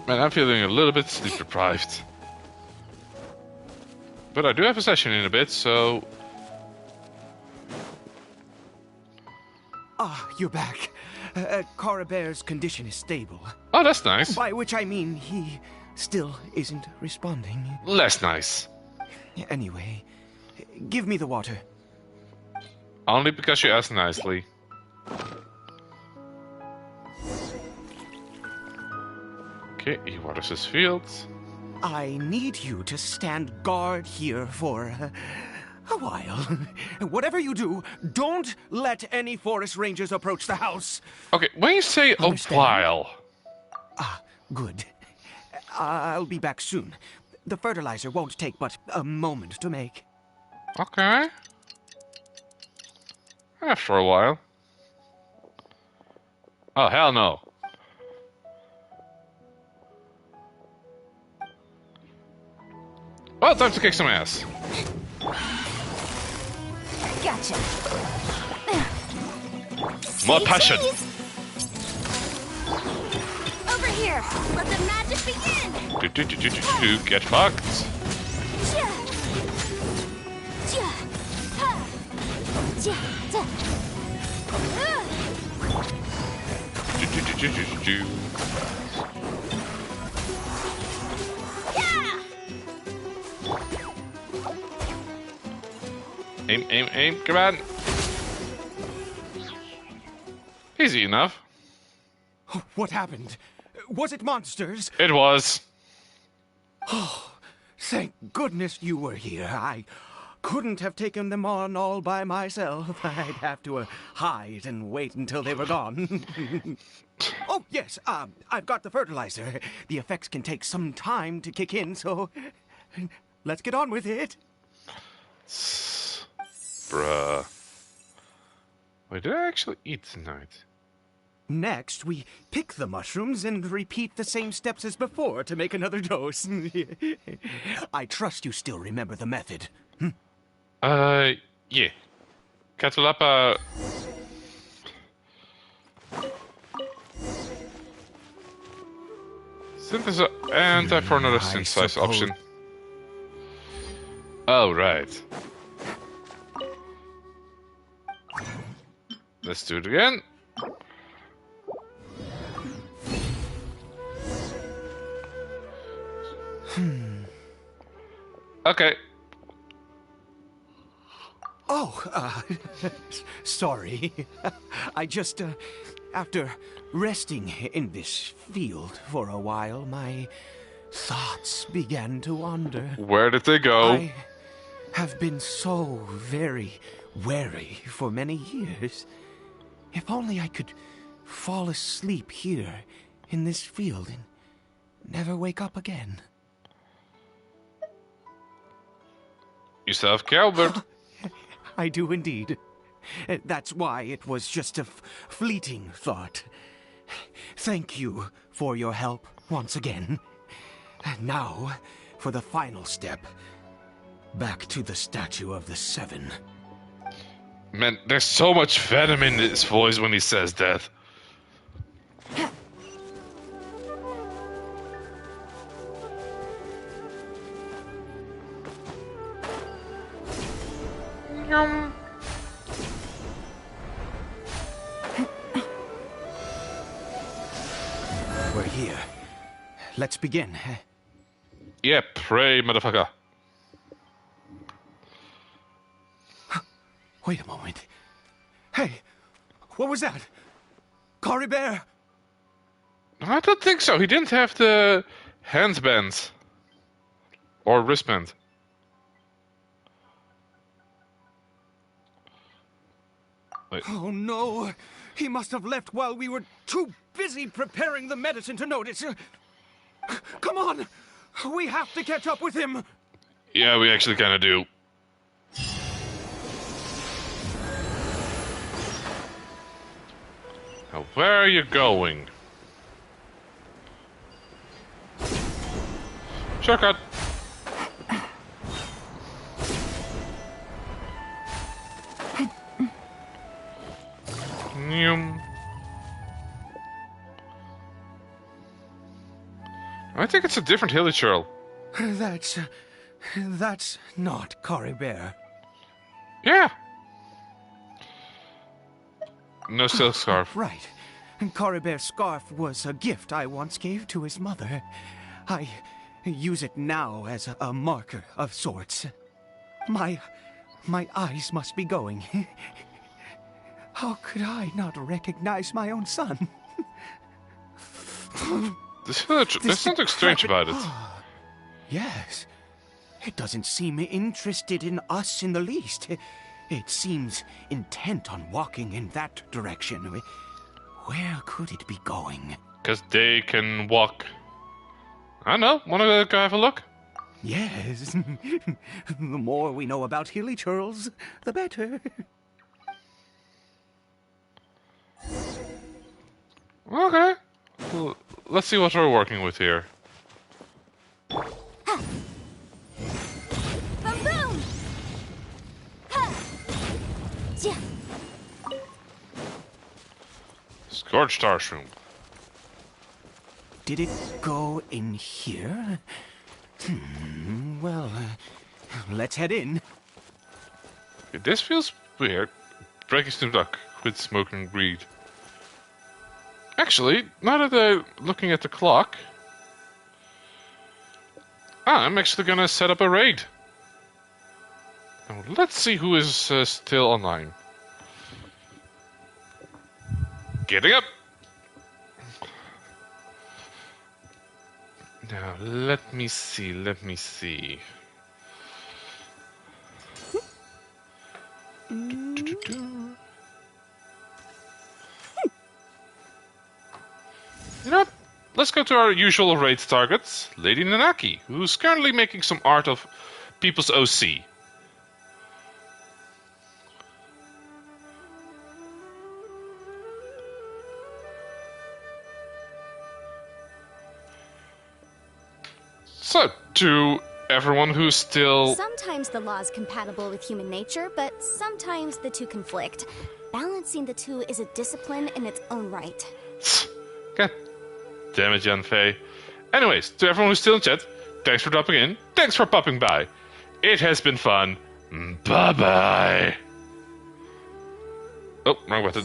Man, I'm feeling a little bit sleep deprived. But I do have a session in a bit, so... Ah, you're back. Coribear's condition is stable. Oh, that's nice. By which I mean he still isn't responding. Less nice. Anyway, give me the water. Only because you asked nicely. Okay, he waters his fields. I need you to stand guard here for a while. Whatever you do, don't let any forest rangers approach the house. Okay, when you say a while... Ah, good. I'll be back soon. The fertilizer won't take but a moment to make. Okay. After a while. Oh, hell no. Well, time to kick some ass. Gotcha. More passion. Over here. Let the magic begin. Get fucked. Aim, aim, aim, come on. Easy enough. What happened? Was it monsters? It was. Oh, thank goodness you were here. I couldn't have taken them on all by myself. I'd have to hide and wait until they were gone. Oh, yes, I've got the fertilizer. The effects can take some time to kick in, so let's get on with it. Bruh. Wait, did I actually eat tonight? Next, we pick the mushrooms and repeat the same steps as before to make another dose. I trust you still remember the method. Yeah. Catalapa... Synthesize and time for another synthesize option. Oh, right. Let's do it again. Okay. Oh, sorry. I just, after resting in this field for a while, my thoughts began to wander. Where did they go? I have been so very wary for many years. If only I could fall asleep here in this field and never wake up again. You still have Calvert. I do indeed. That's why it was just a fleeting thought. Thank you for your help once again. And now, for the final step. Back to the Statue of the Seven. Man, there's so much venom in his voice when he says that. We're here. Let's begin. Yeah, pray, motherfucker. Wait a moment. Hey, what was that? Coribear? I don't think so. He didn't have the handband. Or wristband. Wait. Oh no! He must have left while we were too busy preparing the medicine to notice. Come on! We have to catch up with him! Yeah, we actually kind of do. Now, where are you going? Shortcut. I think it's a different hilly churl. That's not Coribear. Yeah. No silk scarf. Right. Coribear's scarf was a gift I once gave to his mother. I use it now as a marker of sorts. My eyes must be going. How could I not recognize my own son? There's something strange about it. Yes. It doesn't seem interested in us in the least. It seems intent on walking in that direction. Where could it be going? Because they can walk. I don't know. Want to go have a look? Yes. The more we know about hilly churls, the better. Okay. Well, let's see what we're working with here. Boom, boom! Ha! Yeah. Scorched Starshroom. Did it go in here? Well, let's head in. Okay, this feels weird. Breaking the duck with smoking greed. Actually, now that I'm looking at the clock, I'm actually gonna set up a raid. Now, let's see who is still online. Getting up! Now, let me see. You know what? Let's go to our usual raid targets, Lady Nanaki, who's currently making some art of People's OC. So, to everyone who's still... Sometimes the law is compatible with human nature, but sometimes the two conflict. Balancing the two is a discipline in its own right. God damn it, Jan Fei. Anyways, to everyone who's still in chat, thanks for dropping in. Thanks for popping by. It has been fun. Bye-bye. Oh, wrong button.